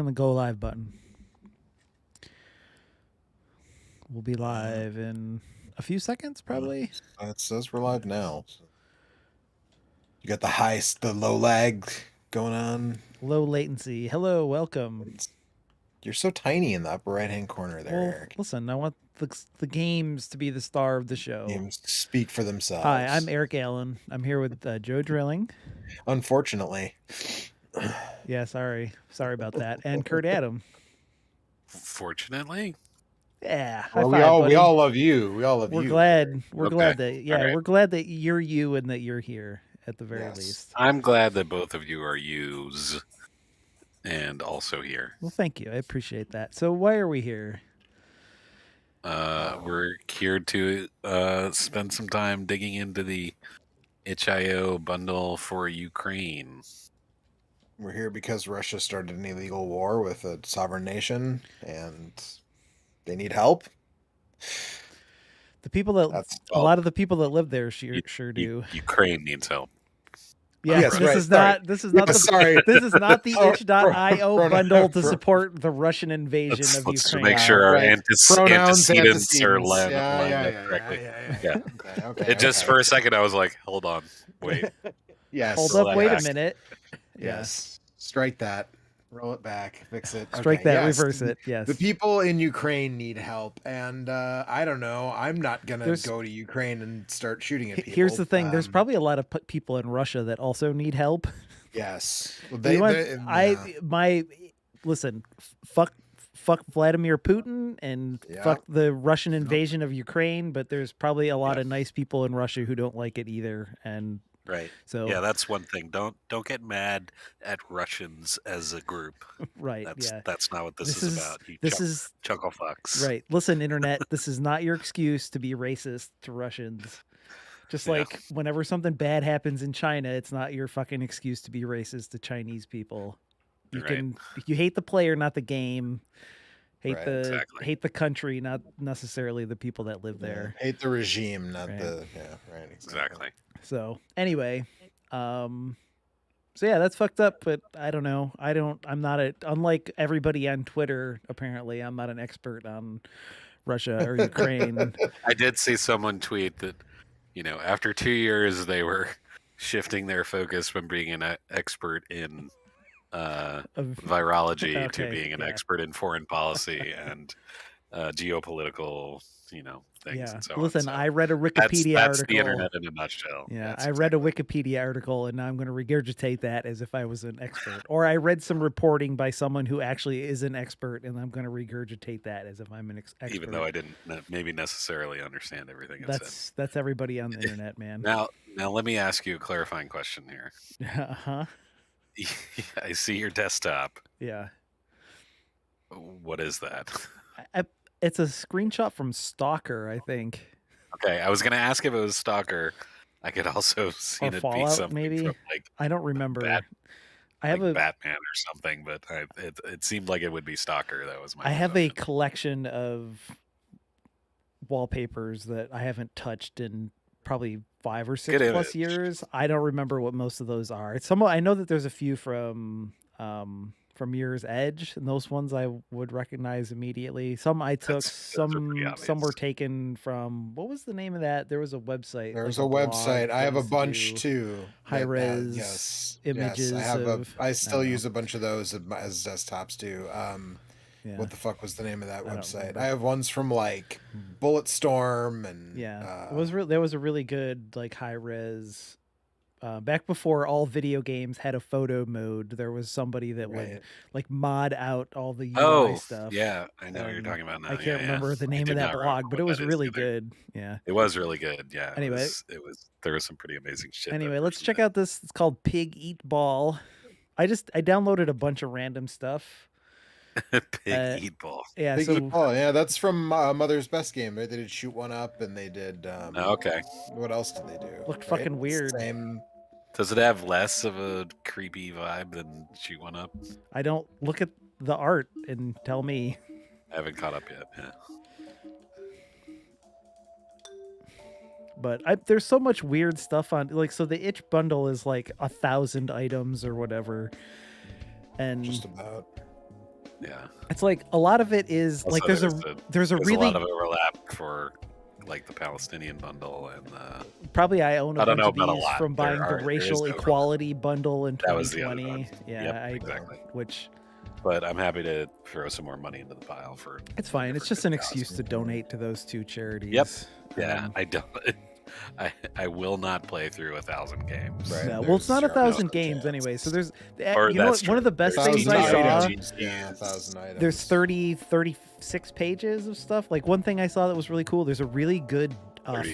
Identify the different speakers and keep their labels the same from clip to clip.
Speaker 1: on the go live button. We'll be live in a few seconds, probably.
Speaker 2: It says we're live now. You got the low lag going on.
Speaker 1: Low latency. Hello, welcome.
Speaker 2: You're so tiny in the upper right-hand corner there,
Speaker 1: Well,
Speaker 2: Eric.
Speaker 1: listen, I want the games to be the star of the show.
Speaker 2: Games speak for themselves.
Speaker 1: Hi, I'm Eric Allen. I'm here with Joe Drilling.
Speaker 2: Unfortunately.
Speaker 1: Yeah, sorry about that. And Kurt Adam.
Speaker 3: Fortunately.
Speaker 1: Yeah.
Speaker 2: Well,
Speaker 1: five,
Speaker 2: we all love you. We all love you.
Speaker 1: We're glad that
Speaker 3: right.
Speaker 1: we're glad that you're you and that you're here at the very least.
Speaker 3: I'm glad that both of you are yous and also here.
Speaker 1: Well, thank you. I appreciate that. So why are we here?
Speaker 3: We're here to spend some time digging into the itch.io bundle for Ukraine.
Speaker 2: We're here because Russia started an illegal war with a sovereign nation, and they need help.
Speaker 1: The people that a lot of the people that live there sure do.
Speaker 3: Ukraine needs help.
Speaker 1: Yeah,
Speaker 2: yes,
Speaker 1: this is not this is not the itch.io bundle to support the Russian invasion of
Speaker 3: Let's
Speaker 1: Ukraine.
Speaker 3: make sure our
Speaker 2: Pronouns,
Speaker 3: antecedents are lined
Speaker 2: yeah,
Speaker 3: up correctly.
Speaker 2: Yeah. Okay,
Speaker 3: Just for a second, I was like, hold on, wait.
Speaker 2: Yes.
Speaker 1: Hold up, wait a minute.
Speaker 2: Yes. Strike that. Roll it back. Fix it.
Speaker 1: Strike that. Yes. Reverse it. Yes.
Speaker 2: The people in Ukraine need help, and I don't know. I'm not gonna go to Ukraine and start shooting at people.
Speaker 1: Here's the thing: there's probably a lot of people in Russia that also need help.
Speaker 2: Yes.
Speaker 1: Well, listen. Fuck Vladimir Putin and fuck the Russian invasion of Ukraine. But there's probably a lot of nice people in Russia who don't like it either, and.
Speaker 3: Right.
Speaker 1: So
Speaker 3: yeah, that's one thing. Don't get mad at Russians as a group.
Speaker 1: Right.
Speaker 3: That's not what this is about.
Speaker 1: This is
Speaker 3: chuckle fucks.
Speaker 1: Right. Listen, internet. This is not your excuse to be racist to Russians. Just like whenever something bad happens in China, it's not your fucking excuse to be racist to Chinese people. You hate the player, not the game. Hate the country, not necessarily the people that live there.
Speaker 2: Hate the regime, not
Speaker 3: Exactly.
Speaker 1: So anyway, that's fucked up, but I don't know. Unlike everybody on Twitter, apparently I'm not an expert on Russia or Ukraine.
Speaker 3: I did see someone tweet that, after 2 years, they were shifting their focus from being an expert in virology to being an expert in foreign policy and geopolitical, things and so on.
Speaker 1: Listen, I read a Wikipedia article.
Speaker 3: That's the internet in a nutshell.
Speaker 1: Yeah, I read a Wikipedia article, and now I'm going to regurgitate that as if I was an expert. Or I read some reporting by someone who actually is an expert, and I'm going to regurgitate that as if I'm an expert.
Speaker 3: Even though I didn't maybe necessarily understand everything it said.
Speaker 1: That's everybody on the internet, man.
Speaker 3: Now let me ask you a clarifying question here.
Speaker 1: Uh-huh.
Speaker 3: I see your desktop.
Speaker 1: Yeah.
Speaker 3: What is that?
Speaker 1: It's a screenshot from Stalker, I think.
Speaker 3: Okay, I was going to ask if it was Stalker. I could also see it be something
Speaker 1: maybe.
Speaker 3: from
Speaker 1: I don't remember.
Speaker 3: I have a Batman or something, but it seemed like it would be Stalker. That was my.
Speaker 1: I have a collection of wallpapers that I haven't touched in probably 5 or 6 plus years. I don't remember what most of those are. I know that there's a few from Mirror's Edge, and those ones I would recognize immediately. Some I took, some were taken from, what was the name of that? There was a website.
Speaker 2: There's a website. I have a bunch too.
Speaker 1: High res images.
Speaker 2: Yes, I still use a bunch of those as desktops too. What the fuck was the name of that website? I have ones from like Bulletstorm and
Speaker 1: there was a really good high res. Back before all video games had a photo mode, there was somebody that would mod out all the UI stuff.
Speaker 3: Yeah, I know what you're talking about now.
Speaker 1: I can't remember the name of that blog, but it was really good. Yeah,
Speaker 3: it was really good. Yeah.
Speaker 1: Anyway,
Speaker 3: there was some pretty amazing shit.
Speaker 1: Anyway, let's check out this. It's called Pig Eat Ball. I downloaded a bunch of random stuff.
Speaker 3: Pig Eat Ball.
Speaker 1: Yeah,
Speaker 2: Pig Eat Ball. Yeah, that's from Mother's Best Game. Right? They did Shoot One Up, and they did.
Speaker 3: Okay.
Speaker 2: What else did they do?
Speaker 1: Looked fucking weird.
Speaker 2: Same.
Speaker 3: Does it have less of a creepy vibe than Shoot One Up?
Speaker 1: I don't look at the art and tell me.
Speaker 3: I haven't caught up yet. Yeah.
Speaker 1: But there's so much weird stuff on so the itch bundle is 1,000 items or whatever, and
Speaker 2: just about.
Speaker 3: Yeah.
Speaker 1: It's like a lot of it is
Speaker 3: Also,
Speaker 1: like there's a really
Speaker 3: lot of overlap for like the Palestinian bundle and
Speaker 1: probably I own a bunch of these from buying the
Speaker 3: there
Speaker 1: racial
Speaker 3: is
Speaker 1: equality bundle in
Speaker 3: That was the other
Speaker 1: 2020.
Speaker 3: one.
Speaker 1: Yeah,
Speaker 3: Yep, exactly.
Speaker 1: Which
Speaker 3: But I'm happy to throw some more money into the pile for.
Speaker 1: it's fine. It's just an excuse to donate to those two charities.
Speaker 3: Yep. Yeah, I don't. I will not play through 1,000 games.
Speaker 2: Right.
Speaker 1: No, well, it's not 1,000 games anyway. So there's, you know what? One of the best things I saw.
Speaker 2: Yeah, 1,000 items.
Speaker 1: There's 36 pages of stuff. Like one thing I saw that was really cool. There's a really good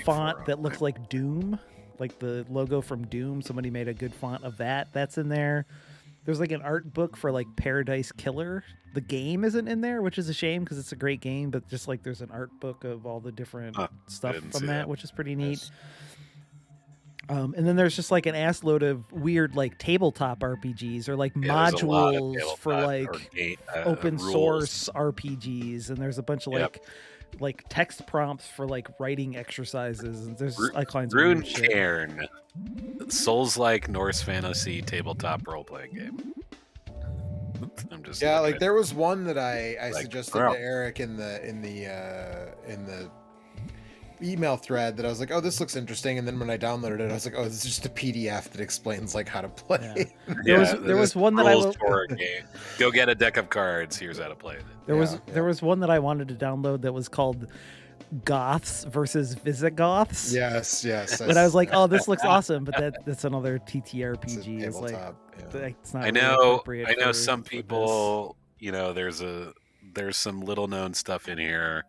Speaker 1: font that looks like Doom, like the logo from Doom. Somebody made a good font of that. That's in there. There's like an art book for like Paradise Killer. The game isn't in there, which is a shame because it's a great game. But just like there's an art book of all the different stuff from that, which is pretty neat. Nice. And then there's just like an ass load of weird like tabletop RPGs or like modules for like open source RPGs, and there's a bunch of like text prompts for like writing exercises, and there's all kinds of weird shit.
Speaker 3: Cairn, Souls-like Norse fantasy tabletop role-playing game. I'm just
Speaker 2: like there was one that I suggested to Eric in the email thread that I was like, oh, this looks interesting, and then when I downloaded it, I was like, oh, this is just a PDF that explains like how to play.
Speaker 1: There was one that I
Speaker 3: for a game. Go get a deck of cards. Here's how to play it.
Speaker 1: There was one that I wanted to download that was called Goths versus Visigoths.
Speaker 2: Yes.
Speaker 1: But I was like, oh, this looks awesome, but that's another TTRPG. It's like it's not.
Speaker 3: I know some people. You know, there's some little known stuff in here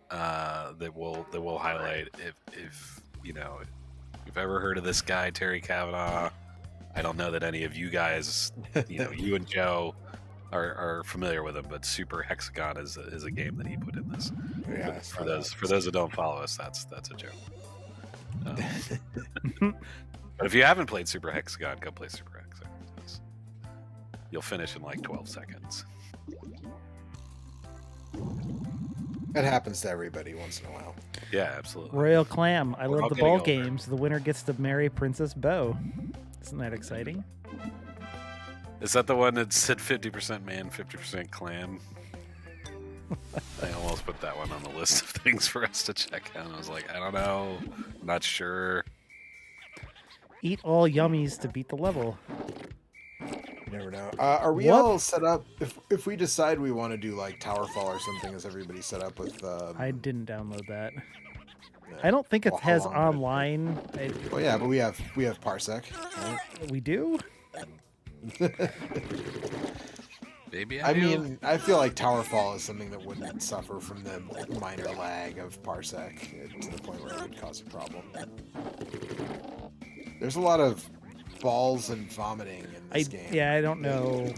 Speaker 3: that will highlight if you know, if you've ever heard of this guy Terry Kavanaugh. I don't know that any of you guys, you know, you and Joe are familiar with him, but Super Hexagon is a game that he put in this.
Speaker 2: Yeah,
Speaker 3: for those that don't follow us, that's a joke. But if you haven't played Super Hexagon, go play Super Hexagon. You'll finish in like 12 seconds.
Speaker 2: That happens to everybody once in a while.
Speaker 3: Yeah, absolutely.
Speaker 1: Royal Clam. I love the ball games. The winner gets to marry Princess Bo. Isn't that exciting?
Speaker 3: Is that the one that said 50% man, 50% clam? I almost put that one on the list of things for us to check out. I was like, I don't know. I'm not sure.
Speaker 1: Eat all yummies to beat the level.
Speaker 2: You never know. Are we all set up? If we decide we want to do like Towerfall or something, is everybody set up with?
Speaker 1: I didn't download that. Yeah. I don't think it has online.
Speaker 2: Well, yeah, but we have Parsec. Right?
Speaker 1: We do.
Speaker 3: Maybe
Speaker 2: I mean, I feel like Towerfall is something that wouldn't suffer from the minor lag of Parsec to the point where it would cause a problem. There's a lot of balls and vomiting in this game.
Speaker 1: Yeah, I don't know.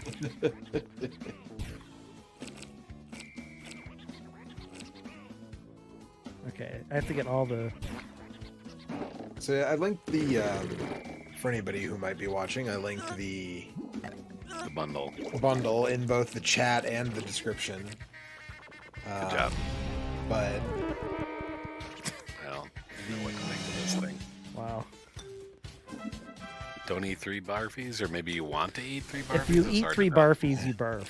Speaker 1: Okay, I have to get all the...
Speaker 2: So I linked the... for anybody who might be watching, I linked the bundle in both the chat and the description.
Speaker 3: Good job.
Speaker 2: But...
Speaker 3: Well, I know what to think of this thing.
Speaker 1: Wow.
Speaker 3: Don't eat 3 barfies, or maybe you want to eat 3 barfies?
Speaker 1: If you eat 3 barfies, you barf.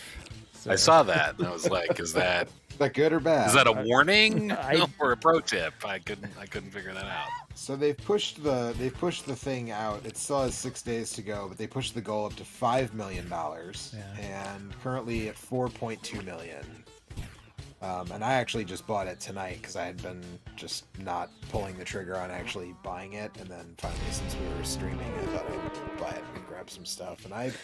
Speaker 1: So.
Speaker 3: I saw that, and I was like, is that
Speaker 2: good or bad?
Speaker 3: Is that a warning or a pro tip? I couldn't figure that out.
Speaker 2: So they've pushed the thing out. It still has 6 days to go, but they pushed the goal up to $5 million, and currently at 4.2 million. And I actually just bought it tonight because I had been just not pulling the trigger on actually buying it, and then finally, since we were streaming, I thought I'd buy it and grab some stuff. And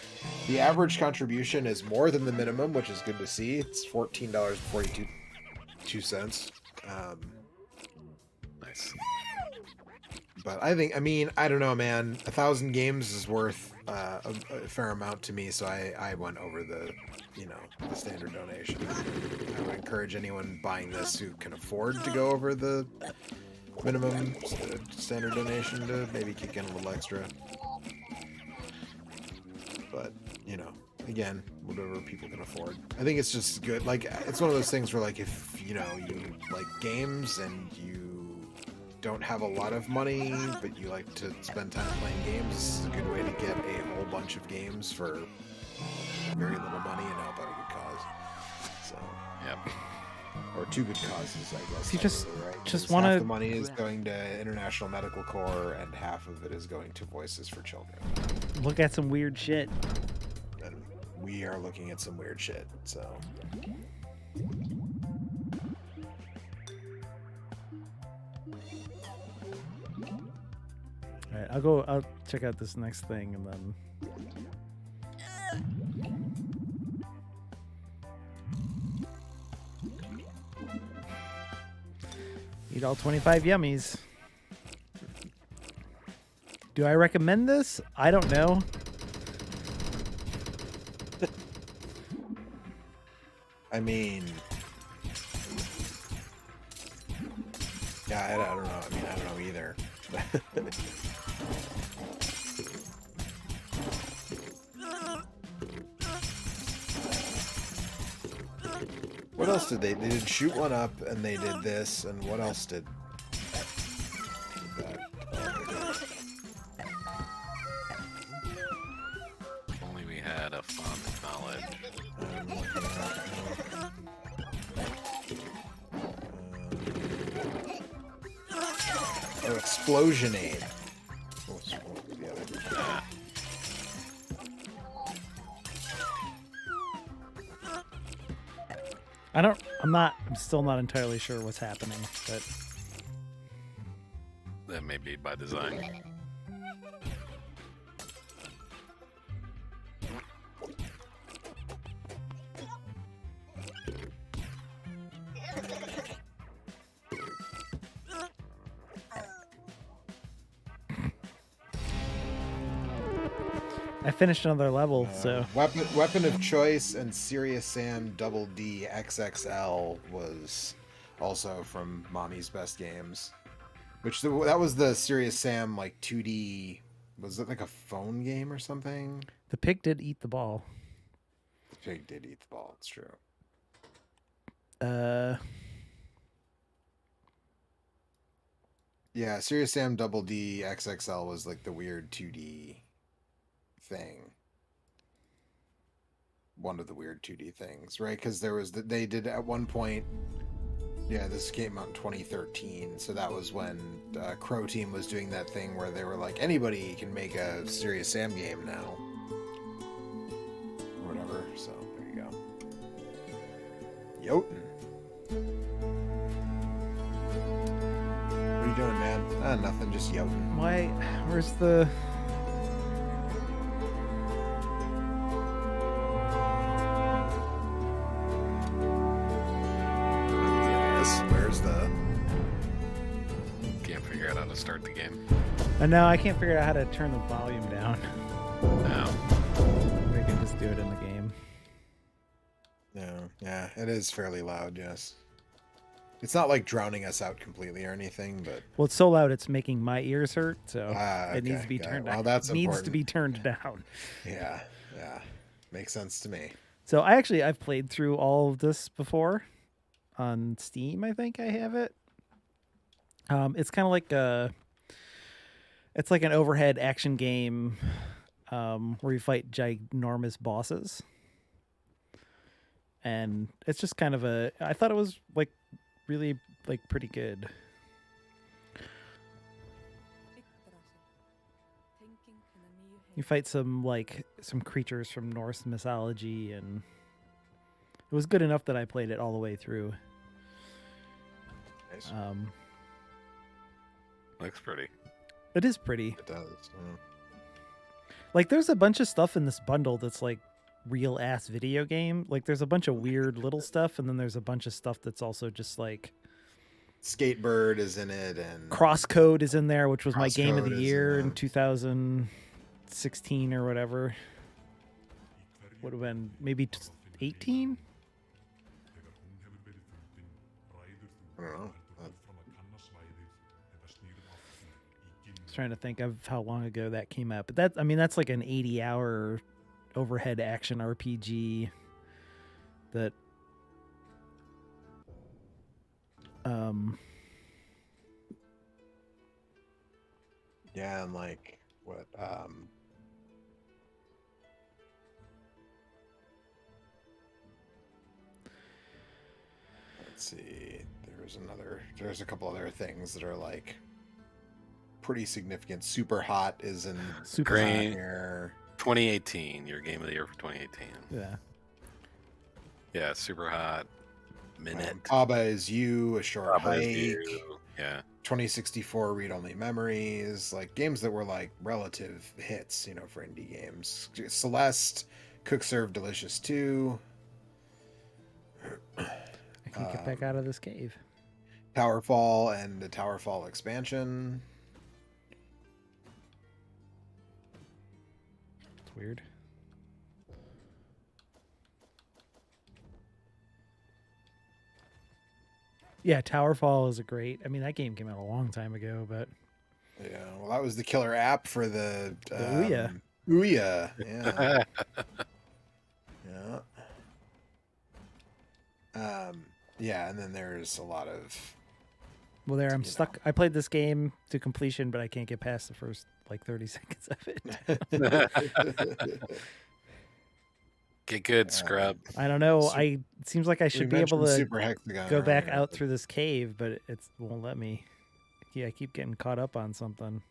Speaker 2: the average contribution is more than the minimum, which is good to see. It's $14.42.
Speaker 3: Nice.
Speaker 2: But I don't know, man. 1,000 games is worth a fair amount to me, so I went over the standard donation. I would encourage anyone buying this who can afford to go over the minimum standard donation to maybe kick in a little extra. But, again, whatever people can afford. I think it's just good. Like, it's one of those things where, like, if, you like games and you don't have a lot of money, but you like to spend time playing games, this is a good way to get a whole bunch of games for very little money and help out a good cause. or two good causes, I guess.
Speaker 1: You
Speaker 2: right?
Speaker 1: just want to.
Speaker 2: Half the money is going to International Medical Corps, and half of it is going to Voices for Children.
Speaker 1: Look at some weird shit.
Speaker 2: And we are looking at some weird shit. So.
Speaker 1: All right, I'll check out this next thing and then. Eat all 25 yummies. Do I recommend this? I don't know.
Speaker 2: I mean, yeah, I don't know. I mean, I don't know either. What else did they did shoot one up, and they did this, and what else did that?
Speaker 3: If only we had a font of knowledge.
Speaker 2: Oh, Explosionade. What's the other?
Speaker 1: I'm still not entirely sure what's happening, but
Speaker 3: That may be by design.
Speaker 1: I finished another level, so
Speaker 2: Weapon of Choice and Serious Sam Double D XXL was also from Mommy's Best Games, that was the Serious Sam like 2D. Was it like a phone game or something?
Speaker 1: the pig did eat the ball.
Speaker 2: The pig did eat the ball. It's true. Yeah, Serious Sam Double D XXL was like the weird 2D thing. One of the weird 2D things, right? Because they did at one point. Yeah, this came out in 2013, so that was when Crow Team was doing that thing where they were like, anybody can make a Serious Sam game now, or whatever. So there you go. Jotun. What are you doing, man? Nothing, just Jotun.
Speaker 1: Why? Where's the?
Speaker 2: Where's the?
Speaker 3: Can't figure out how to start the game.
Speaker 1: No, I can't figure out how to turn the volume down.
Speaker 3: No.
Speaker 1: We can just do it in the game.
Speaker 2: No, yeah, it is fairly loud. Yes, it's not like drowning us out completely or anything, but
Speaker 1: Well, it's so loud it's making my ears hurt, so
Speaker 2: okay,
Speaker 1: it needs to be
Speaker 2: got it.
Speaker 1: turned
Speaker 2: Well,
Speaker 1: down.
Speaker 2: that's
Speaker 1: It needs
Speaker 2: important.
Speaker 1: to be turned down.
Speaker 2: Yeah, makes sense to me.
Speaker 1: So I've played through all of this before on Steam. I think I have it. It's kind of like it's like an overhead action game where you fight ginormous bosses, and it's just kind of I thought it was like really like pretty good. You fight some creatures from Norse mythology, and it was good enough that I played it all the way through.
Speaker 2: Nice.
Speaker 3: Looks pretty.
Speaker 1: It is pretty.
Speaker 2: It does.
Speaker 1: Like, there's a bunch of stuff in this bundle that's like real ass video game. Like, there's a bunch of weird little stuff, and then there's a bunch of stuff that's also just like
Speaker 2: Skatebird is in it, and
Speaker 1: Crosscode is in there, which was my game of
Speaker 2: Crosscode
Speaker 1: the
Speaker 2: is
Speaker 1: year
Speaker 2: in
Speaker 1: in 2016 or whatever. Would have been maybe 18.
Speaker 2: I don't know.
Speaker 1: I was trying to think of how long ago that came out, but that's like an 80-hour overhead action RPG that
Speaker 2: Yeah, and like what Let's see. There's a couple other things that are like pretty significant. Super Hot is in
Speaker 1: Super Hot
Speaker 2: here.
Speaker 3: 2018, your game of the year for 2018.
Speaker 1: Yeah.
Speaker 3: Yeah, Super Hot. Minute.
Speaker 2: Baba Is You, A Short
Speaker 3: Baba
Speaker 2: Hike.
Speaker 3: Is You. Yeah.
Speaker 2: 2064 Read Only Memories, like games that were like relative hits, for indie games. Celeste, Cook Serve Delicious 2.
Speaker 1: I can't get back out of this cave.
Speaker 2: Towerfall and the Towerfall expansion.
Speaker 1: It's weird. Yeah, Towerfall is a great. I mean, that game came out a long time ago, but
Speaker 2: yeah, well, that was the killer app for the
Speaker 1: Ouya.
Speaker 2: Ouya, yeah, yeah. Yeah, and then there's a lot of.
Speaker 1: Well, I'm stuck. I played this game to completion, but I can't get past the first like 30 seconds of it.
Speaker 3: Get good, scrub.
Speaker 1: I don't know. It seems like I should be able to go back out through this cave, but it won't let me. Yeah, I keep getting caught up on something.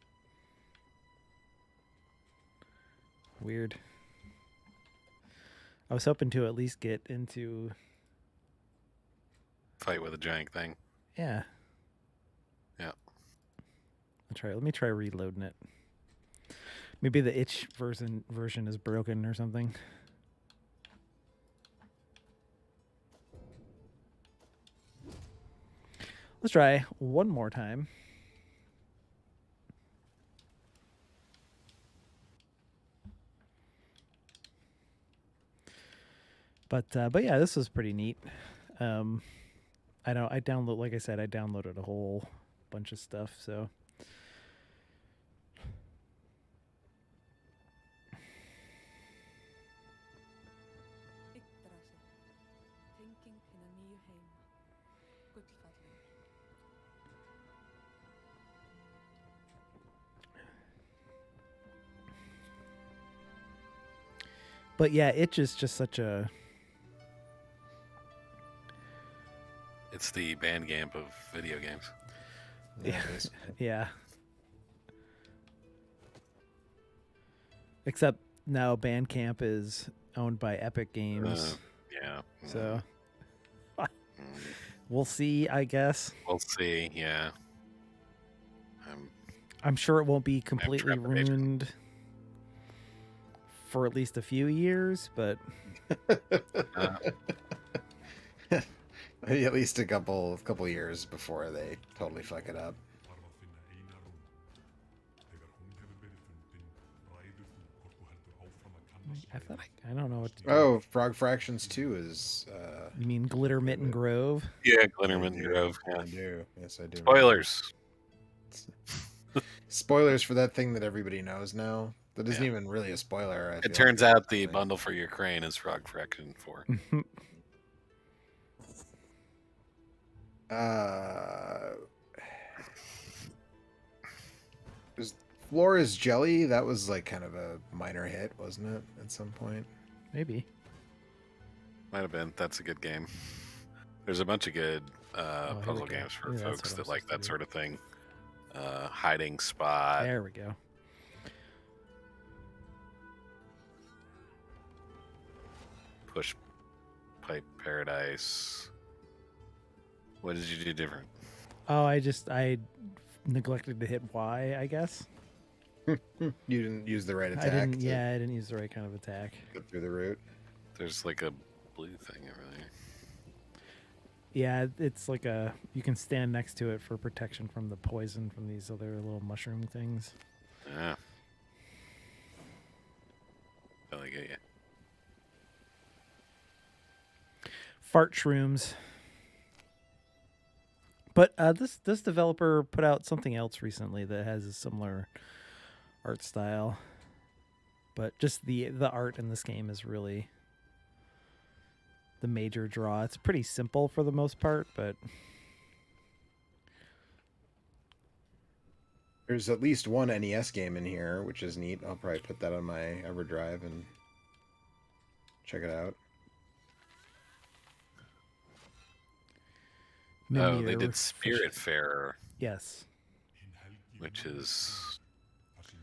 Speaker 1: Weird. I was hoping to at least get into
Speaker 3: Fight with a giant thing.
Speaker 1: Yeah.
Speaker 3: Yeah.
Speaker 1: Let me try reloading it. Maybe the itch version is broken or something. Let's try one more time. But yeah, this was pretty neat. I downloaded a whole bunch of stuff, so but yeah, Itch is just such a...
Speaker 3: It's the Bandcamp of video games.
Speaker 1: Yeah. Yeah. Except now Bandcamp is owned by Epic Games.
Speaker 3: Yeah.
Speaker 1: So we'll see, I guess.
Speaker 3: We'll see, yeah.
Speaker 1: I'm sure it won't be completely ruined for at least a few years, but
Speaker 2: at least a couple years before they totally fuck it up.
Speaker 1: I don't know what to do.
Speaker 2: Oh, Frog Fractions 2 is
Speaker 1: You mean Glitter Mitten Grove?
Speaker 3: Yeah, Glitter Mitten Grove. Yeah.
Speaker 2: I do. Yes, I do.
Speaker 3: Spoilers.
Speaker 2: Spoilers for that thing that everybody knows now. That isn't even really a spoiler.
Speaker 3: It turns out the bundle for your crane is Frog Fraction 4.
Speaker 2: Flora's Jelly, that was like kind of a minor hit, wasn't it, at some point?
Speaker 1: Maybe.
Speaker 3: Might have been. That's a good game. There's a bunch of good puzzle games for folks that like that sort of thing. Hiding Spot.
Speaker 1: There we go.
Speaker 3: Push Pipe Paradise. What did you do different?
Speaker 1: Oh, I neglected to hit Y, I guess.
Speaker 2: You didn't use the right attack.
Speaker 1: I didn't use the right kind of attack.
Speaker 2: Get through the route.
Speaker 3: There's like a blue thing over there.
Speaker 1: Yeah, it's like you can stand next to it for protection from the poison from these other little mushroom things.
Speaker 3: Yeah. I get you.
Speaker 1: Fart shrooms. But this developer put out something else recently that has a similar art style. But just the art in this game is really the major draw. It's pretty simple for the most part, but
Speaker 2: there's at least one NES game in here, which is neat. I'll probably put that on my EverDrive and check it out.
Speaker 3: Oh, they
Speaker 1: Mimir
Speaker 3: did Spirit
Speaker 1: fish.
Speaker 3: Fair,
Speaker 1: Yes.
Speaker 3: which is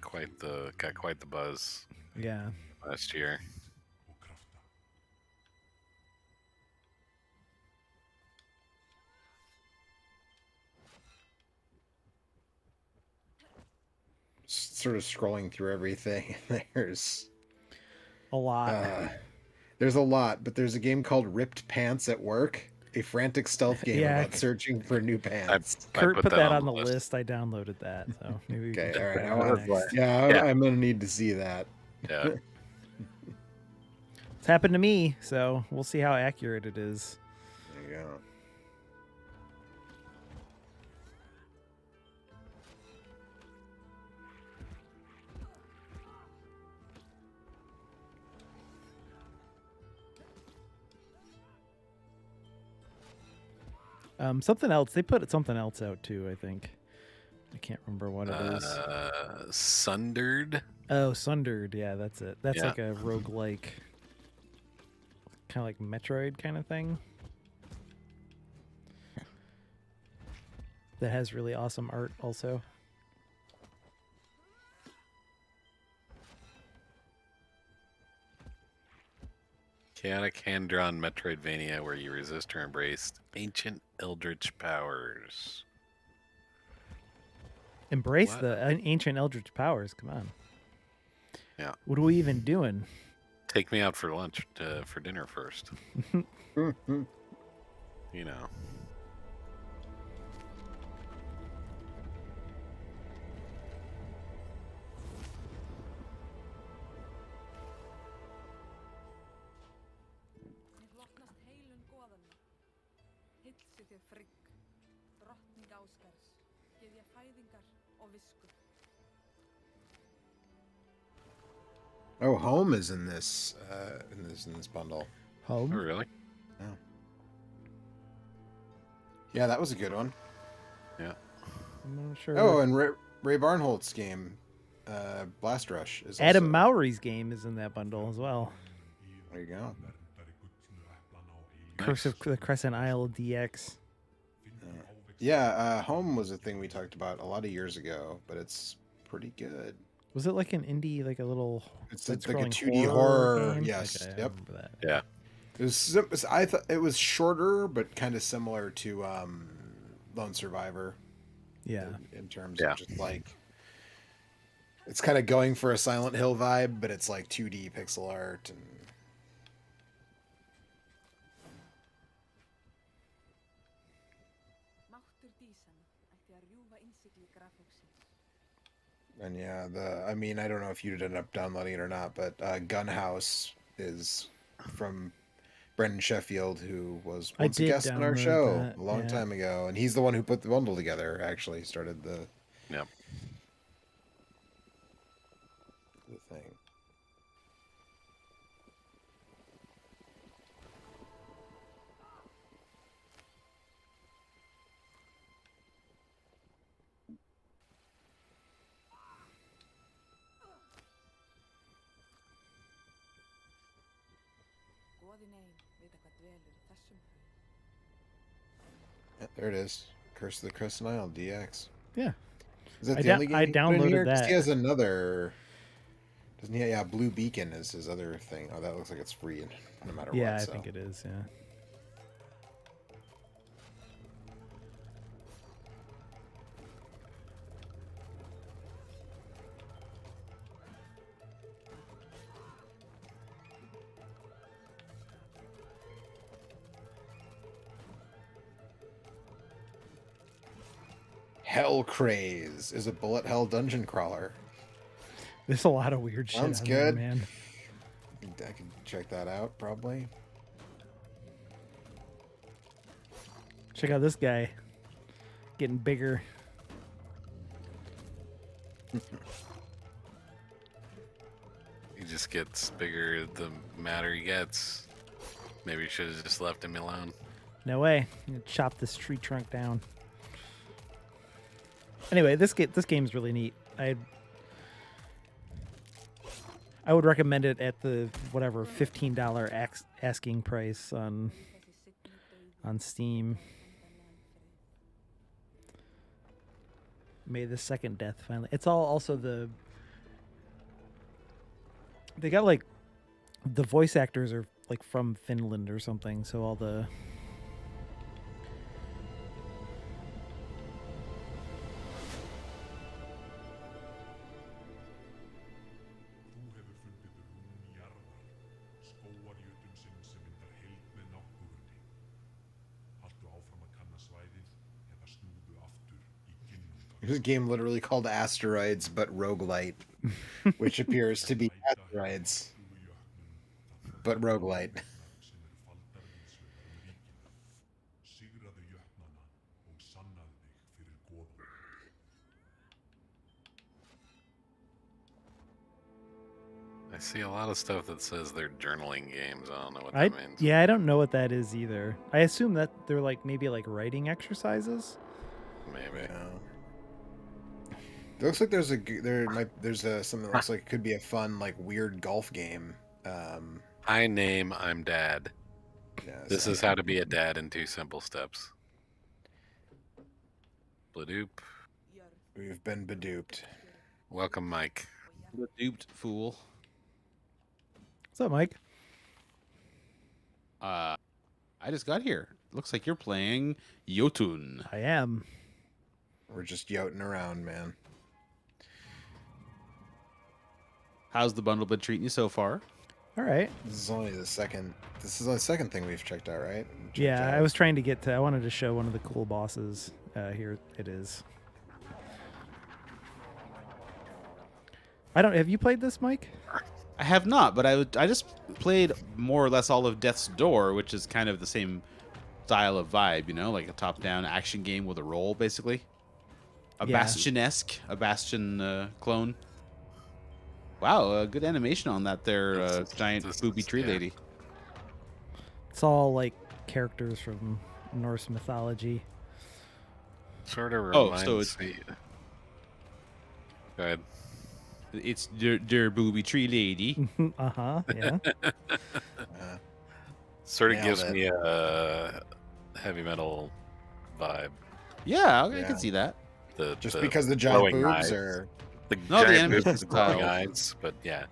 Speaker 3: got quite the buzz.
Speaker 1: Yeah.
Speaker 3: Last year.
Speaker 2: Sort of scrolling through everything. There's
Speaker 1: a lot.
Speaker 2: There's a lot, but there's a game called Ripped Pants at Work, a frantic stealth game about searching for new pants.
Speaker 1: Kurt put that on the list. I downloaded that, so maybe we
Speaker 2: okay,
Speaker 1: can
Speaker 2: all right. I'm gonna need to see that.
Speaker 3: Yeah.
Speaker 1: It's happened to me, so we'll see how accurate it is.
Speaker 2: There you go.
Speaker 1: Something else. They put something else out too, I think. I can't remember what it is.
Speaker 3: Sundered?
Speaker 1: Oh, Sundered. Yeah, that's it. That's like a roguelike, kind of like Metroid kind of thing. That has really awesome art also.
Speaker 3: Chaotic hand-drawn Metroidvania where you resist or embrace ancient eldritch powers.
Speaker 1: Embrace the ancient eldritch powers. Come on.
Speaker 3: Yeah.
Speaker 1: What are we even doing?
Speaker 3: Take me out for lunch, for dinner first. You know.
Speaker 2: Oh, Home is in this in this bundle.
Speaker 1: Home?
Speaker 3: Oh, really?
Speaker 2: Yeah. Yeah, that was a good one.
Speaker 3: Yeah.
Speaker 1: I'm not sure.
Speaker 2: Oh, and Ray Barnholt's game, Blast Rush, is
Speaker 1: Adam
Speaker 2: also...
Speaker 1: Mowry's game is in that bundle as well.
Speaker 2: There you go.
Speaker 1: Curse of the Crescent Isle DX.
Speaker 2: Yeah, Home was a thing we talked about a lot of years ago, but it's pretty good.
Speaker 1: Was it like an indie, like a little?
Speaker 2: It's like a 2D horror.
Speaker 1: Game?
Speaker 2: Yes.
Speaker 1: Okay,
Speaker 2: yep.
Speaker 3: Yeah.
Speaker 2: I thought it was shorter, but kind of similar to Lone Survivor.
Speaker 1: Yeah.
Speaker 2: In terms of just like, it's kind of going for a Silent Hill vibe, but it's like 2D pixel art and. And yeah, I mean, I don't know if you'd end up downloading it or not, but Gunhouse is from Brendan Sheffield, who was once a guest on our show a long time ago, and he's the one who put the bundle together. Actually, started the thing. Yeah, there it is. Curse of the Crescent Isle DX.
Speaker 1: Yeah.
Speaker 2: Is that the only game
Speaker 1: I downloaded that.
Speaker 2: He has another. Doesn't he? Yeah, Blue Beacon is his other thing. Oh, that looks like it's free no matter what.
Speaker 1: Yeah, I think it is. Yeah.
Speaker 2: Hell Craze is a bullet hell dungeon crawler.
Speaker 1: There's a lot of weird shit.
Speaker 2: Sounds good,
Speaker 1: there, man.
Speaker 2: I can check that out probably.
Speaker 1: Check out this guy, getting bigger.
Speaker 3: He just gets bigger the madder he gets. Maybe you should have just left him alone.
Speaker 1: No way. I'm gonna chop this tree trunk down. Anyway, this game's really neat. I would recommend it at the whatever $15 asking price on Steam. May the second death finally. It's all also the. They got like, the voice actors are like from Finland or something, so all the.
Speaker 2: There's a game literally called Asteroids, but roguelite, which appears to be asteroids, but roguelite.
Speaker 3: I see a lot of stuff that says they're journaling games. I don't know what that means.
Speaker 1: Yeah, I don't know what that is either. I assume that they're like maybe like writing exercises.
Speaker 3: Maybe.
Speaker 2: It looks like there's something that looks like it could be a fun like weird golf game.
Speaker 3: I name I'm dad.
Speaker 2: Yeah,
Speaker 3: This is how to be a dad in 2 simple steps. Bladoop.
Speaker 2: We've been beduped.
Speaker 3: Welcome, Mike.
Speaker 4: Beduped fool.
Speaker 1: What's up, Mike?
Speaker 4: I just got here. Looks like you're playing Jotun.
Speaker 1: I am.
Speaker 2: We're just yoting around, man.
Speaker 4: How's the bundle been treating you so far?
Speaker 1: All right.
Speaker 2: This is only the second thing we've checked out, right?
Speaker 1: Yeah, I was trying to get to. I wanted to show one of the cool bosses. Here it is. Have you played this, Mike?
Speaker 4: I have not, but I just played more or less all of Death's Door, which is kind of the same style of vibe, you know, like a top-down action game with a role, basically. A Bastion-esque, a Bastion clone. Wow, good animation on that there giant booby tree lady.
Speaker 1: It's all like characters from Norse mythology.
Speaker 3: Sort of reminds
Speaker 4: so it's
Speaker 3: me. Go ahead.
Speaker 4: It's der booby tree lady.
Speaker 1: Yeah.
Speaker 3: Sort of gives me a heavy metal vibe.
Speaker 4: Yeah, I can see that.
Speaker 2: Because the giant boobs
Speaker 3: eyes.
Speaker 2: Or
Speaker 3: the
Speaker 4: no,
Speaker 3: giant
Speaker 4: the
Speaker 3: boobs and glowing eyes, but yeah.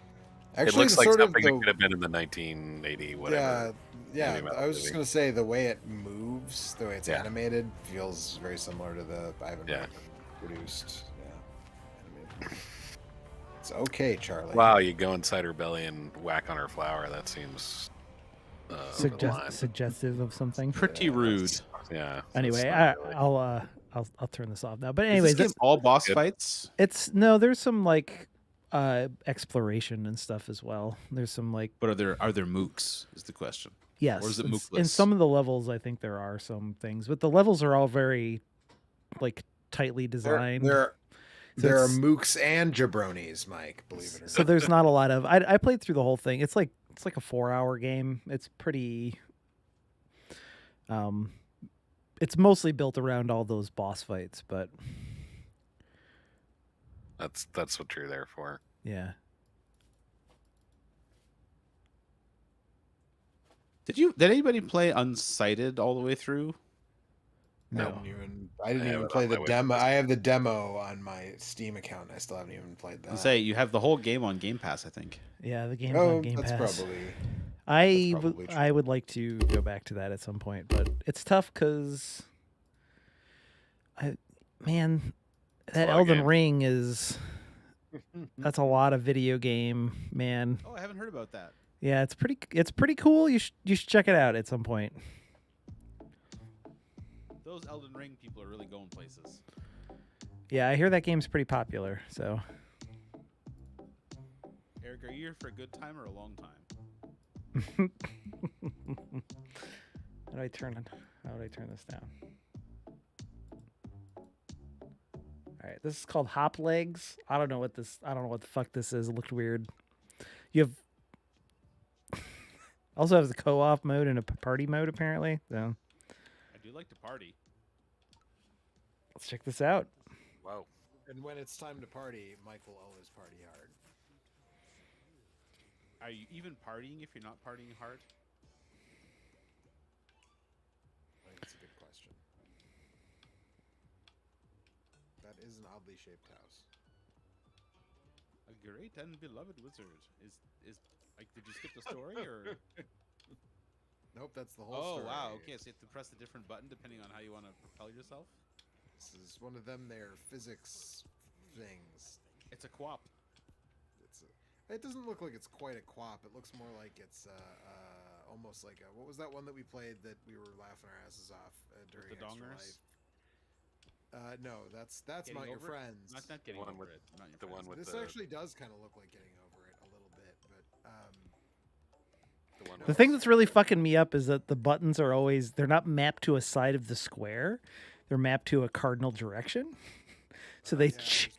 Speaker 2: Actually,
Speaker 3: it looks like
Speaker 2: sort
Speaker 3: something
Speaker 2: of
Speaker 3: that could have been in the 1980 whatever.
Speaker 2: Yeah. I was just gonna say the way it moves, the way it's animated, feels very similar to the Ivan produced. Yeah. It's okay, Charlie.
Speaker 3: Wow, you go inside her belly and whack on her flower. That seems
Speaker 1: suggestive of something.
Speaker 4: Pretty rude.
Speaker 3: Yeah.
Speaker 1: Anyway, I'll turn this off now. But anyways,
Speaker 4: this all boss fights.
Speaker 1: There's some like exploration and stuff as well. There's some like.
Speaker 4: But are there mooks? Is the question.
Speaker 1: Yes.
Speaker 4: Or is it mookless?
Speaker 1: In some of the levels, I think there are some things, but the levels are all very like tightly designed.
Speaker 2: There are mooks and jabronis, Mike. Believe it or not.
Speaker 1: So there's not a lot of. I played through the whole thing. It's like a 4-hour game. It's pretty. It's mostly built around all those boss fights, but.
Speaker 3: That's what you're there for.
Speaker 1: Yeah.
Speaker 4: Did anybody play Unsighted all the way through?
Speaker 2: No. I didn't even play the demo. I have the demo on my Steam account. I still haven't even played that.
Speaker 4: Say you have the whole game on Game Pass, I think.
Speaker 1: Yeah, the game's on Game Pass. I would like to go back to that at some point, but it's tough because that Elden Ring is that's a lot of video game, man.
Speaker 4: Oh, I haven't heard about that.
Speaker 1: Yeah, it's pretty cool. You should check it out at some point.
Speaker 4: Those Elden Ring people are really going places.
Speaker 1: Yeah, I hear that game's pretty popular. So,
Speaker 4: Eric, are you here for a good time or a long time?
Speaker 1: How do I turn this down? All right, this is called Hop Legs. I don't know what the fuck this is. It looked weird. You have also has a co-op mode and a party mode apparently. So
Speaker 4: I do like to party.
Speaker 1: Let's check this out.
Speaker 3: Wow.
Speaker 2: And when it's time to party, Mike will always party hard.
Speaker 4: Are you even partying if you're not partying hard?
Speaker 2: I think that's a good question. That is an oddly shaped house.
Speaker 4: A great and beloved wizard. Is like, did you skip the story or?
Speaker 2: Nope, that's the whole
Speaker 4: Oh
Speaker 2: story.
Speaker 4: wow. Okay, so you have to press a different button depending on how you want to propel yourself.
Speaker 2: This is one of them. Their physics things.
Speaker 4: It's a co-op.
Speaker 2: It doesn't look like it's quite a quap. It looks more like it's almost like a. What was that one that we played that we were laughing our asses off during
Speaker 4: the
Speaker 2: Extra
Speaker 4: dongers?
Speaker 2: Life? No, that's
Speaker 4: Getting
Speaker 2: not your
Speaker 4: over it?
Speaker 2: friends.
Speaker 4: Not getting
Speaker 3: One
Speaker 4: over
Speaker 3: with-
Speaker 4: it. Not your
Speaker 3: the
Speaker 4: friends.
Speaker 3: one with
Speaker 2: This
Speaker 3: the
Speaker 2: actually does kind of look like getting over it a little bit, but
Speaker 3: the one
Speaker 1: The
Speaker 3: with
Speaker 1: thing that's really fucking me up is that the buttons are always, they're not mapped to a side of the square. They're mapped to a cardinal direction. So they
Speaker 2: yeah,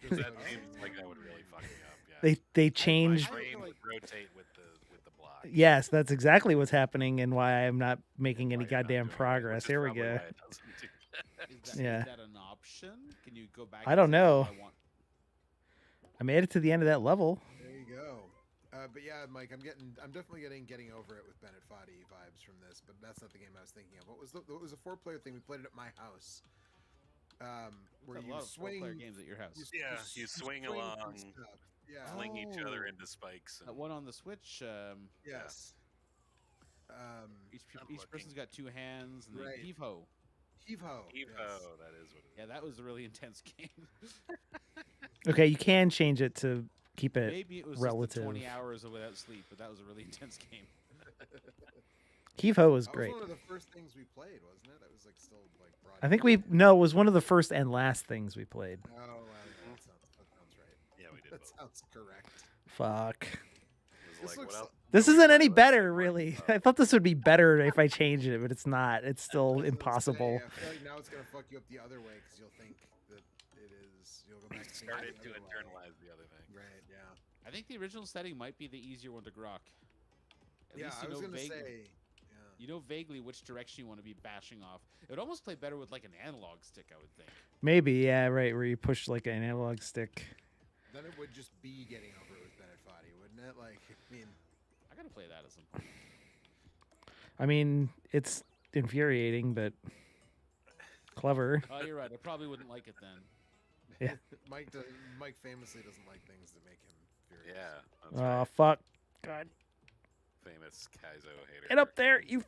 Speaker 2: there's
Speaker 3: that
Speaker 2: no-
Speaker 3: seems like that would really fuck me up. Yeah.
Speaker 1: they
Speaker 3: My
Speaker 1: change.
Speaker 3: brain
Speaker 2: like-
Speaker 3: would rotate with the block.
Speaker 1: Yes, that's exactly what's happening and why I'm not making any
Speaker 3: Why you're not
Speaker 1: goddamn
Speaker 3: doing it,
Speaker 1: progress.
Speaker 3: which is
Speaker 1: Here we
Speaker 3: probably
Speaker 1: go.
Speaker 3: why it doesn't do that.
Speaker 1: Yeah.
Speaker 4: Is that an option? Can you go back?
Speaker 1: I
Speaker 4: and
Speaker 1: don't
Speaker 4: say,
Speaker 1: know.
Speaker 4: "Oh, I want
Speaker 1: I made it to the end of that level.
Speaker 2: There you go. But yeah, Mike, I'm definitely getting over it with Bennett Foddy vibes from this, but that's not the game I was thinking of. What was it was a 4-player thing? We played it at my house. Where
Speaker 4: a
Speaker 2: you
Speaker 4: lot of
Speaker 2: swing
Speaker 4: four-player games at your house.
Speaker 3: Yeah, you swing along,
Speaker 2: stuff. Yeah.
Speaker 3: fling each other
Speaker 4: Oh.
Speaker 3: into spikes.
Speaker 4: That
Speaker 3: And,
Speaker 4: one on the Switch.
Speaker 2: Yes.
Speaker 4: Each
Speaker 3: looking.
Speaker 4: person's got 2 hands and they
Speaker 2: Right.
Speaker 4: heave ho.
Speaker 2: Heave ho.
Speaker 3: Evo,
Speaker 2: Yes.
Speaker 3: that is what it is.
Speaker 4: Yeah, that was a really intense game.
Speaker 1: Okay, you can change it to keep it.
Speaker 4: Maybe it was
Speaker 1: relative.
Speaker 4: just the 20 hours of without sleep, but that was a really intense game.
Speaker 1: Heave Ho was
Speaker 2: That
Speaker 1: great.
Speaker 2: was one of the first things we played, wasn't it? That was like still like broad.
Speaker 1: I think it was one of the first and last things we played.
Speaker 2: Oh, wow, yeah, that sounds right.
Speaker 3: Yeah, we did
Speaker 2: That
Speaker 3: both.
Speaker 2: sounds correct.
Speaker 1: Fuck.
Speaker 3: It
Speaker 2: This
Speaker 3: was like,
Speaker 2: looks
Speaker 3: what else?
Speaker 1: This
Speaker 3: What
Speaker 1: isn't
Speaker 3: we
Speaker 1: any
Speaker 3: play?
Speaker 1: better, really. I thought this would be better if I changed it, but it's not. It's still
Speaker 2: I was gonna
Speaker 1: impossible.
Speaker 2: say, I feel like now it's gonna fuck you up the other way because you'll think that it is. You'll go back to thinking
Speaker 3: Started
Speaker 2: the
Speaker 3: to
Speaker 2: other way.
Speaker 3: internalize the other thing.
Speaker 2: Right. Yeah.
Speaker 4: I think the original setting might be the easier one to grok. At
Speaker 2: Yeah.
Speaker 4: least
Speaker 2: I
Speaker 4: you
Speaker 2: was
Speaker 4: know
Speaker 2: gonna
Speaker 4: vaguely.
Speaker 2: say. Yeah.
Speaker 4: You know vaguely which direction you want to be bashing off. It would almost play better with like an analog stick, I would think.
Speaker 1: Maybe, yeah, right, where you push like an analog stick.
Speaker 2: Then it would just be getting over it with Bennett Foddy, wouldn't it? Like, I mean,
Speaker 4: I gotta play that at some point.
Speaker 1: I mean, it's infuriating, but clever.
Speaker 4: Oh, you're right. I probably wouldn't like it then.
Speaker 2: Mike famously doesn't like things that make him furious.
Speaker 3: Yeah, that's
Speaker 1: Oh,
Speaker 3: right.
Speaker 1: fuck. God.
Speaker 3: Famous Kaizo hater.
Speaker 1: Get up there, you.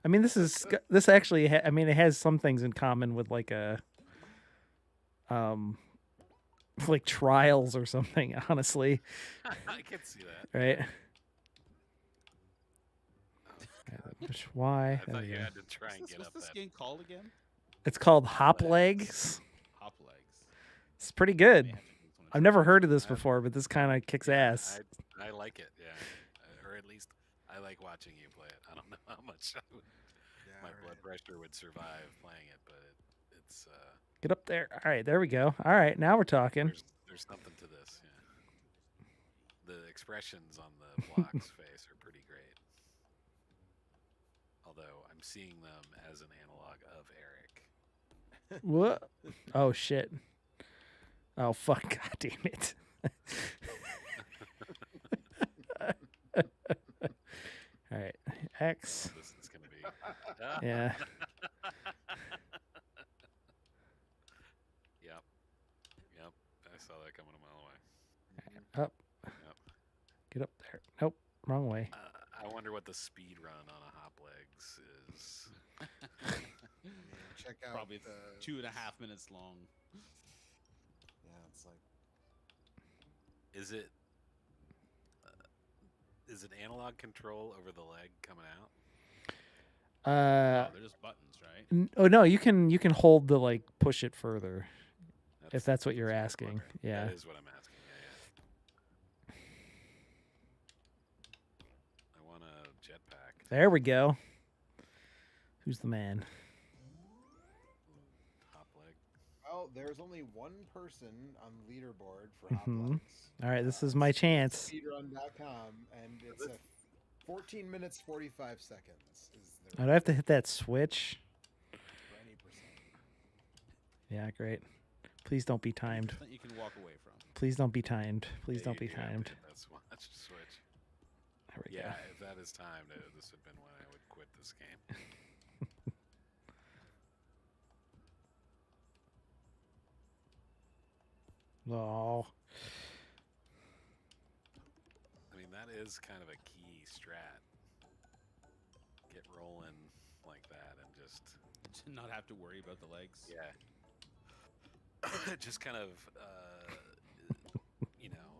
Speaker 1: I mean, this actually. I mean, it has some things in common with like a, like Trials or something. Honestly,
Speaker 3: I can see that.
Speaker 1: right? Push Y.
Speaker 3: I
Speaker 1: There
Speaker 3: thought
Speaker 1: we
Speaker 3: you
Speaker 1: go.
Speaker 3: had to try and get
Speaker 4: What's
Speaker 3: up
Speaker 4: this
Speaker 3: that.
Speaker 4: game called again?
Speaker 1: It's called Hop Legs.
Speaker 4: Hop legs.
Speaker 1: It's pretty
Speaker 4: May
Speaker 1: good.
Speaker 4: have to do this one.
Speaker 1: I've never heard of this
Speaker 3: I've-
Speaker 1: before, but this kind of kicks ass.
Speaker 3: I like it, yeah. Or at least I like watching you play it. I don't know how much
Speaker 2: Yeah,
Speaker 3: my
Speaker 2: right.
Speaker 3: blood pressure would survive playing it, but it's
Speaker 1: Get up there. All right, there we go. All right, now we're talking.
Speaker 3: there's something to this. Yeah. The expressions on the block's face are pretty great. Although I'm seeing them as an analog of Eric.
Speaker 1: What? Oh shit. Oh fuck! God damn it. All right, X.
Speaker 3: This is gonna be.
Speaker 1: Yeah.
Speaker 3: Yep. Yep. I saw that coming a mile away.
Speaker 1: Up.
Speaker 3: Yep.
Speaker 1: Get up there. Nope. Wrong way.
Speaker 3: I wonder what the speed run on a hop legs is.
Speaker 2: Yeah, check out
Speaker 4: Probably
Speaker 2: the
Speaker 4: 2.5 minutes long.
Speaker 2: Yeah, it's like
Speaker 3: Is it analog control over the leg coming out?
Speaker 4: Oh, they're just buttons, right?
Speaker 1: Oh no, you can hold the like push it further if that's what you're
Speaker 3: I'm
Speaker 1: asking.
Speaker 3: wondering.
Speaker 1: Yeah.
Speaker 3: That is what I'm asking. Yeah. I want a jetpack.
Speaker 1: There we go. Who's the man?
Speaker 3: Hop leg.
Speaker 2: well, there's only one person on the leaderboard for Hop
Speaker 1: Mhm.
Speaker 2: Legs.
Speaker 1: All right, this is my chance.
Speaker 2: Speedrun.com, and it's a 14 minutes 45 seconds. Is the
Speaker 1: Oh, do I have to hit that switch?
Speaker 2: for any percent.
Speaker 1: Yeah, great. Please don't be timed.
Speaker 4: That you can walk away from.
Speaker 1: Please don't be timed. Please
Speaker 3: Yeah,
Speaker 1: don't
Speaker 3: you
Speaker 1: be
Speaker 3: do have to
Speaker 1: timed.
Speaker 3: hit that switch.
Speaker 1: There we
Speaker 3: Yeah,
Speaker 1: go.
Speaker 3: if that is timed, this would have been when I would quit this game.
Speaker 1: Oh.
Speaker 3: I mean, that is kind of a key strat. Get rolling like that and just
Speaker 4: To not have to worry about the legs.
Speaker 3: yeah. Just kind of you know,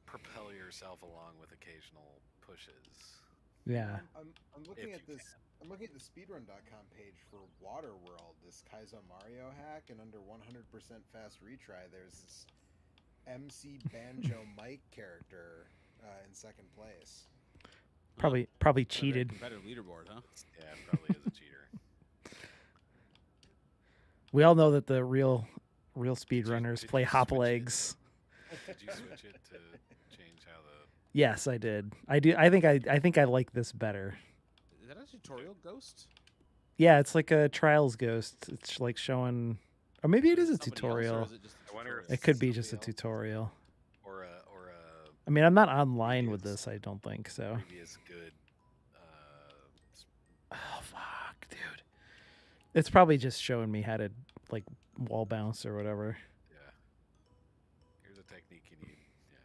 Speaker 3: propel yourself along with occasional pushes.
Speaker 1: Yeah.
Speaker 2: I'm looking at this. I'm looking at the speedrun.com page for Waterworld, this Kaizo Mario hack, and under 100% fast retry, there's this MC Banjo Mike character in second place.
Speaker 1: Probably cheated.
Speaker 4: Competitive leaderboard, huh?
Speaker 3: Yeah, it probably is a cheater.
Speaker 1: We all know that the real speedrunners
Speaker 3: did
Speaker 1: play
Speaker 3: you
Speaker 1: hop
Speaker 3: switch it?
Speaker 1: legs.
Speaker 3: Did you switch it to change how the?
Speaker 1: Yes, I did. I do. I think I like this better.
Speaker 4: Is that a tutorial ghost?
Speaker 1: Yeah, it's like a trials ghost. It's like showing, or maybe it is a
Speaker 4: Somebody else, or
Speaker 1: tutorial.
Speaker 4: is it just a
Speaker 3: I wonder if
Speaker 4: tutorial?
Speaker 1: It could be
Speaker 3: somebody
Speaker 1: just a
Speaker 3: else.
Speaker 1: tutorial.
Speaker 3: Or a
Speaker 1: I mean, I'm not online with
Speaker 3: Previous-
Speaker 1: this. I don't think so.
Speaker 3: previous good.
Speaker 1: Oh fuck, dude! It's probably just showing me how to like wall bounce or whatever.
Speaker 3: Yeah. Here's a technique you need. Yeah.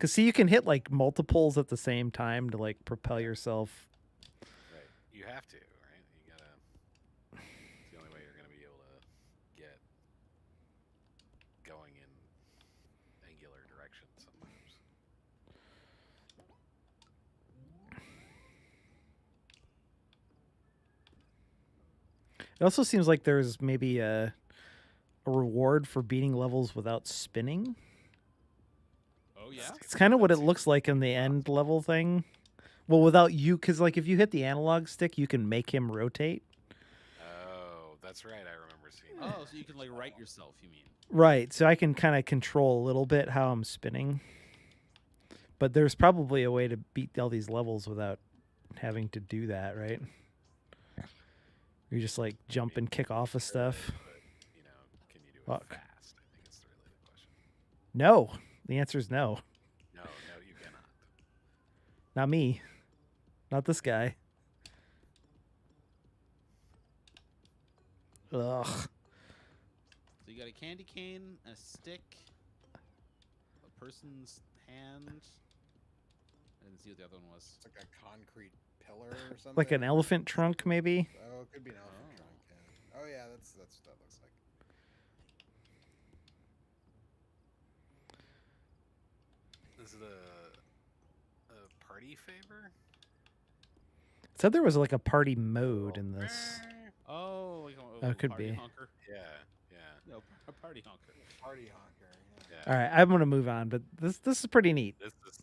Speaker 1: Cause see, you can hit like multiples at the same time to like propel yourself.
Speaker 3: Right. You have to, right? You gotta. It's the only way you're gonna be able to get going in angular directions sometimes.
Speaker 1: It also seems like there's maybe a reward for beating levels without spinning.
Speaker 4: Oh yeah.
Speaker 1: It's kind of what it
Speaker 3: That
Speaker 1: looks like in the end level thing. Well, without you, because like if you hit the analog stick, you can make him rotate.
Speaker 3: Oh, that's right. I remember seeing.
Speaker 4: Oh, so you can like write yourself. You mean?
Speaker 1: Right. So I can kind of control a little bit how I'm spinning. But there's probably a way to beat all these levels without having to do that, right? You just like jump and kick off of stuff.
Speaker 3: But, you know, can you do it
Speaker 1: Fuck.
Speaker 3: fast? I think it's the related question.
Speaker 1: No. The answer is no.
Speaker 3: No, you cannot.
Speaker 1: Not me. Not this guy. Ugh.
Speaker 4: So you got a candy cane, a stick, a person's hand. I didn't see what the other one was.
Speaker 2: It's like a concrete pillar or something.
Speaker 1: Like an elephant trunk, maybe?
Speaker 2: Oh, it could be an elephant
Speaker 4: Oh.
Speaker 2: trunk. Yeah. Oh yeah, that's what that looks like.
Speaker 3: Is it a party favor?
Speaker 1: It said there was like a party mode in this.
Speaker 4: Oh, like
Speaker 1: Oh, it could
Speaker 4: party
Speaker 1: be.
Speaker 4: honker.
Speaker 3: Yeah.
Speaker 4: No, a party honker.
Speaker 2: Party honker. Yeah.
Speaker 3: Yeah.
Speaker 1: All right, I'm gonna move on, but this is pretty neat.
Speaker 3: This is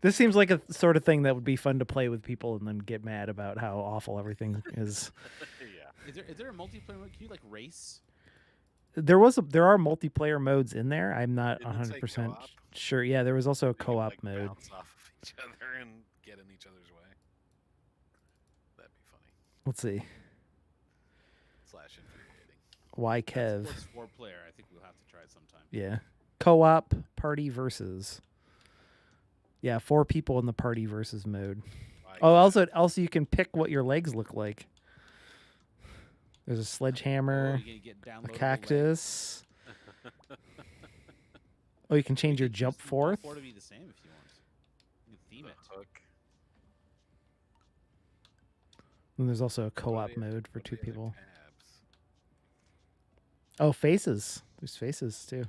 Speaker 1: This seems like a sort of thing that would be fun to play with people and then get mad about how awful everything is.
Speaker 3: yeah.
Speaker 4: Is there a multiplayer mode? Can you like race?
Speaker 1: There are multiplayer modes in there. I'm not
Speaker 3: Didn't it say
Speaker 1: 100%
Speaker 3: co-op?
Speaker 1: sure. Yeah, there was also a
Speaker 3: You could,
Speaker 1: co-op
Speaker 3: like,
Speaker 1: mode.
Speaker 3: bounce off of each other and get in each other's way. That'd be funny.
Speaker 1: Let's see.
Speaker 3: / infuriating.
Speaker 1: Why Kev?
Speaker 4: Sports 4-player. I think we'll have to try it sometime.
Speaker 1: Yeah. Co-op party versus. Yeah, 4 people in the party versus mode. Oh, also you can pick what your legs look like. There's a
Speaker 4: Oh,
Speaker 1: sledgehammer,
Speaker 4: you can get
Speaker 1: a
Speaker 4: downloadable
Speaker 1: cactus. Oh, you can change your
Speaker 4: legs.
Speaker 1: jump
Speaker 4: Use the
Speaker 1: forth.
Speaker 4: 4 to be the same if you want. You can theme it.
Speaker 3: Hook.
Speaker 1: And there's also a
Speaker 3: What
Speaker 1: co-op
Speaker 3: are the-
Speaker 1: mode for
Speaker 3: what are
Speaker 1: 2
Speaker 3: the other
Speaker 1: people.
Speaker 3: tabs?
Speaker 1: Oh, faces. There's faces too.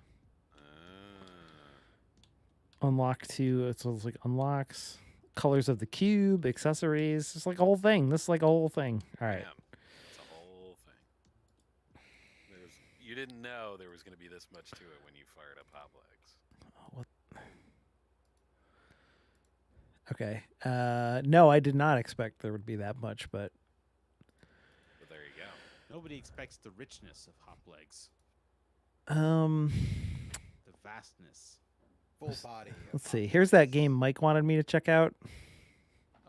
Speaker 1: Unlock 2. It's like unlocks. Colors of the cube, accessories. It's like a whole thing. This is like a whole thing. All right.
Speaker 3: Damn, it's a whole thing. You didn't know there was going to be this much to it when you fired up hop legs.
Speaker 1: Okay. No, I did not expect there would be that much, but
Speaker 3: But there you go.
Speaker 4: Nobody expects the richness of hop legs,
Speaker 1: um
Speaker 4: the vastness.
Speaker 2: Full body.
Speaker 1: let's see. Here's that game Mike wanted me to check out.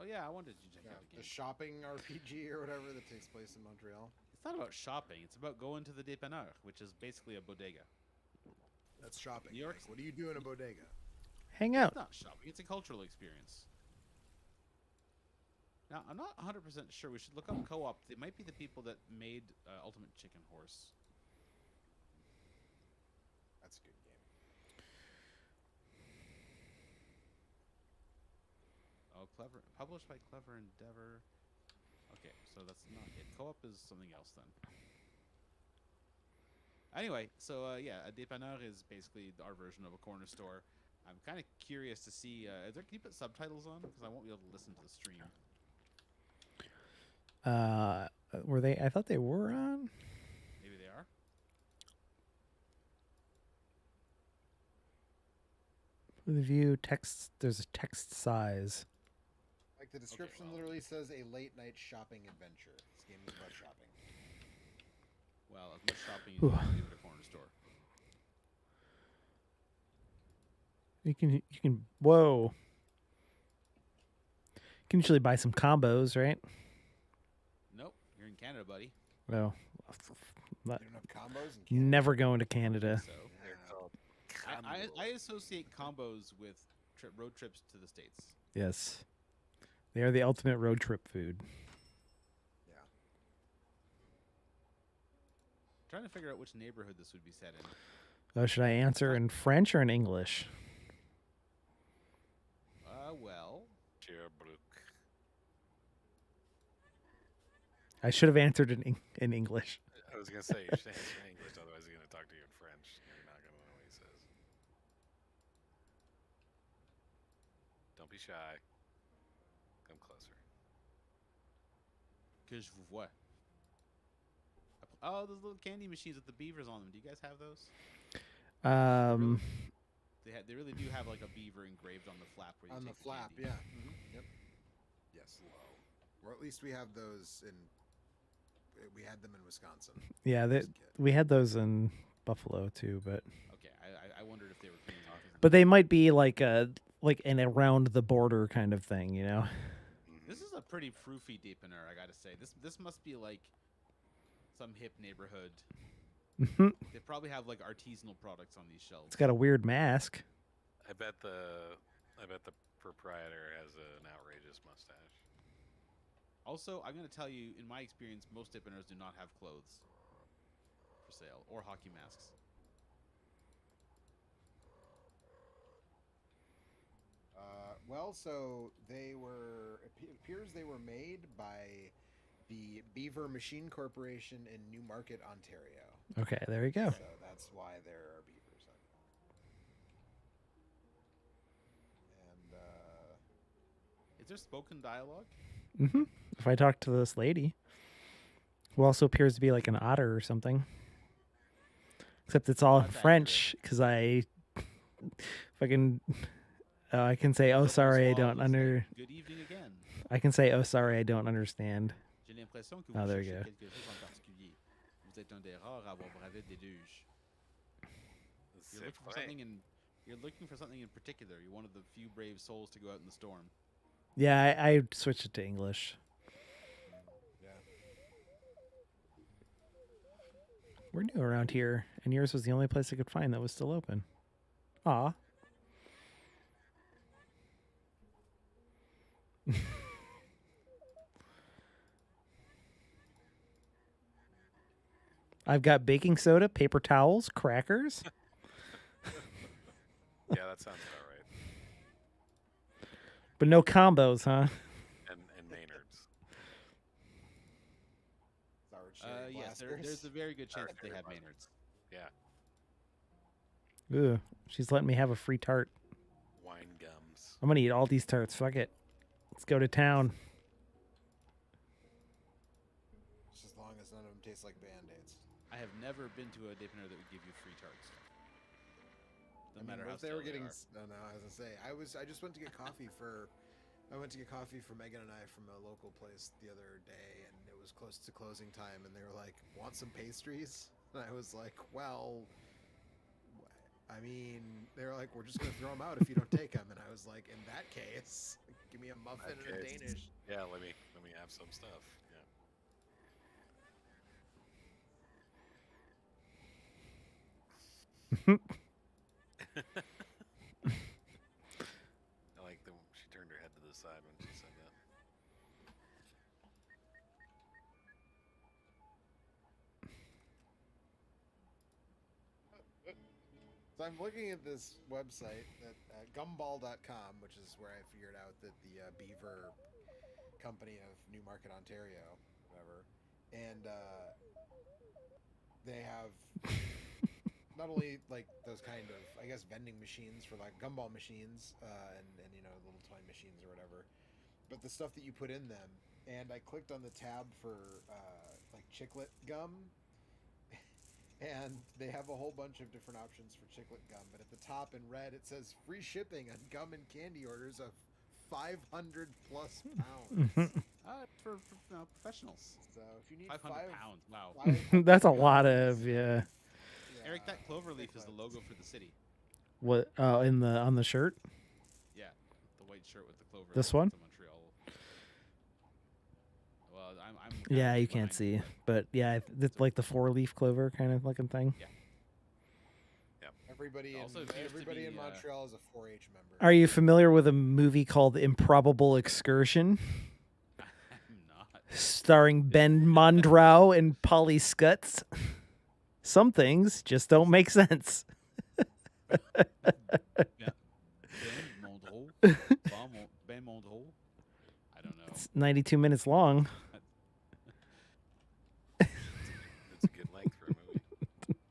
Speaker 4: Oh yeah, I wanted you to check
Speaker 2: Yeah,
Speaker 4: out the
Speaker 2: the
Speaker 4: game.
Speaker 2: shopping RPG or whatever that takes place in Montreal.
Speaker 4: It's not about shopping. It's about going to the dépanneur, which is basically a bodega.
Speaker 2: That's shopping.
Speaker 4: New York's-
Speaker 2: Like, what do you do in a bodega?
Speaker 1: Hang out.
Speaker 4: It's not shopping. It's a cultural experience. Now, I'm not 100% sure. We should look up co-op. They might be the people that made Ultimate Chicken Horse.
Speaker 2: That's a good game.
Speaker 4: published by Clever Endeavor. Okay, so that's not it. Co-op is something else then. Anyway, so yeah, a dépanneur is basically our version of a corner store. I'm kind of curious to see. Can you put subtitles on? Because I won't be able to listen to the stream.
Speaker 1: Were they? I thought they were on.
Speaker 4: Maybe they are.
Speaker 1: For the view text, there's a text size.
Speaker 2: Like the description literally says a late night shopping adventure. This game is about shopping.
Speaker 4: Well, as much shopping as you can do at a corner store.
Speaker 1: You can. Whoa. You can usually buy some combos, right?
Speaker 4: Nope, you're in Canada, buddy.
Speaker 1: Well,
Speaker 2: You don't have combos in Canada?
Speaker 1: never going to Canada.
Speaker 4: So
Speaker 3: They're called
Speaker 4: I associate combos with road trips to the States.
Speaker 1: Yes, they are the ultimate road trip food.
Speaker 2: Yeah.
Speaker 4: Trying to figure out which neighborhood this would be set in.
Speaker 1: Oh, should I answer in French or in English?
Speaker 4: Well,
Speaker 3: Sherbrooke.
Speaker 1: I should have answered in English.
Speaker 3: I was gonna say you should answer in English, otherwise he's gonna talk to you in French. You're not gonna know what he says. Don't be shy. Come closer.
Speaker 4: que je vous vois. Oh, those little candy machines with the beavers on them. Do you guys have those? They really do have like a beaver engraved on the flap. Where you
Speaker 2: On the
Speaker 4: take
Speaker 2: flap,
Speaker 4: candy.
Speaker 2: yeah. Mm-hmm. Yep. Yes. Or at least we have those in. We had them in Wisconsin.
Speaker 1: Yeah, we had those in Buffalo too, but
Speaker 4: Okay, I wondered if they were cleaning off.
Speaker 1: but they might be like an around the border kind of thing, you know.
Speaker 4: This is a pretty froofy dépanneur, I gotta say. This must be like some hip neighborhood. They probably have like artisanal products on these shelves.
Speaker 1: It's got a weird mask.
Speaker 3: I bet the proprietor has an outrageous mustache.
Speaker 4: Also, I'm gonna tell you, in my experience, most dépanneurs do not have clothes for sale or hockey masks.
Speaker 2: Well, so they were. It appears they were made by the Beaver Machine Corporation in Newmarket, Ontario.
Speaker 1: Okay, there you go.
Speaker 2: So that's why there are beavers on it. And
Speaker 4: Is there spoken dialogue?
Speaker 1: Mm-hmm. If I talk to this lady, who also appears to be like an otter or something, except it's all in
Speaker 4: That's
Speaker 1: French because I fucking I can say, oh sorry, I don't under.
Speaker 4: Good evening again.
Speaker 1: I can say, oh sorry, I don't understand.
Speaker 4: J'ai l'impression que
Speaker 1: Oh,
Speaker 4: vous
Speaker 1: there you
Speaker 4: cherchez
Speaker 1: go.
Speaker 4: quelque chose en particulier. Vous êtes un des rares à avoir bravé des déluges. You're looking for something in particular. You're one of the few brave souls to go out in the storm.
Speaker 1: Yeah, I switched it to English.
Speaker 2: yeah.
Speaker 1: We're new around here, and yours was the only place I could find that was still open. Aw. I've got baking soda, paper towels, crackers.
Speaker 3: Yeah, that sounds about right.
Speaker 1: But no combos, huh?
Speaker 3: And Maynard's.
Speaker 2: Sour cherry
Speaker 4: Yes,
Speaker 2: blasters.
Speaker 4: there's a very good chance
Speaker 3: Sour
Speaker 4: that they
Speaker 3: cherry
Speaker 4: have
Speaker 3: blasters.
Speaker 4: Maynard's.
Speaker 3: Yeah.
Speaker 1: Ugh, she's letting me have a free tart.
Speaker 3: Wine gums.
Speaker 1: I'm gonna eat all these tarts. Fuck it. Let's go to town.
Speaker 2: Just as long as none of them taste like Band-Aids.
Speaker 4: I have never been to a dépanneur that would give you free tarts. No
Speaker 2: I mean,
Speaker 4: matter how
Speaker 2: if they were
Speaker 4: stale
Speaker 2: getting
Speaker 4: are.
Speaker 2: no, I was gonna say I just went to get coffee for Megan and I from a local place the other day, and it was close to closing time, and they were like, "Want some pastries?" And I was like, "Well, I mean," they were like, "We're just gonna throw them out if you don't take them," and I was like, "In that case, give me a muffin and a
Speaker 3: Okay.
Speaker 2: Danish."
Speaker 3: Yeah, let me have some stuff. Yeah. I like the she turned her head to the side when she said that.
Speaker 2: So I'm looking at this website at Gumball.com, which is where I figured out that the Beaver company of Newmarket, Ontario, whatever, and they have not only like those kind of, I guess, vending machines for like gumball machines and you know, little toy machines or whatever, but the stuff that you put in them. And I clicked on the tab for like chiclet gum, and they have a whole bunch of different options for chiclet gum. But at the top in red, it says free shipping on gum and candy orders of 500 plus pounds.
Speaker 4: For professionals.
Speaker 2: So if you need
Speaker 4: 500 pounds, wow.
Speaker 1: That's a lot of
Speaker 2: yeah.
Speaker 4: Eric, that clover leaf is the logo for the city.
Speaker 1: What? On the shirt?
Speaker 4: Yeah, the white shirt with the clover.
Speaker 1: This one?
Speaker 4: Montreal. Well, I'm
Speaker 1: Yeah, you can't see, but yeah, it's like the 4-leaf clover kind of looking thing.
Speaker 4: Yeah.
Speaker 2: Everybody in Montreal is a 4-H member.
Speaker 1: Are you familiar with a movie called Improbable Excursion?
Speaker 4: I'm not.
Speaker 1: Starring Ben Mondrau and Polly Skutz. Some things just don't make sense.
Speaker 4: Ben Mondrau. I don't know.
Speaker 1: It's 92 minutes long.
Speaker 3: It's a good length for a movie.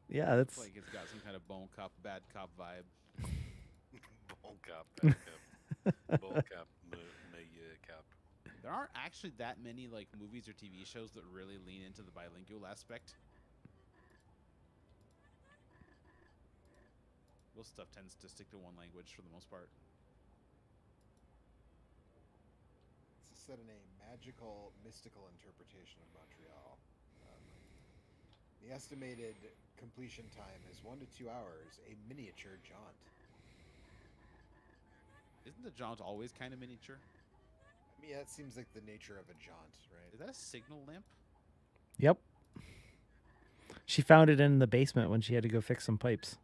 Speaker 1: Yeah, that's
Speaker 4: It's like it's got some kind of bone cop, bad cop vibe.
Speaker 3: Bull cop, bad cop, bull cop, cop.
Speaker 4: There aren't actually that many like movies or TV shows that really lean into the bilingual aspect. Most stuff tends to stick to one language for the most part.
Speaker 2: It's set in a magical, mystical interpretation of Montreal. The estimated completion time is 1 to 2 hours, a miniature jaunt.
Speaker 4: Isn't the jaunt always kind of miniature?
Speaker 2: I mean, that seems like the nature of a jaunt, right?
Speaker 4: Is that a signal lamp?
Speaker 1: Yep. She found it in the basement when she had to go fix some pipes.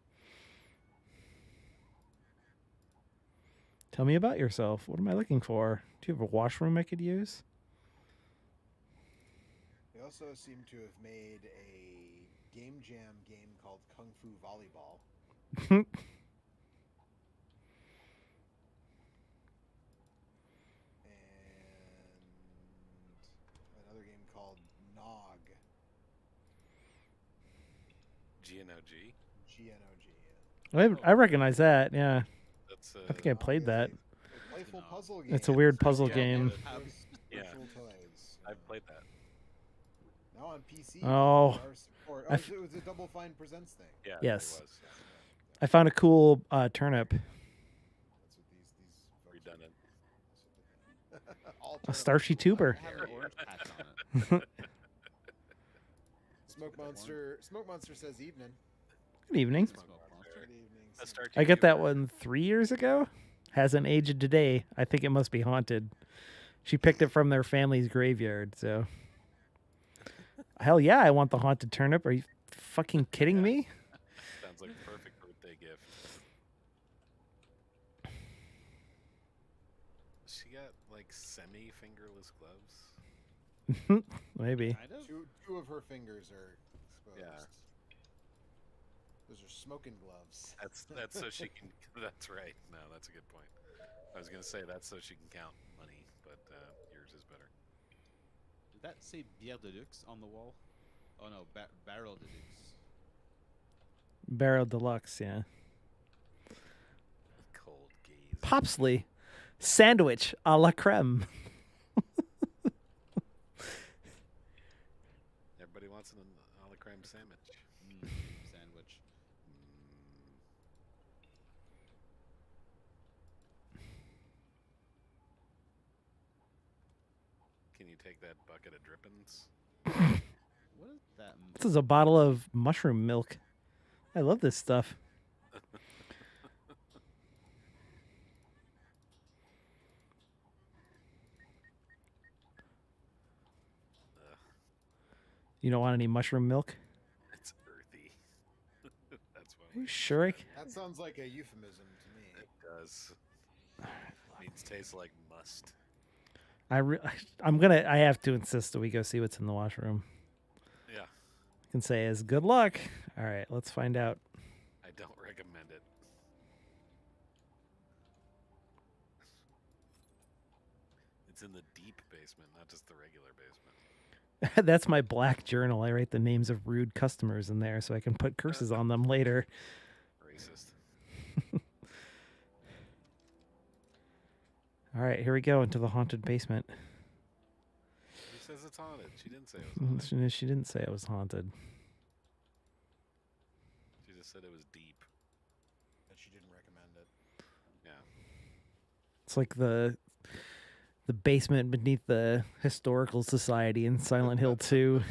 Speaker 1: Tell me about yourself. What am I looking for? Do you have a washroom I could use?
Speaker 2: They also seem to have made a game jam game called Kung Fu Volleyball. And another game called Nog.
Speaker 3: GNOG?
Speaker 2: GNOG, yeah.
Speaker 1: I recognize that, yeah.
Speaker 3: That's
Speaker 1: I think I played that.
Speaker 2: A playful puzzle game.
Speaker 1: It's a weird puzzle
Speaker 3: Yeah,
Speaker 1: game.
Speaker 3: Yeah.
Speaker 2: Virtual toys.
Speaker 3: I've played that.
Speaker 2: Now on PC.
Speaker 1: Oh.
Speaker 2: VR support. Oh, it was a Double Fine Presents thing.
Speaker 3: Yeah.
Speaker 1: Yes.
Speaker 3: It was.
Speaker 1: I found a cool turnip.
Speaker 2: That's what these folks
Speaker 3: Redundant.
Speaker 2: All
Speaker 1: A starchy tuber.
Speaker 4: I have an orange patch on it.
Speaker 2: Smoke Monster says evening.
Speaker 1: Good evening.
Speaker 4: Smoke monster.
Speaker 2: Good evening.
Speaker 3: A Star
Speaker 1: I got that
Speaker 3: Tuber.
Speaker 1: one 3 years ago. Hasn't aged today. I think it must be haunted. She picked it from their family's graveyard, so. Hell yeah, I want the haunted turnip. Are you fucking kidding me?
Speaker 3: Sounds like a perfect birthday gift. She got like semi-fingerless gloves.
Speaker 1: Maybe.
Speaker 4: Kind of.
Speaker 2: Two of her fingers are exposed.
Speaker 3: Yeah.
Speaker 2: Those are smoking gloves.
Speaker 3: That's so she can. That's right. No, that's a good point. I was gonna say that's so she can count money, but yours is better.
Speaker 4: Did that say Bière de Luxe on the wall? Oh no, Barrel de Luxe.
Speaker 1: Barrel Deluxe, yeah.
Speaker 3: Cold gaze.
Speaker 1: Popsley. Sandwich a la creme.
Speaker 3: Everybody wants an a la creme sandwich.
Speaker 4: Sandwich.
Speaker 3: Can you take that bucket of drippings?
Speaker 4: What is that?
Speaker 1: This is a bottle of mushroom milk. I love this stuff. You don't want any mushroom milk?
Speaker 3: It's earthy. That's why.
Speaker 1: Are you sure?
Speaker 2: That sounds like a euphemism to me.
Speaker 3: It does. It tastes like must.
Speaker 1: I have to insist that we go see what's in the washroom.
Speaker 3: Yeah.
Speaker 1: I can say is good luck. All right, let's find out.
Speaker 3: I don't recommend it. It's in the deep basement, not just the regular basement.
Speaker 1: That's my black journal. I write the names of rude customers in there so I can put curses on them later.
Speaker 3: Racist.
Speaker 1: All right, here we go into the haunted basement.
Speaker 3: Who says it's haunted? She didn't say it was haunted.
Speaker 1: She didn't say it was haunted.
Speaker 3: She just said it was deep.
Speaker 2: But she didn't recommend it.
Speaker 3: Yeah.
Speaker 1: It's like the basement beneath the historical society in Silent Hill 2.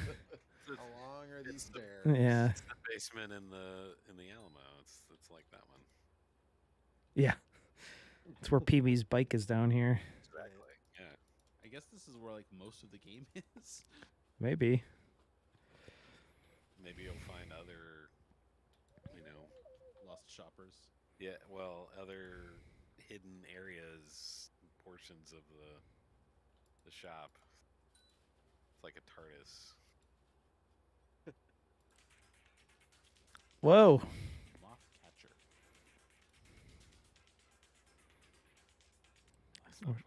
Speaker 2: How long are these stairs?
Speaker 1: Yeah.
Speaker 3: It's the basement in the Alamo. It's like that one.
Speaker 1: Yeah. It's where Pee-wee's bike is down here.
Speaker 3: Exactly. Yeah.
Speaker 4: I guess this is where like most of the game is.
Speaker 1: Maybe.
Speaker 3: Maybe you'll find other,
Speaker 4: Lost shoppers.
Speaker 3: yeah, well, other hidden areas, portions of the shop. It's like a TARDIS.
Speaker 1: Whoa.
Speaker 4: Moth catcher.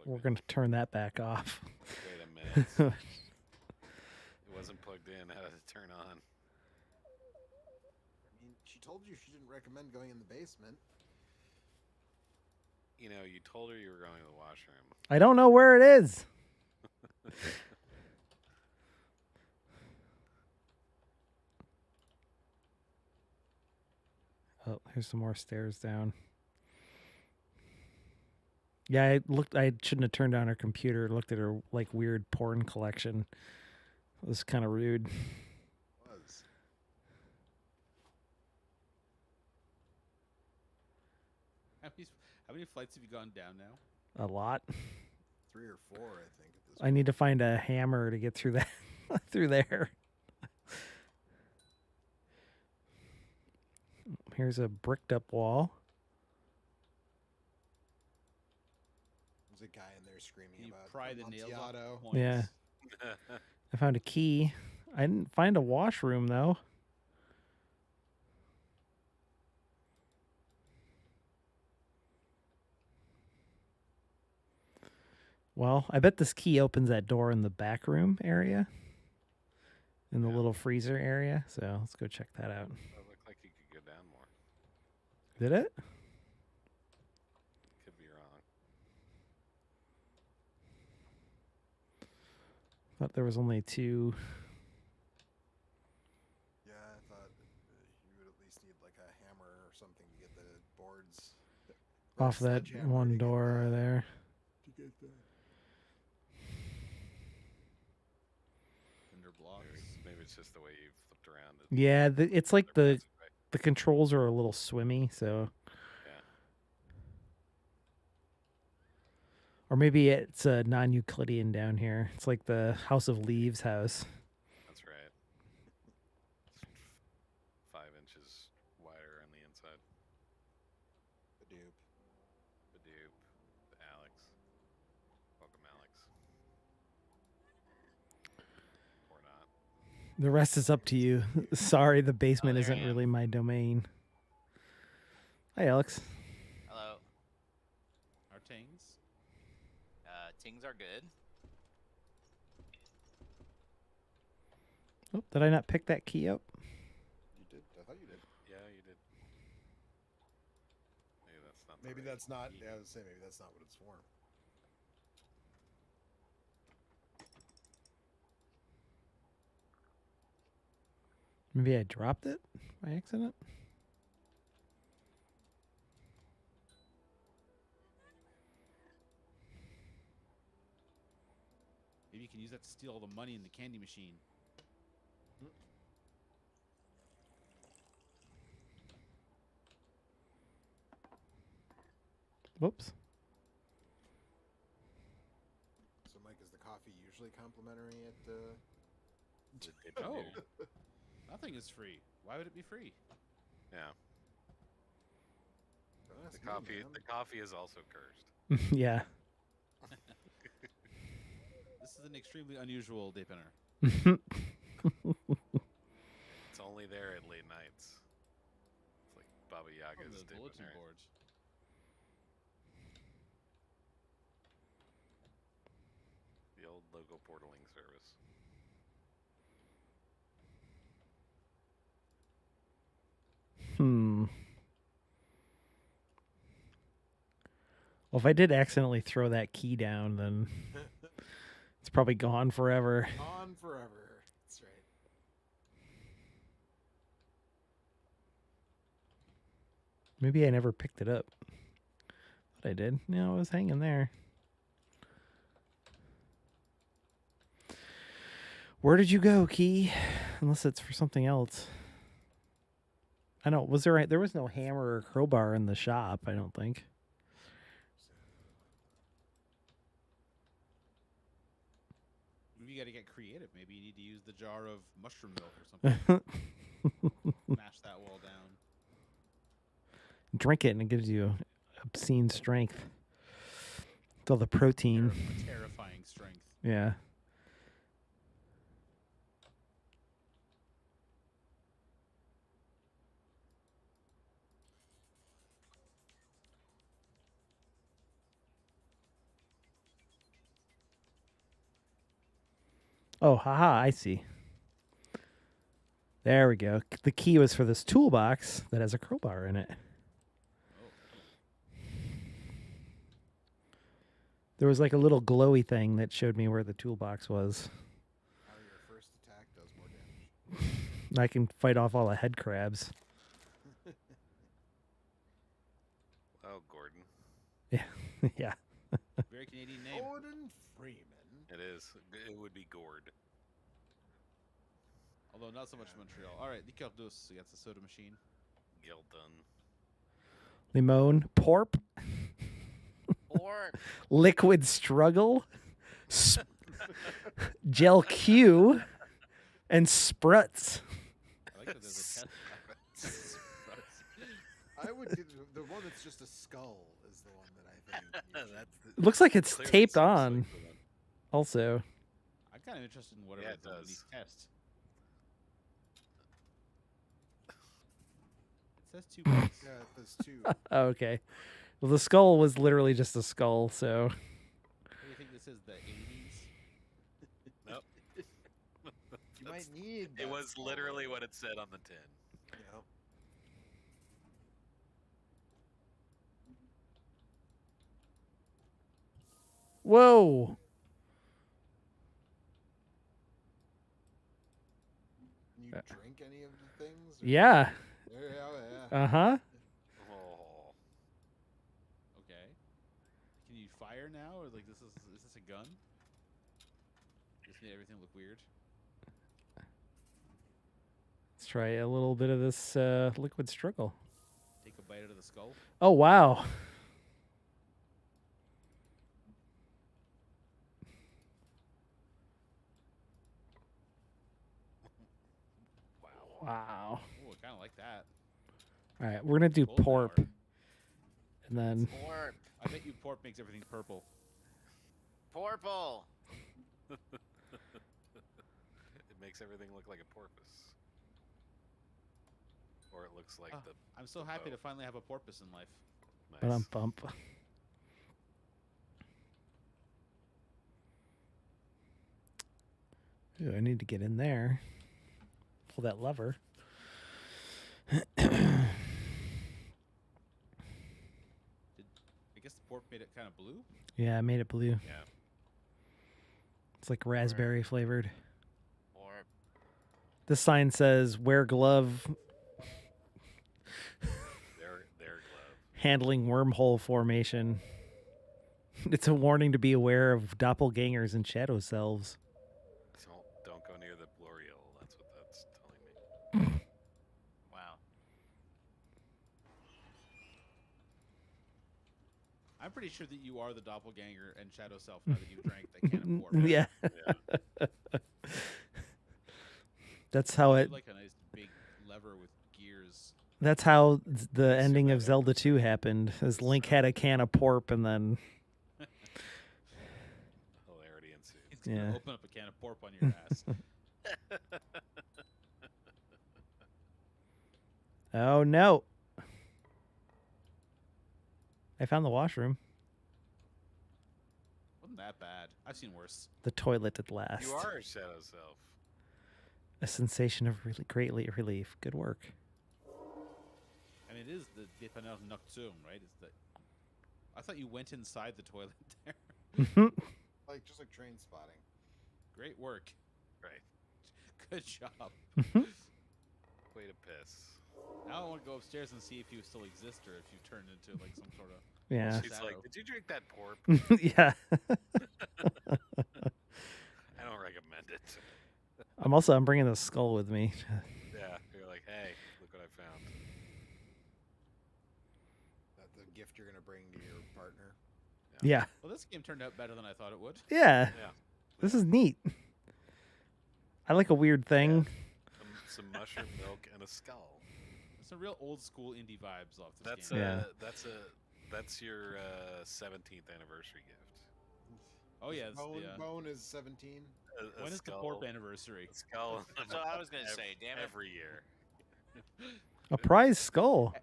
Speaker 1: We're going to turn that back off.
Speaker 3: Wait a minute. It wasn't plugged in. How did it turn on?
Speaker 2: I mean, she told you she didn't recommend going in the basement.
Speaker 3: You told her you were going to the washroom.
Speaker 1: I don't know where it is. Oh, here's some more stairs down. Yeah, I shouldn't have turned on her computer. Looked at her like weird porn collection. It was kind of rude.
Speaker 2: Was.
Speaker 4: How many flights have you gone down now?
Speaker 1: A lot.
Speaker 2: 3 or 4, I think. At this
Speaker 1: I need to find a hammer to get through that through there. Here's a bricked up wall.
Speaker 2: There's a guy in there screaming
Speaker 4: Can you
Speaker 2: about
Speaker 4: pry the nails off
Speaker 2: Amontillado.
Speaker 4: points?
Speaker 1: Yeah. I found a key. I didn't find a washroom though. Well, I bet this key opens that door in the back room area. In the little freezer area. So let's go check that out.
Speaker 3: It looked like you could go down more.
Speaker 1: Did it?
Speaker 3: Could be wrong.
Speaker 1: Thought there was only 2.
Speaker 2: Yeah, I thought you would at least need like a hammer or something to get the boards
Speaker 1: Off that
Speaker 2: sledgehammer
Speaker 1: one
Speaker 2: to get
Speaker 1: door
Speaker 2: that-
Speaker 1: there.
Speaker 2: To get that.
Speaker 4: Cinder blocks.
Speaker 3: Maybe it's just the way you flipped around.
Speaker 1: Yeah, it's like the
Speaker 3: Right.
Speaker 1: the controls are a little swimmy, so.
Speaker 3: Yeah.
Speaker 1: Or maybe it's a non-Euclidean down here. It's like the House of Leaves house.
Speaker 3: That's right. It's 5 inches wider on the inside.
Speaker 2: Hadoop.
Speaker 3: Badoop. Alex. Welcome, Alex. Or not.
Speaker 1: The rest is up to you. Sorry, the basement
Speaker 5: there I
Speaker 1: isn't
Speaker 5: am.
Speaker 1: really my domain. Hi, Alex.
Speaker 5: Hello.
Speaker 4: Our tings.
Speaker 5: Tings are good.
Speaker 1: Oh, did I not pick that key up?
Speaker 2: You did? I thought you did.
Speaker 3: Yeah, you did. Maybe that's not. the
Speaker 2: Maybe
Speaker 3: right
Speaker 2: that's not.
Speaker 3: key.
Speaker 2: Yeah, I would say maybe that's not what it's for.
Speaker 1: Maybe I dropped it by accident.
Speaker 4: Maybe you can use that to steal all the money in the candy machine.
Speaker 1: Whoops.
Speaker 2: So, Mike, is the coffee usually complimentary at the?
Speaker 3: Did they
Speaker 4: Oh.
Speaker 3: do-
Speaker 4: Nothing is free. Why would it be free?
Speaker 3: Yeah.
Speaker 2: Don't
Speaker 3: The
Speaker 2: ask me,
Speaker 3: coffee.
Speaker 2: man.
Speaker 3: The coffee is also cursed.
Speaker 1: Yeah.
Speaker 4: This is an extremely unusual dipper.
Speaker 3: It's only there at late nights. It's like Bobby
Speaker 1: Well, if I did accidentally throw that key down, then it's probably gone forever.
Speaker 2: On forever. That's right.
Speaker 1: Maybe I never picked it up. Thought I did. No, it was hanging there. Where did you go, key? Unless it's for something else. I know. Was there was no hammer or crowbar in the shop, I don't think.
Speaker 4: You got to get creative. Maybe you need to use the jar of mushroom milk or something. Smash that wall down.
Speaker 1: Drink it and it gives you obscene strength. It's all the protein.
Speaker 4: Terrifying strength.
Speaker 1: Yeah. Oh, haha, I see. There we go. The key was for this toolbox that has a crowbar in it. There was like a little glowy thing that showed me where the toolbox was.
Speaker 2: How your first attack does more damage.
Speaker 1: I can fight off all the head crabs.
Speaker 3: Oh, Gordon.
Speaker 1: Yeah. Yeah.
Speaker 4: Very Canadian name.
Speaker 2: Gordon Freeman.
Speaker 3: It is. It would be Gord.
Speaker 4: Although not so much Montreal. All right, Nico Dos against the soda machine.
Speaker 3: Gildon.
Speaker 1: Limon, porp,
Speaker 5: Or
Speaker 1: liquid struggle, gel Q, and spruts.
Speaker 4: I like that there's a test.
Speaker 2: I would get the one that's just a skull is the one that I think.
Speaker 1: It looks like it's
Speaker 3: Clearly
Speaker 1: taped
Speaker 3: seems
Speaker 1: on.
Speaker 3: like the one.
Speaker 1: Also,
Speaker 4: I'm kind of interested in whatever
Speaker 3: Yeah, it
Speaker 4: the
Speaker 3: does.
Speaker 4: these tests. It says 2 points.
Speaker 2: Yeah, there's two.
Speaker 1: oh, okay. Well, the skull was literally just a skull, so
Speaker 4: What do you think this is? The 80s?
Speaker 3: Nope.
Speaker 2: You might need.
Speaker 3: It
Speaker 2: that
Speaker 3: was
Speaker 2: skull.
Speaker 3: literally what it said on the tin.
Speaker 2: Yep.
Speaker 1: whoa.
Speaker 2: Can you drink any of the things? or-
Speaker 1: Yeah.
Speaker 2: There, yeah.
Speaker 1: Uh-huh.
Speaker 3: Oh.
Speaker 4: Okay. Can you fire now, or like is this a gun? Just made everything look weird.
Speaker 1: Let's try a little bit of this liquid struggle.
Speaker 4: Take a bite out of the skull.
Speaker 1: Oh, wow. Wow.
Speaker 4: Oh, I kind of like that.
Speaker 1: All right, we're going to do
Speaker 4: Golden
Speaker 1: porp.
Speaker 4: hour.
Speaker 1: And then,
Speaker 5: Porp.
Speaker 4: I bet you pork makes everything purple.
Speaker 5: Porple.
Speaker 3: It makes everything look like a porpoise. Or it looks like the.
Speaker 4: I'm so
Speaker 3: the
Speaker 4: happy to
Speaker 3: boat.
Speaker 4: finally have a porpoise in life.
Speaker 3: Nice.
Speaker 1: bump. Ooh, I need to get in there. Pull that lever.
Speaker 4: I guess the pork made it kind of blue.
Speaker 1: Yeah, I made it blue.
Speaker 3: Yeah.
Speaker 1: It's like raspberry flavored.
Speaker 5: Porp.
Speaker 1: This sign says, wear glove
Speaker 3: Their glove.
Speaker 1: handling wormhole formation. It's a warning to be aware of doppelgangers and shadow selves.
Speaker 3: Don't go near the L'Oreal. That's what that's telling me.
Speaker 5: Wow.
Speaker 4: I'm pretty sure that you are the doppelganger and shadow self now that you drank that can of pork.
Speaker 1: Yeah.
Speaker 3: Yeah.
Speaker 1: That's how
Speaker 4: You
Speaker 1: it.
Speaker 4: like a nice big lever with gears.
Speaker 1: That's how the ending of Zelda 2 happened. As Link had a can of porp and then
Speaker 3: Hilarity ensued.
Speaker 4: It's gonna
Speaker 1: Yeah.
Speaker 4: open up a can of pork on your ass.
Speaker 1: oh no. I found the washroom.
Speaker 4: Wasn't that bad? I've seen worse.
Speaker 1: The toilet at last.
Speaker 3: You are a shadow self.
Speaker 1: A sensation of really great relief. Good work.
Speaker 4: mean, it is the dépanneur nocturne, right? It's the. I thought you went inside the toilet there.
Speaker 2: Like just like train spotting.
Speaker 4: Great work.
Speaker 3: Right.
Speaker 4: Good job.
Speaker 3: Way to piss.
Speaker 4: Now I want to go upstairs and see if you still exist or if you've turned into like some sort of.
Speaker 1: Yeah.
Speaker 3: She's like, did you drink that porp?
Speaker 1: Yeah.
Speaker 3: I don't recommend it.
Speaker 1: I'm bringing the skull with me.
Speaker 3: Yeah, you're like, hey, look what I found.
Speaker 2: That's the gift you're gonna bring to your partner.
Speaker 1: Yeah.
Speaker 4: Well, this game turned out better than I thought it would.
Speaker 1: Yeah.
Speaker 3: Yeah.
Speaker 1: This is neat. I like a weird thing.
Speaker 3: Some mushroom milk and a skull.
Speaker 4: Some real old school indie vibes off this
Speaker 3: That's
Speaker 4: game.
Speaker 3: that's your 17th anniversary gift.
Speaker 4: Oh yeah,
Speaker 2: Bone is 17.
Speaker 4: When is the Porp anniversary?
Speaker 3: A skull.
Speaker 5: So I was gonna say, damn it.
Speaker 3: Every year.
Speaker 1: A prize skull.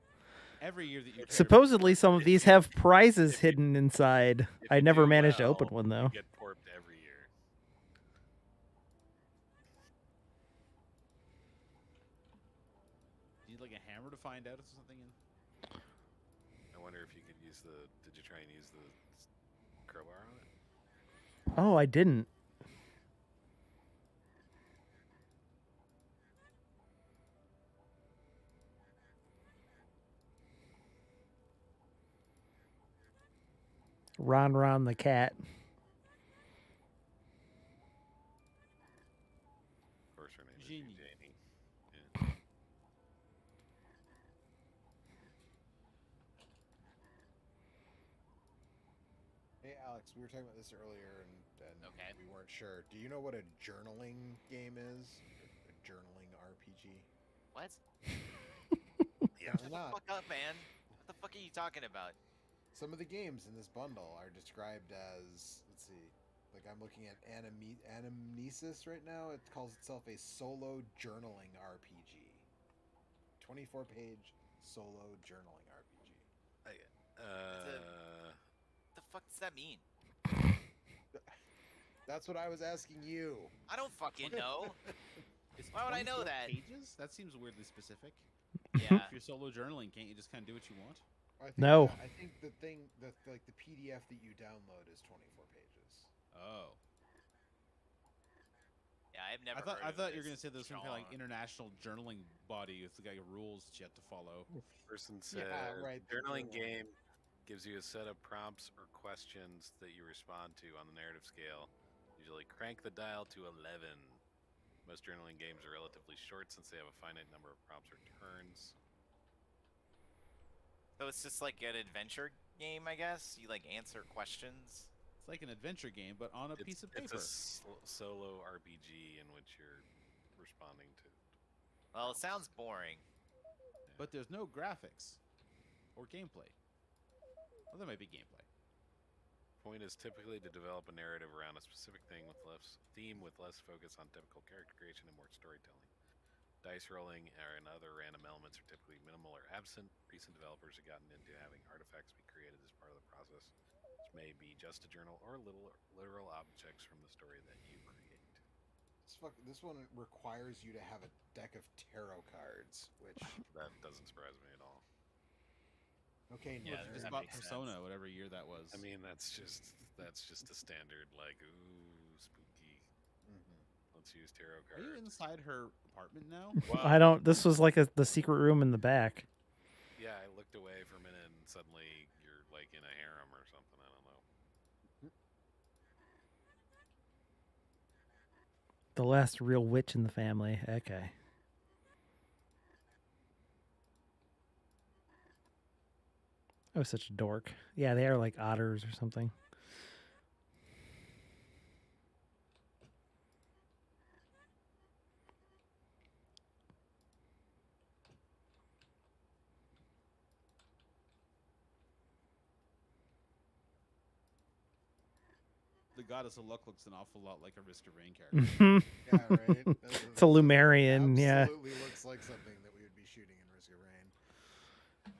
Speaker 4: Every year that you
Speaker 1: Supposedly, some of these have prizes hidden inside.
Speaker 3: If
Speaker 1: I
Speaker 3: you
Speaker 1: never
Speaker 3: do
Speaker 1: managed to
Speaker 3: well,
Speaker 1: open one, though.
Speaker 3: You get porped every year.
Speaker 4: Do you need like a hammer to find out if something in?
Speaker 3: I wonder if you could use the. Did you try and use the crowbar on it?
Speaker 1: Oh, I didn't. Ron the cat.
Speaker 3: Of course, her name is
Speaker 4: Genie.
Speaker 3: Janie. Yeah.
Speaker 2: Hey Alex, we were talking about this earlier, and
Speaker 5: Okay.
Speaker 2: we weren't sure. Do you know what a journaling game is? A journaling RPG?
Speaker 5: What?
Speaker 3: Yeah.
Speaker 2: Or
Speaker 5: Shut the
Speaker 2: not.
Speaker 5: fuck up, man. What the fuck are you talking about?
Speaker 2: Some of the games in this bundle are described as, let's see, like I'm looking at Anamnesis right now. It calls itself a solo journaling RPG. 24-page solo journaling RPG.
Speaker 5: What the fuck does that mean?
Speaker 2: That's what I was asking you.
Speaker 5: I don't fucking know.
Speaker 4: It's
Speaker 5: Why would I know
Speaker 4: 24
Speaker 5: that?
Speaker 4: Pages? That seems weirdly specific.
Speaker 5: Yeah.
Speaker 4: If you're solo journaling, can't you just kind of do what you want?
Speaker 2: I think
Speaker 1: No.
Speaker 2: I think the thing, the PDF that you download is 24 pages.
Speaker 4: Oh.
Speaker 5: Yeah, I've never.
Speaker 4: I thought you were
Speaker 5: going
Speaker 4: gonna say there's some kind of like international journaling body with like rules that you have to follow.
Speaker 3: Person said,
Speaker 2: Yeah, right.
Speaker 3: journaling game gives you a set of prompts or questions that you respond to on the narrative scale. Usually crank the dial to 11. Most journaling games are relatively short since they have a finite number of prompts or turns.
Speaker 5: So it's just like an adventure game, I guess. You like answer questions.
Speaker 4: It's like an adventure game, but on a piece of paper.
Speaker 3: It's a solo RPG in which you're responding to.
Speaker 5: Well, it sounds boring.
Speaker 4: But there's no graphics or gameplay. Well, there might be gameplay.
Speaker 3: Point is typically to develop a narrative around a specific thing with less theme, with less focus on typical character creation and more storytelling. Dice rolling and other random elements are typically minimal or absent. Recent developers have gotten into having artifacts be created as part of the process, which may be just a journal or literal objects from the story that you create.
Speaker 2: This one requires you to have a deck of tarot cards, which
Speaker 3: That doesn't surprise me at all.
Speaker 2: okay,
Speaker 5: Yeah,
Speaker 4: You
Speaker 2: nerd.
Speaker 4: just
Speaker 5: that
Speaker 4: bought
Speaker 5: makes
Speaker 4: Persona,
Speaker 5: sense.
Speaker 4: whatever year that was.
Speaker 3: I mean, that's just a standard like ooh spooky.
Speaker 2: Mhm.
Speaker 3: Let's use tarot
Speaker 4: Are you
Speaker 3: cards.
Speaker 4: inside her apartment now?
Speaker 3: Well,
Speaker 1: I don't. This was like the secret room in the back.
Speaker 3: Yeah, I looked away for a minute and suddenly you're like in a harem or something. I don't know.
Speaker 1: The last real witch in the family. Okay. I was such a dork. Yeah, they are like otters or something.
Speaker 4: The goddess of luck looks an awful lot like a Risk of Rain character.
Speaker 1: Mhm.
Speaker 2: Yeah, right.
Speaker 1: It's a Lumerian, yeah.
Speaker 2: Absolutely looks like something that we would be shooting in Risk of Rain.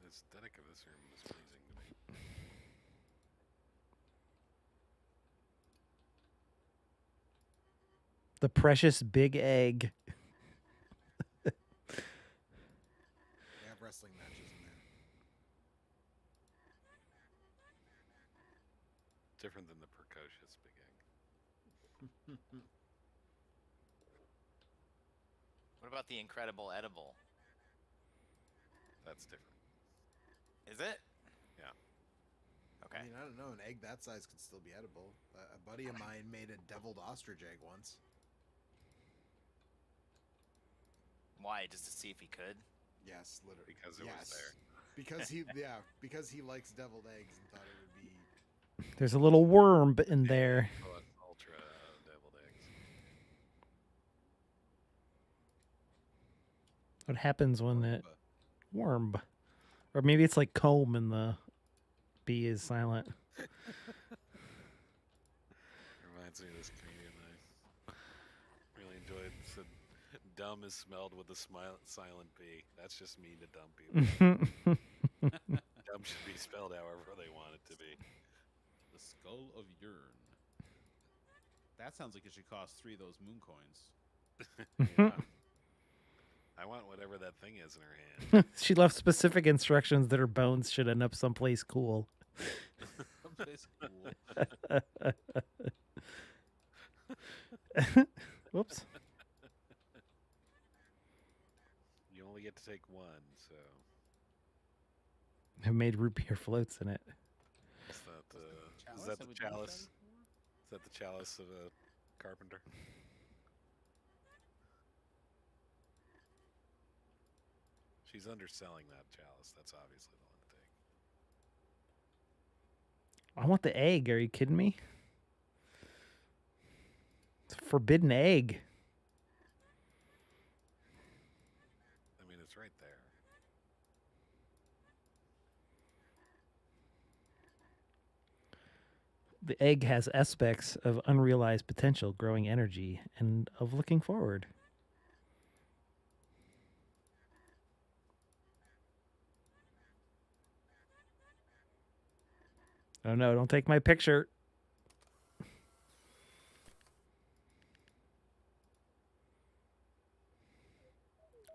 Speaker 3: The aesthetic of this room is pleasing to me.
Speaker 1: The precious big egg.
Speaker 3: different than the precocious big egg.
Speaker 5: What about the incredible edible?
Speaker 3: That's different.
Speaker 5: Is it?
Speaker 3: Yeah.
Speaker 5: Okay.
Speaker 2: I mean, I don't know. An egg that size could still be edible. A buddy of mine made a deviled ostrich egg once.
Speaker 5: Why? Just to see if he could?
Speaker 2: Yes, literally.
Speaker 3: Because it was there.
Speaker 2: Because he likes deviled eggs and thought it would be.
Speaker 1: There's a little worm in there.
Speaker 3: Ultra deviled eggs.
Speaker 1: What happens when that worm, or maybe it's like comb and the B is silent.
Speaker 3: Reminds me of this comedian I really enjoyed. Said, "Dumb is smelled with a silent B." That's just mean to dumb people. Dumb should be spelled however they want it to be.
Speaker 4: The skull of Urn. That sounds like it should cost 3 of those moon coins.
Speaker 3: Yeah. I want whatever that thing is in her hand.
Speaker 1: She left specific instructions that her bones should end up someplace cool.
Speaker 4: Someplace cool.
Speaker 1: Whoops.
Speaker 3: You only get to take one, so.
Speaker 1: I made root beer floats in it.
Speaker 3: Is
Speaker 4: Chalice?
Speaker 3: that
Speaker 4: Have
Speaker 3: the
Speaker 4: we done
Speaker 3: chalice?
Speaker 4: that before?
Speaker 3: Is that the chalice of a carpenter? She's underselling that chalice. That's obviously the one to take.
Speaker 1: I want the egg. Are you kidding me? It's a forbidden egg.
Speaker 3: I mean, it's right there.
Speaker 1: The egg has aspects of unrealized potential, growing energy, and of looking forward. Oh no, don't take my picture.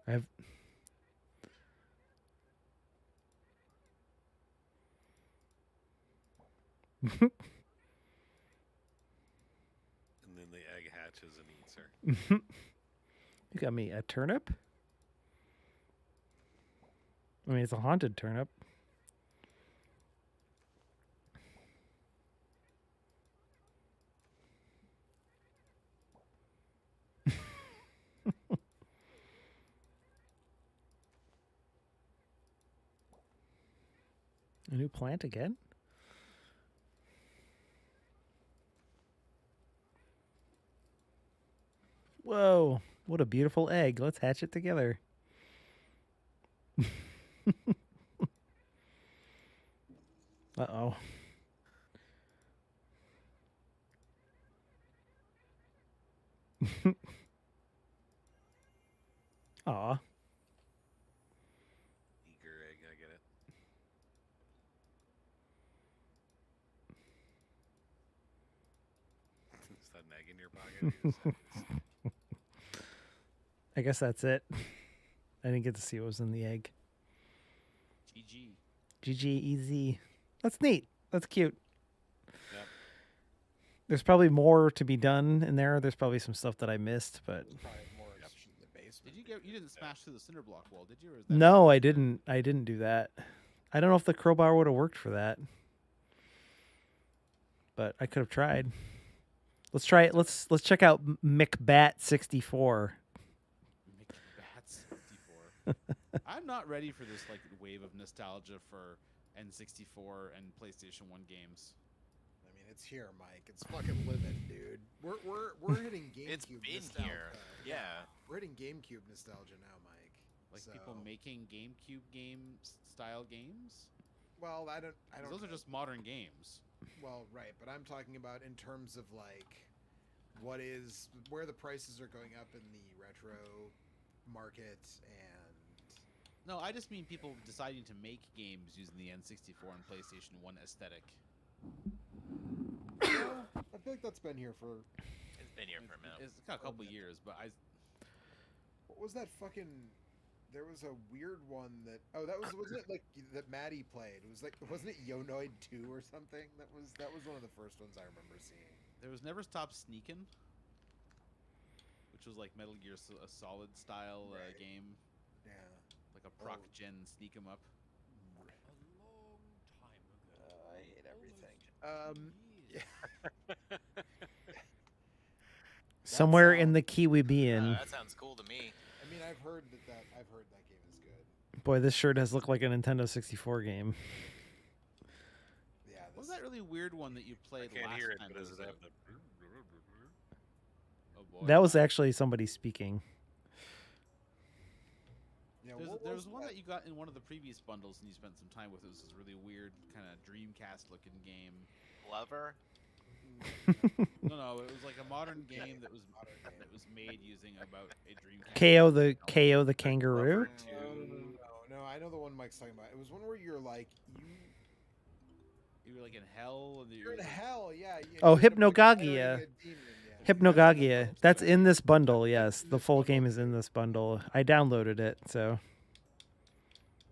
Speaker 1: I've
Speaker 3: And then the egg hatches and eats her.
Speaker 1: You got me a turnip? I mean, it's a haunted turnip. A new plant again? Whoa, what a beautiful egg. Let's hatch it together. Uh-oh. Aw.
Speaker 3: Eager egg, I get it. Is that an egg in your pocket?
Speaker 1: I guess that's it. I didn't get to see what was in the egg.
Speaker 4: GG.
Speaker 1: GG. That's neat. That's cute.
Speaker 3: Yep.
Speaker 1: There's probably more to be done in there. There's probably some stuff that I missed, but
Speaker 2: Probably more in the basement.
Speaker 4: You didn't smash through the cinder block wall, did you? Or is that
Speaker 1: no, I didn't. I didn't do that. I don't know if the crowbar would have worked for that, but I could have tried. Let's try it. Let's check out McBat64.
Speaker 4: McBat64. I'm not ready for this like wave of nostalgia for N64 and PlayStation 1 games.
Speaker 2: I mean, it's here, Mike. It's fucking living, dude. We're hitting GameCube.
Speaker 5: It's been
Speaker 2: nostalgia.
Speaker 5: here. Yeah.
Speaker 2: We're hitting GameCube nostalgia now, Mike.
Speaker 4: Like
Speaker 2: So-
Speaker 4: people making GameCube game style games.
Speaker 2: Well, I don't.
Speaker 4: 'Cause those are just modern games.
Speaker 2: Well, right, but I'm talking about in terms of like where the prices are going up in the retro market and
Speaker 4: No, I just mean people deciding to make games using the N64 and PlayStation 1 aesthetic.
Speaker 2: I feel like that's been here for
Speaker 5: It's been here for a minute.
Speaker 4: It's got a couple years, but
Speaker 2: what was that fucking There was a weird one that wasn't it like that Maddie played? It was like wasn't it Yonoid 2 or something? That was one of the first ones I remember seeing.
Speaker 4: There was Never Stop Sneakin', which was like Metal Gear Solid style game.
Speaker 2: Yeah.
Speaker 4: Like a proc gen sneak 'em up.
Speaker 2: I hate everything. Yeah.
Speaker 1: Somewhere in the Kiwibian.
Speaker 5: That sounds cool to me.
Speaker 2: I mean, I've heard that game is good.
Speaker 1: Boy, this sure does look like a Nintendo 64 game.
Speaker 2: Yeah.
Speaker 4: What was that really weird one that you played
Speaker 3: I can't
Speaker 4: last
Speaker 3: hear it,
Speaker 4: time?
Speaker 3: but does it have the...
Speaker 4: Oh boy.
Speaker 1: That was actually somebody speaking.
Speaker 2: Yeah,
Speaker 4: There was one that you got in one of the previous bundles and you spent some time with. It was this really weird kind of Dreamcast looking game.
Speaker 5: Lover?
Speaker 4: No, it was like a modern game that was made using about a Dreamcast.
Speaker 1: KO the kangaroo.
Speaker 2: No, I know the one Mike's talking about. It was one where you're like
Speaker 4: you were like in hell. And
Speaker 2: you're in hell, yeah.
Speaker 1: Oh, Hypnagogia. Hypnagogia. That's in this bundle. Yes, the full game is in this bundle. I downloaded it, so.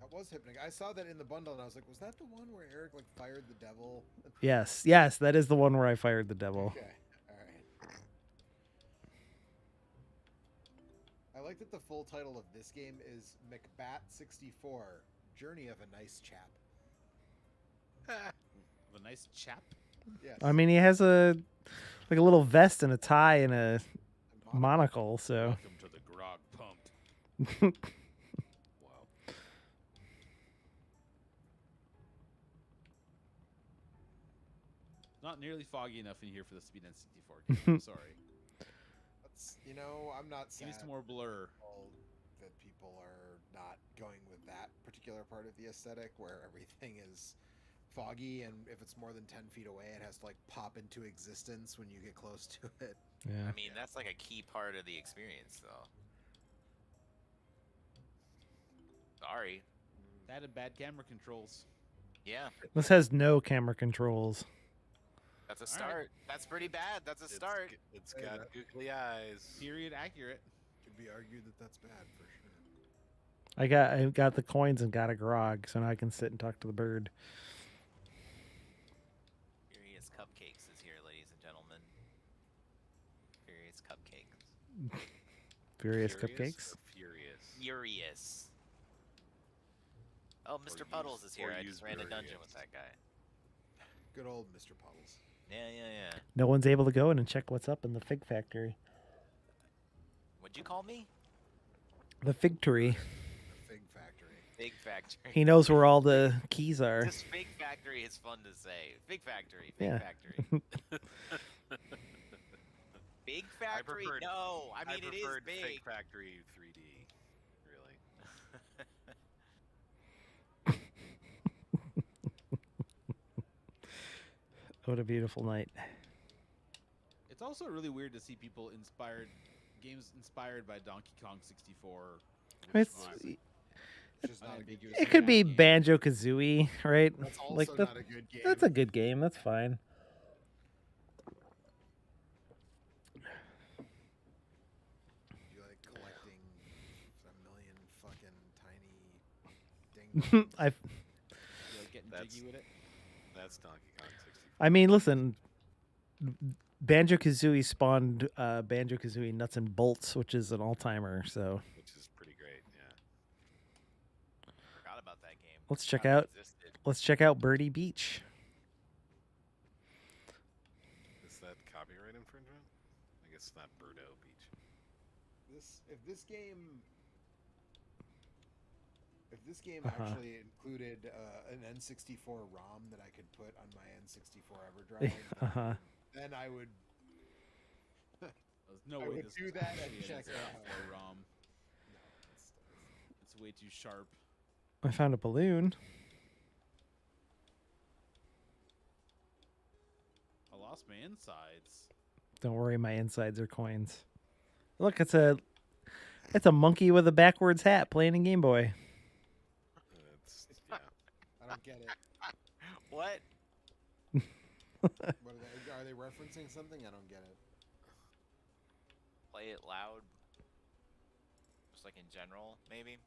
Speaker 2: That was Hypnagogia. I saw that in the bundle, and I was like, was that the one where Eric like fired the devil?
Speaker 1: Yes, that is the one where I fired the devil.
Speaker 2: Okay, all right. I like that the full title of this game is McBat 64: Journey of a Nice Chap.
Speaker 4: A nice chap.
Speaker 2: Yes.
Speaker 1: I mean, he has a little vest and a tie and a monocle. So.
Speaker 4: Welcome to the grog pumped.
Speaker 3: Wow.
Speaker 4: Not nearly foggy enough in here for this to be an N64 game. I'm sorry.
Speaker 2: That's, I'm not sad.
Speaker 4: Give me some more blur.
Speaker 2: That people are not going with that particular part of the aesthetic where everything is foggy, and if it's more than 10 feet away, it has to like pop into existence when you get close to it.
Speaker 1: Yeah.
Speaker 5: I mean, that's like a key part of the experience, though. Sorry.
Speaker 4: That and bad camera controls.
Speaker 5: Yeah,
Speaker 1: This has no camera controls.
Speaker 5: that's a
Speaker 4: All
Speaker 5: start.
Speaker 4: right.
Speaker 5: That's pretty bad. That's a start.
Speaker 3: It's got googly eyes.
Speaker 4: Period accurate.
Speaker 2: Could be argued that that's bad for sure.
Speaker 1: I got the coins and got a grog, so now I can sit and talk to the bird.
Speaker 5: Furious Cupcakes is here, ladies and gentlemen. Furious Cupcakes.
Speaker 1: Furious
Speaker 3: Furious
Speaker 1: cupcakes.
Speaker 3: or Furious.
Speaker 5: Furious. Oh, Mr. Puddles is here. I just ran a dungeon with that guy.
Speaker 2: Good old Mr. Puddles.
Speaker 5: Yeah.
Speaker 1: No one's able to go in and check what's up in the fig factory.
Speaker 5: What'd you call me?
Speaker 1: The fig tree.
Speaker 2: The Fig Factory.
Speaker 5: Fig Factory.
Speaker 1: He knows where all the keys are.
Speaker 5: Just Fig Factory is fun to say. Fig Factory. Fig
Speaker 1: Yeah.
Speaker 5: Factory. Big Factory?
Speaker 3: preferred-
Speaker 5: No, I mean it is
Speaker 3: preferred
Speaker 5: big.
Speaker 3: Fig Factory 3D. Really.
Speaker 1: What a beautiful night.
Speaker 4: It's also really weird to see people games inspired by Donkey Kong 64.
Speaker 1: It's,
Speaker 2: It's just not a good game.
Speaker 1: it could be Banjo Kazooie, right?
Speaker 2: That's also
Speaker 1: Like
Speaker 2: not a good game.
Speaker 1: that's a good game. That's fine.
Speaker 2: You like collecting a million fucking tiny ding.
Speaker 1: I
Speaker 4: You like getting
Speaker 3: That's-
Speaker 4: jiggy with it.
Speaker 3: That's Donkey Kong 64.
Speaker 1: I mean, listen. Banjo Kazooie spawned Banjo Kazooie Nuts and Bolts, which is an all-timer. So
Speaker 3: Which is pretty great, yeah.
Speaker 5: Forgot about that game.
Speaker 1: let's check
Speaker 5: Forgot
Speaker 1: out.
Speaker 5: it existed.
Speaker 1: Let's check out Birdie Beach.
Speaker 3: Is that copyright infringement? I guess it's not Birdo Beach.
Speaker 2: If this game
Speaker 1: Uh-huh.
Speaker 2: actually included an N64 ROM that I could put on my N64 EverDrive,
Speaker 1: Uh-huh.
Speaker 2: then I would.
Speaker 4: There's no
Speaker 2: I
Speaker 4: way
Speaker 2: would
Speaker 4: this
Speaker 2: do
Speaker 4: is
Speaker 2: that and
Speaker 4: actually
Speaker 2: check it out.
Speaker 4: a ROM.
Speaker 2: No,
Speaker 4: It's way too sharp.
Speaker 1: I found a balloon.
Speaker 4: I lost my insides.
Speaker 1: Don't worry, my insides are coins. Look, it's a monkey with a backwards hat playing a Game Boy.
Speaker 3: It's, yeah.
Speaker 2: I don't get it.
Speaker 5: What?
Speaker 2: Are they referencing something? I don't get it.
Speaker 5: Play it loud. Just like in general, maybe.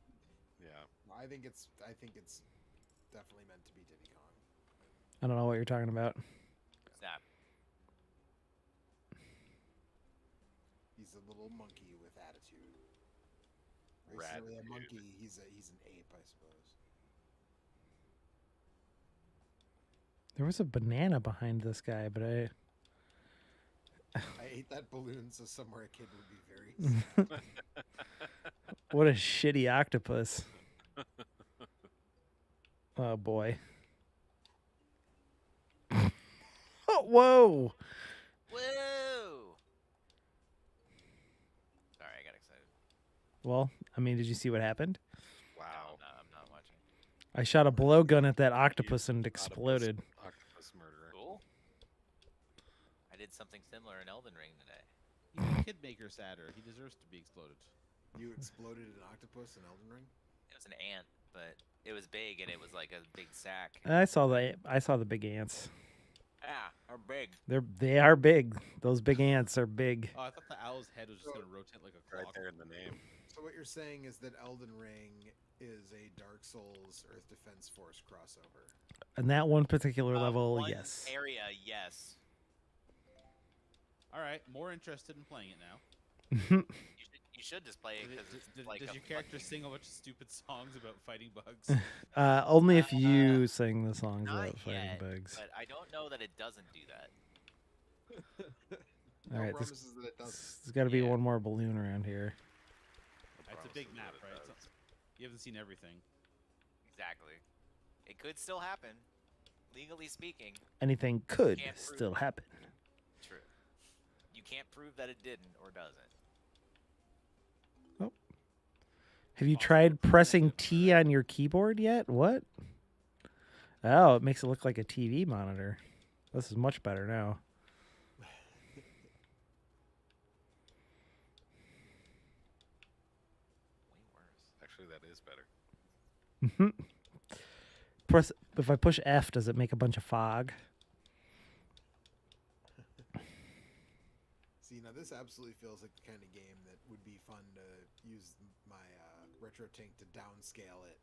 Speaker 3: Yeah.
Speaker 2: I think it's definitely meant to be Diddy Kong.
Speaker 1: I don't know what you're talking about.
Speaker 5: Snap.
Speaker 2: He's a little monkey with attitude. Or he's
Speaker 3: Rat
Speaker 2: not really a
Speaker 3: dude.
Speaker 2: monkey. He's an ape, I suppose.
Speaker 1: There was a banana behind this guy, but I
Speaker 2: I ate that balloon, so somewhere a kid would be very sad.
Speaker 1: what a shitty octopus. Oh boy. Oh, whoa.
Speaker 5: Woo! Sorry, I got excited.
Speaker 1: Well, I mean, did you see what happened?
Speaker 5: No,
Speaker 3: Wow.
Speaker 5: no, I'm not watching.
Speaker 1: I shot a blowgun at that octopus and it exploded.
Speaker 3: Octopus murderer.
Speaker 5: Cool. I did something similar in Elden Ring today.
Speaker 4: He's a kid maker sadder. He deserves to be exploded.
Speaker 2: You exploded an octopus in Elden Ring?
Speaker 5: It was an ant, but it was big and it was like a big sack.
Speaker 1: I saw the big ants.
Speaker 5: Ah, are big.
Speaker 1: They are big. Those big ants are big.
Speaker 4: Oh, I thought the owl's head was just going to rotate like a
Speaker 3: Right
Speaker 4: clock.
Speaker 3: there in the name.
Speaker 2: So what you're saying is that Elden Ring is a Dark Souls Earth Defense Force crossover.
Speaker 1: And that one particular level,
Speaker 5: One
Speaker 1: yes.
Speaker 5: area, yes.
Speaker 4: All right, more interested in playing it now.
Speaker 5: You should just play it because it's like
Speaker 4: Does
Speaker 5: a
Speaker 4: your character
Speaker 5: fucking-
Speaker 4: sing a bunch of stupid songs about fighting bugs?
Speaker 1: Only if you sing the songs
Speaker 5: Not
Speaker 1: about fighting
Speaker 5: yet,
Speaker 1: bugs.
Speaker 5: but I don't know that it doesn't do that.
Speaker 2: No
Speaker 1: All right,
Speaker 2: promises that it doesn't.
Speaker 1: there's got to be
Speaker 5: Yeah.
Speaker 1: one more balloon around here.
Speaker 4: It's a big map, right? So you haven't seen everything.
Speaker 5: Exactly. It could still happen, legally speaking.
Speaker 1: Anything could
Speaker 5: Can't prove
Speaker 1: still
Speaker 5: it.
Speaker 1: happen.
Speaker 5: True. You can't prove that it didn't or doesn't.
Speaker 1: Have you
Speaker 4: Possible
Speaker 1: tried
Speaker 4: to
Speaker 1: pressing
Speaker 4: negative,
Speaker 1: T on your keyboard yet? What? Oh, it makes it look like a TV monitor. This is much better now.
Speaker 5: Way worse.
Speaker 3: Actually, that is better.
Speaker 1: Press. If I push F, does it make a bunch of fog?
Speaker 2: See, now this absolutely feels like the kind of game that would be fun to use my RetroTink to downscale it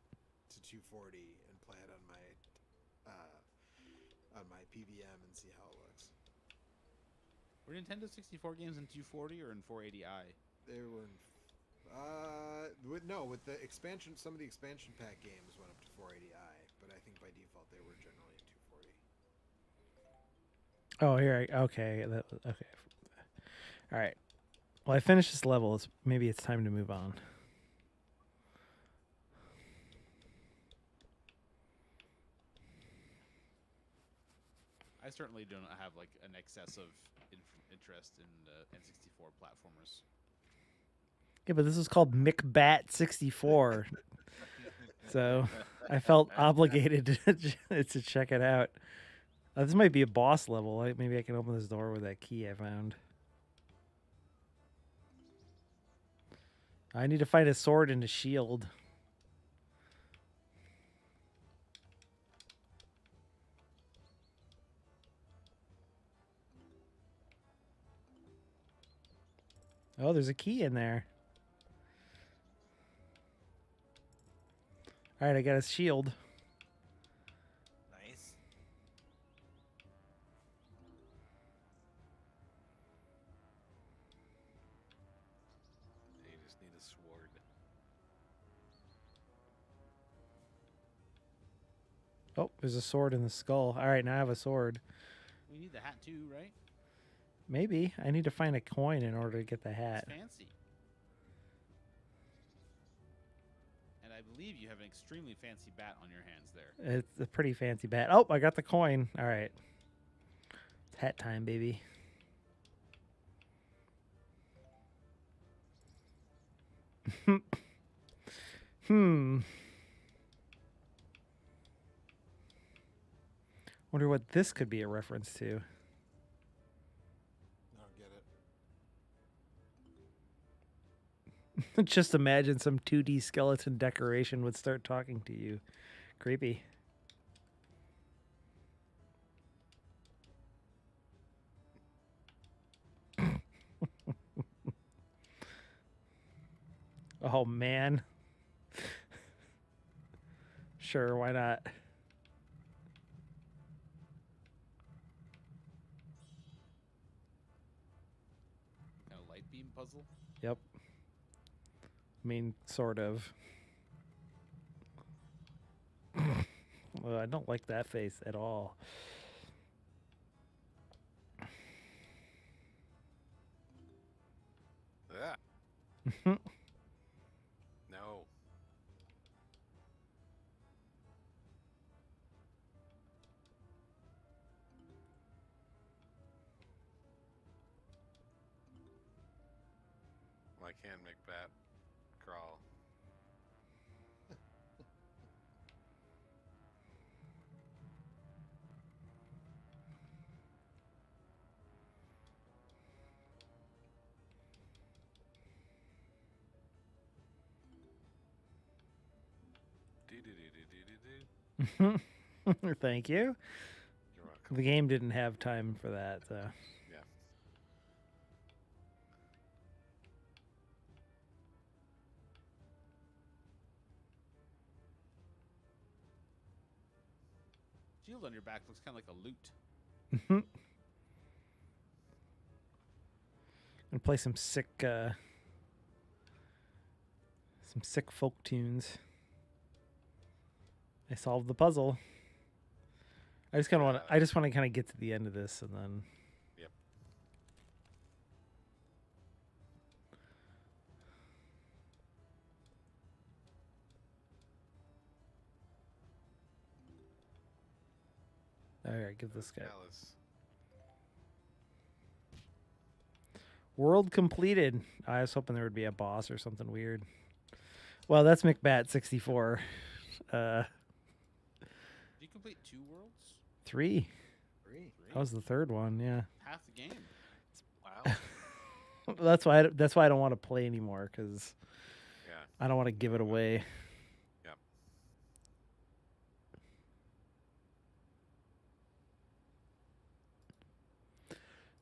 Speaker 2: to 240 and play it on my PVM and see how it looks.
Speaker 4: Were Nintendo 64 games in 240 or in 480i?
Speaker 2: They were in, with the expansion, some of the expansion pack games went up to 480i, but I think by default they were generally in 240.
Speaker 1: Oh, here. Okay. Okay. All right. Well, I finished this level. Maybe it's time to move on.
Speaker 4: I certainly do not have like an excess of interest in N64 platformers.
Speaker 1: Yeah, but this is called McBat 64. So I felt obligated to check it out. This might be a boss level. Maybe I can open this door with that key I found. I need to find a sword and a shield. Oh, there's a key in there. All right, I got a shield.
Speaker 5: Nice.
Speaker 3: You just need a sword.
Speaker 1: Oh, there's a sword in the skull. All right, now I have a sword.
Speaker 4: We need the hat too, right?
Speaker 1: Maybe. I need to find a coin in order to get the hat.
Speaker 4: It's fancy. And I believe you have an extremely fancy bat on your hands there.
Speaker 1: It's a pretty fancy bat. Oh, I got the coin. All right. It's hat time, baby. Wonder what this could be a reference to.
Speaker 2: I don't get it.
Speaker 1: Just imagine some 2D skeleton decoration would start talking to you. Creepy. Oh, man. Sure, why not?
Speaker 4: Kind of light beam puzzle.
Speaker 1: Yep. I mean, sort of. Well, I don't like that face at all.
Speaker 3: Ah, no. Why can't McBat crawl? Do-do-do-do-do-do.
Speaker 1: Thank you.
Speaker 3: You're welcome.
Speaker 1: The game didn't have time for that, so.
Speaker 3: Yeah.
Speaker 4: Shield on your back looks kind of like a loot.
Speaker 1: And play some sick folk tunes. I solved the puzzle. I just want to kind of get to the end of this and then.
Speaker 3: Yep.
Speaker 1: All right, give this guy.
Speaker 3: Alice.
Speaker 1: World completed. I was hoping there would be a boss or something weird. Well, that's McBat 64.
Speaker 4: Did you complete 2 worlds?
Speaker 1: 3.
Speaker 2: 3.
Speaker 1: That was the third one. Yeah.
Speaker 4: Half the game.
Speaker 3: Wow.
Speaker 1: That's why I don't want to play anymore because
Speaker 3: Yeah.
Speaker 1: I don't want to give it away.
Speaker 3: Yep.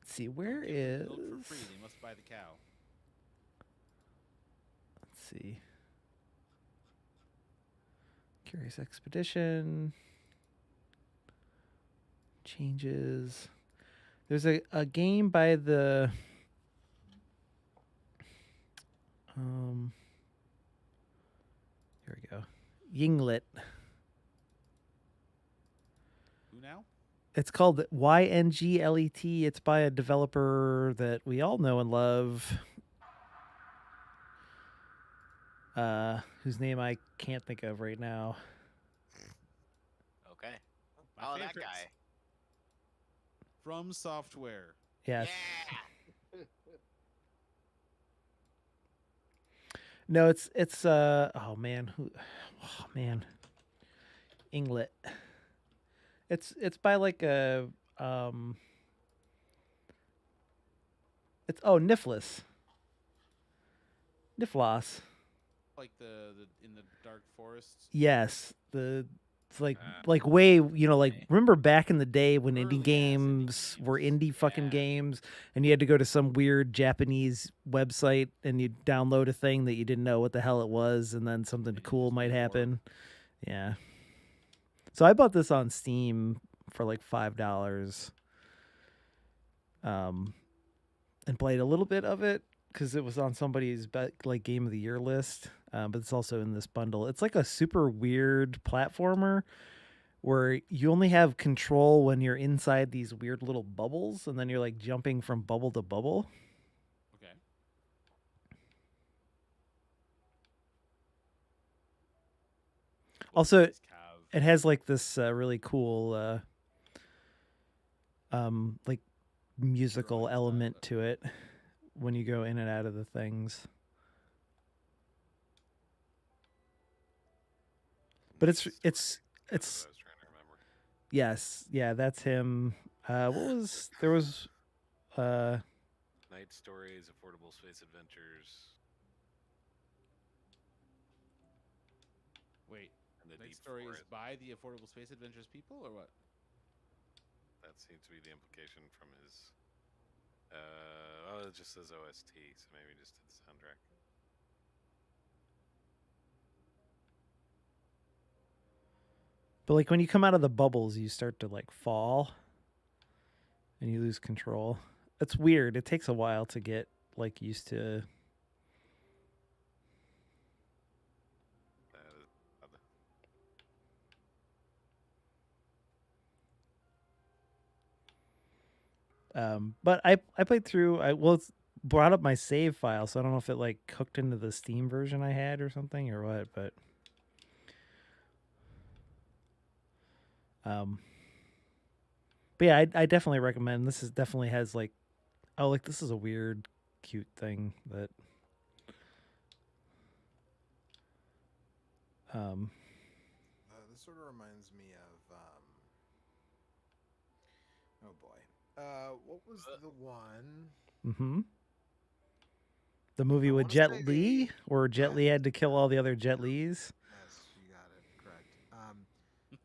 Speaker 1: Let's see, where
Speaker 4: Give
Speaker 1: is?
Speaker 4: them milk for free. They must buy the cow.
Speaker 1: Let's see. Curious Expedition. Changes. There's a game by the here we go. Yinglet.
Speaker 4: Who now?
Speaker 1: It's called YNGLET. It's by a developer that we all know and love. Whose name I can't think of right now.
Speaker 5: Okay.
Speaker 4: My
Speaker 5: Oh, that
Speaker 4: favorites.
Speaker 5: guy.
Speaker 4: From Software.
Speaker 1: Yes.
Speaker 5: Yeah.
Speaker 1: No, it's oh man, Inglet. It's by like a it's Niflis. Niflos.
Speaker 4: Like the in the dark forests.
Speaker 1: Yes, it's like way, remember back in the day when
Speaker 4: Early
Speaker 1: indie
Speaker 4: ass
Speaker 1: games
Speaker 4: indie
Speaker 1: were
Speaker 4: games.
Speaker 1: indie fucking
Speaker 5: Yeah.
Speaker 1: games, and you had to go to some weird Japanese website and you'd download a thing that you didn't know what the hell it was, and then something
Speaker 4: And you
Speaker 1: cool
Speaker 4: just
Speaker 1: might
Speaker 4: play more.
Speaker 1: happen. Yeah. So I bought this on Steam for like $5. And played a little bit of it because it was on somebody's game of the year list. But it's also in this bundle. It's like a super weird platformer where you only have control when you're inside these weird little bubbles, and then you're like jumping from bubble to bubble.
Speaker 4: Okay.
Speaker 1: Also,
Speaker 4: Nice cow.
Speaker 1: it has like this really cool like musical
Speaker 4: Sure, like
Speaker 1: element
Speaker 4: that.
Speaker 1: to it when you go in and out of the things. But it's
Speaker 3: That's what I was trying to remember.
Speaker 1: yes, yeah, that's him. There was
Speaker 3: Night Stories, Affordable Space Adventures,
Speaker 4: Wait.
Speaker 3: and the
Speaker 4: Night
Speaker 3: Deep
Speaker 4: Story is
Speaker 3: Forest.
Speaker 4: by the Affordable Space Adventures people, or what?
Speaker 3: That seems to be the implication from his. It just says OST, so maybe just did the soundtrack.
Speaker 1: But like when you come out of the bubbles, you start to like fall, and you lose control. It's weird. It takes a while to get like used to. But I played through. It's brought up my save file, so I don't know if it like hooked into the Steam version I had or something or what. But yeah, I definitely recommend. This is definitely has like, oh, like this is a weird, cute thing that.
Speaker 2: This sort of reminds me of. Oh boy. What was the one?
Speaker 1: Mm-hmm. The movie
Speaker 2: I
Speaker 1: with
Speaker 2: wanna
Speaker 1: Jet
Speaker 2: say
Speaker 1: Li, where Jet
Speaker 2: yeah.
Speaker 1: Li had to kill all the other Jet Lis.
Speaker 2: Yes, you got it correct.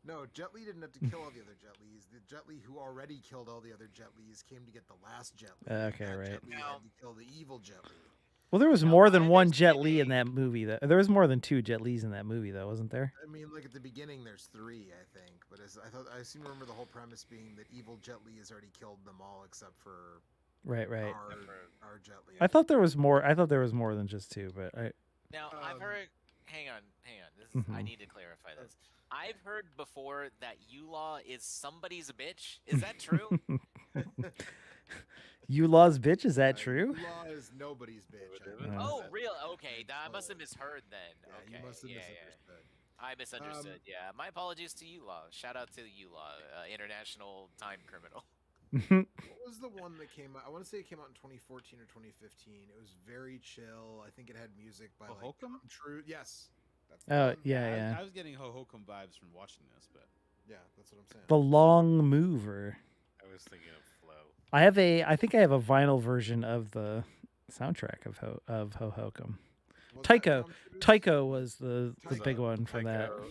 Speaker 2: No, Jet Li didn't have to kill all the other Jet Lis. The Jet Li who already killed all the other Jet Lis came to get the last Jet Li.
Speaker 1: Okay,
Speaker 2: That
Speaker 1: right.
Speaker 2: Jet Li had to kill the evil Jet Li.
Speaker 1: Well, there was
Speaker 5: Now,
Speaker 1: more
Speaker 5: my
Speaker 1: than one Jet Li in
Speaker 5: understanding-
Speaker 1: that movie. There was more than 2 Jet Lis in that movie, though, wasn't there?
Speaker 2: I mean, like at the beginning, there's 3, I think. But I seem to remember the whole premise being that evil Jet Li has already killed them all except for
Speaker 1: Right.
Speaker 2: our Jet Li.
Speaker 1: I thought there was more. I thought there was more than just 2, but
Speaker 5: Now, I've
Speaker 2: Um,
Speaker 5: heard. Hang on. This is, I
Speaker 1: Mhm.
Speaker 5: need to clarify this. I've heard before that Law is somebody's bitch. Is that true?
Speaker 1: You Law's bitch, is that true?
Speaker 2: Law is nobody's bitch. I
Speaker 3: Yeah.
Speaker 2: mean,
Speaker 5: Oh,
Speaker 2: that-
Speaker 5: real? Okay, I must have misheard then.
Speaker 2: Yeah,
Speaker 5: Okay,
Speaker 2: you must have
Speaker 5: yeah.
Speaker 2: misunderstood.
Speaker 5: I misunderstood. Yeah, my apologies to Law. Shout out to Law, international time criminal.
Speaker 2: What was the one that came out? I want to say it came out in 2014 or 2015. It was very chill. I think it had music by like
Speaker 4: Hohokum?
Speaker 2: True. Yes. That's the
Speaker 1: Oh
Speaker 2: one.
Speaker 1: yeah.
Speaker 4: I was getting Hohokum vibes from watching this, but
Speaker 2: Yeah, that's what I'm saying.
Speaker 1: The Long Mover.
Speaker 3: I was thinking of Flow.
Speaker 1: I think I have a vinyl version of the soundtrack of Hohokum.
Speaker 2: Was that
Speaker 1: Tycho.
Speaker 2: Tom Cruise?
Speaker 1: Tycho was the
Speaker 2: Tycho.
Speaker 1: big one for that.
Speaker 3: Tycho.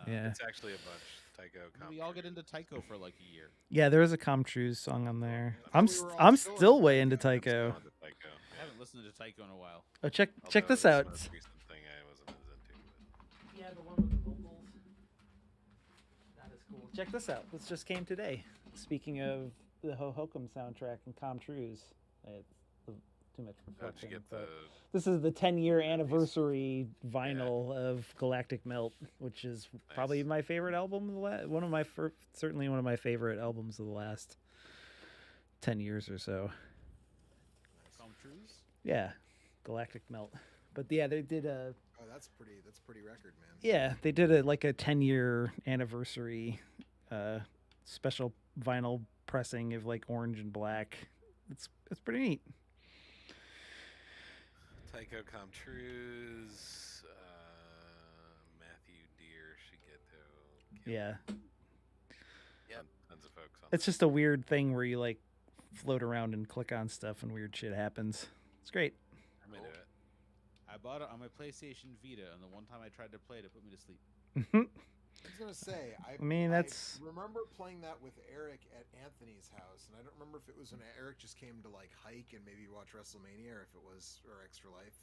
Speaker 1: Yeah.
Speaker 3: It's actually a bunch. Tycho.
Speaker 4: We all get into Tycho for like a year.
Speaker 1: Yeah, there was a Comtruise song on there.
Speaker 2: I
Speaker 1: I'm
Speaker 2: thought we were all
Speaker 1: I'm
Speaker 2: still
Speaker 1: still
Speaker 2: into
Speaker 1: way into
Speaker 3: I'm still
Speaker 1: Tycho.
Speaker 3: into Tycho.
Speaker 4: I haven't listened to Tycho in a while.
Speaker 1: Oh, check
Speaker 3: Although
Speaker 1: this out.
Speaker 3: most recent thing I wasn't as into. But
Speaker 1: Yeah, the one with the vocals. Not as cool. Check this out. This just came today. Speaking of the Hohokum soundtrack and Comtruise, it's too much for
Speaker 3: how'd you
Speaker 1: focusing,
Speaker 3: get
Speaker 1: but
Speaker 3: the?
Speaker 1: this is the 10-year anniversary vinyl of Galactic Melt, which is probably
Speaker 3: Nice.
Speaker 1: my favorite album of the certainly one of my favorite albums of the last 10 years or so.
Speaker 4: Comtruise?
Speaker 1: Yeah, Galactic Melt. But yeah, they did a
Speaker 2: Oh, that's pretty record, man.
Speaker 1: yeah, they did a 10-year anniversary special vinyl pressing of like Orange and Black. It's pretty neat.
Speaker 3: Tycho Comtruise, Matthew Deere, Shigeto.
Speaker 1: Yeah.
Speaker 3: Tons of folks on
Speaker 1: It's just a weird thing where you like float around and click on stuff and weird shit happens. It's great.
Speaker 3: I'm into it.
Speaker 4: I bought it on my PlayStation Vita, and the one time I tried to play it, it put me to sleep.
Speaker 2: I was gonna say, I
Speaker 1: mean, that's-
Speaker 2: I remember playing that with Eric at Anthony's house, and I don't remember if it was when Eric just came to like hike and maybe watch WrestleMania, or if it was or Extra Life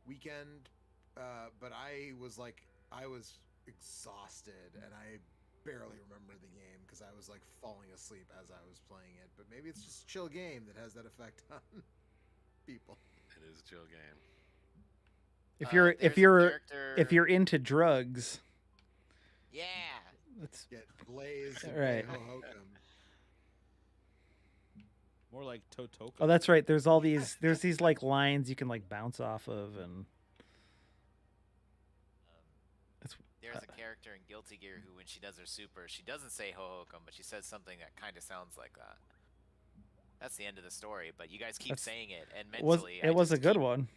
Speaker 2: weekend. But I was exhausted, and I barely remember the game because I was like falling asleep as I was playing it. But maybe it's just a chill game that has that effect on people.
Speaker 3: It is a chill game.
Speaker 1: If
Speaker 5: There's a
Speaker 1: if you're into drugs,
Speaker 5: yeah.
Speaker 2: Get Blaze and
Speaker 1: Right.
Speaker 2: Hohokum.
Speaker 4: More like Totoka.
Speaker 1: oh, that's right. There's these like lines you can like bounce off of, and It's-
Speaker 5: There's a character in Guilty Gear who, when she does her super, she doesn't say Hohokum, but she says something that kind of sounds like that. That's the end of the story, but you guys keep
Speaker 1: That's-
Speaker 5: saying it, and
Speaker 1: was
Speaker 5: mentally,
Speaker 1: it was a good
Speaker 5: one.
Speaker 1: one.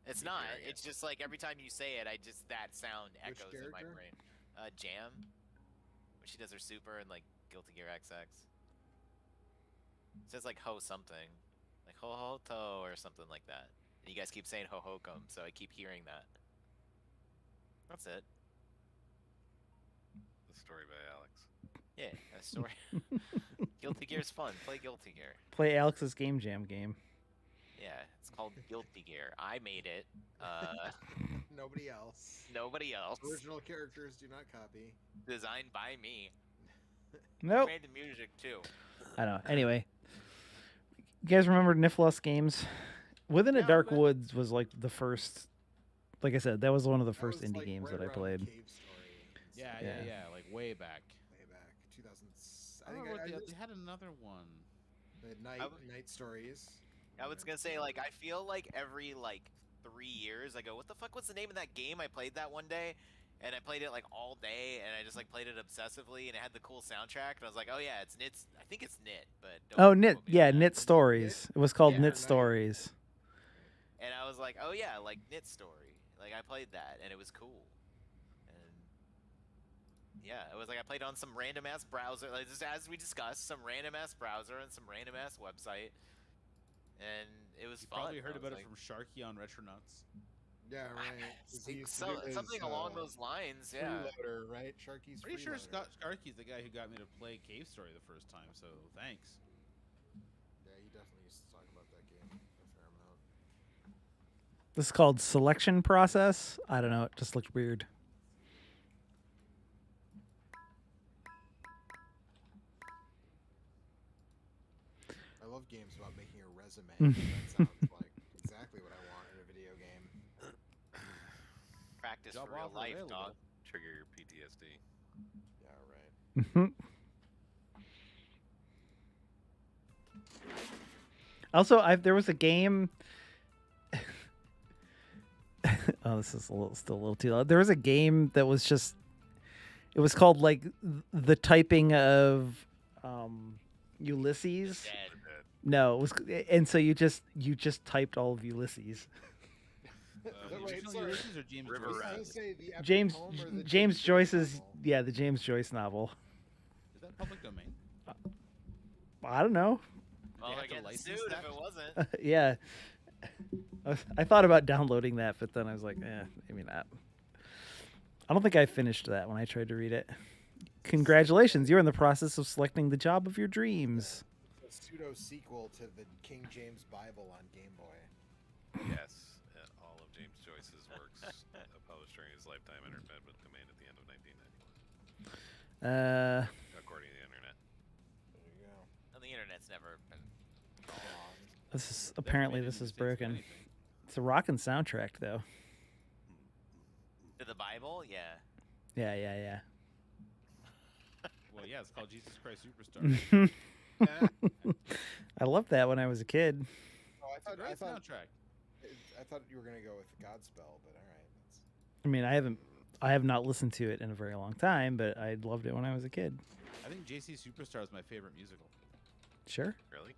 Speaker 5: It's
Speaker 3: Keep
Speaker 5: not.
Speaker 3: hearing it.
Speaker 5: It's just like every time you say it, that sound
Speaker 2: Which
Speaker 5: echoes in my
Speaker 2: character?
Speaker 5: brain. Jam, when she does her super in like Guilty Gear XX. It says like ho something, like ho ho to or something like that. And you guys keep saying ho hokum, so I keep hearing that. That's it.
Speaker 3: The story by Alex.
Speaker 5: Yeah, that story. Guilty Gear's fun. Play Guilty Gear.
Speaker 1: Play Alex's Game Jam game.
Speaker 5: Yeah. Yeah, it's called Guilty Gear. I made it.
Speaker 2: Nobody else.
Speaker 5: Nobody else.
Speaker 2: Original characters do not copy.
Speaker 5: Designed by me.
Speaker 1: Nope.
Speaker 5: Made the music too.
Speaker 1: I know. Anyway, you guys remember Niflos games? Within a
Speaker 4: Yeah,
Speaker 1: Dark
Speaker 4: but-
Speaker 1: Woods was like the first. Like I said, that was one of the
Speaker 2: That
Speaker 1: first
Speaker 2: was,
Speaker 1: indie
Speaker 2: like,
Speaker 1: games
Speaker 2: right
Speaker 1: that I
Speaker 2: around
Speaker 1: played.
Speaker 2: Cave Story and
Speaker 4: Yeah,
Speaker 2: stuff.
Speaker 4: yeah, yeah, like way back.
Speaker 2: Way back, 2000.
Speaker 4: I
Speaker 2: I think
Speaker 4: remember
Speaker 2: I
Speaker 4: they
Speaker 2: just
Speaker 4: had another one.
Speaker 2: the night stories.
Speaker 5: I was gonna say, like, I feel like every like 3 years I go, what the fuck was the name of that game? I played that one day, and I played it like all day, and I just like played it obsessively, and it had the cool soundtrack, and I was like, oh yeah, it's Knit's. I think it's Knit, but don't
Speaker 1: Oh,
Speaker 5: quote
Speaker 1: Knit.
Speaker 5: me on
Speaker 1: Yeah,
Speaker 5: that.
Speaker 1: Knit Stories. It was called
Speaker 5: Yeah,
Speaker 1: Knit
Speaker 2: Night.
Speaker 1: Stories.
Speaker 5: And I was like, oh yeah, like Knit Story. Like I played that, and it was cool. And yeah, it was like I played on some random ass browser, like just as we discussed, some random ass browser and some random ass website, and it was
Speaker 4: You
Speaker 5: fun.
Speaker 4: probably heard
Speaker 5: I
Speaker 4: about
Speaker 5: was
Speaker 4: it from Sharky on Retronauts.
Speaker 2: Yeah, right. 'Cause he used to do
Speaker 5: something
Speaker 2: his,
Speaker 5: along those lines. Yeah.
Speaker 2: Freeloader, right? Sharky's
Speaker 4: Pretty sure
Speaker 2: Freeloader.
Speaker 4: Sharky's the guy who got me to play Cave Story the first time, so thanks.
Speaker 2: Yeah, he definitely used to talk about that game a fair amount.
Speaker 1: This is called Selection Process. I don't know. It just looked weird.
Speaker 2: I love games about making a resume. That sounds like exactly what I want in a video game.
Speaker 5: Practice
Speaker 4: Job
Speaker 5: for real
Speaker 4: offer
Speaker 5: life,
Speaker 4: available.
Speaker 5: dog.
Speaker 3: Trigger your PTSD.
Speaker 2: Yeah, right.
Speaker 1: Also, there was a game. Oh, this is still a little too loud. There was a game that was just. It was called like the typing of Ulysses.
Speaker 5: Dead.
Speaker 1: No, it was, and so you just typed all of Ulysses.
Speaker 2: Wait,
Speaker 4: Original
Speaker 2: sorry.
Speaker 4: Ulysses or James
Speaker 3: River
Speaker 4: Joyce?
Speaker 2: Was I
Speaker 3: Rat.
Speaker 2: gonna say the epic
Speaker 1: James
Speaker 2: poem or the
Speaker 1: James Joyce's
Speaker 2: novel?
Speaker 1: the James Joyce novel.
Speaker 4: Is that public domain?
Speaker 1: I don't know.
Speaker 5: Well,
Speaker 4: have
Speaker 5: they're
Speaker 4: to
Speaker 5: getting
Speaker 4: license
Speaker 5: sued
Speaker 4: that?
Speaker 5: if it wasn't.
Speaker 1: Yeah. I thought about downloading that, but then I was like, maybe not. I don't think I finished that when I tried to read it. Congratulations, you're in the process of selecting the job of your dreams.
Speaker 2: A pseudo sequel to the King James Bible on Game Boy.
Speaker 3: Yes, all of James Joyce's works published during his lifetime entered public domain at the end of 1991, according to the internet.
Speaker 2: There you go.
Speaker 5: And the internet's never been.
Speaker 1: This is apparently
Speaker 4: Never made
Speaker 1: this
Speaker 4: any
Speaker 1: is
Speaker 4: mistakes with
Speaker 1: broken.
Speaker 4: anything.
Speaker 1: It's a rockin' soundtrack though.
Speaker 5: To the Bible, yeah.
Speaker 1: Yeah.
Speaker 4: Well, yeah, it's called Jesus Christ Superstar.
Speaker 1: I loved that when I was a kid.
Speaker 2: Oh,
Speaker 4: It's a
Speaker 2: I
Speaker 4: great
Speaker 2: thought
Speaker 4: soundtrack.
Speaker 2: you were gonna go with Godspell, but all right. That's...
Speaker 1: I mean, I have not listened to it in a very long time, but I loved it when I was a kid.
Speaker 4: I think JC Superstar is my favorite musical.
Speaker 1: Sure.
Speaker 3: Really?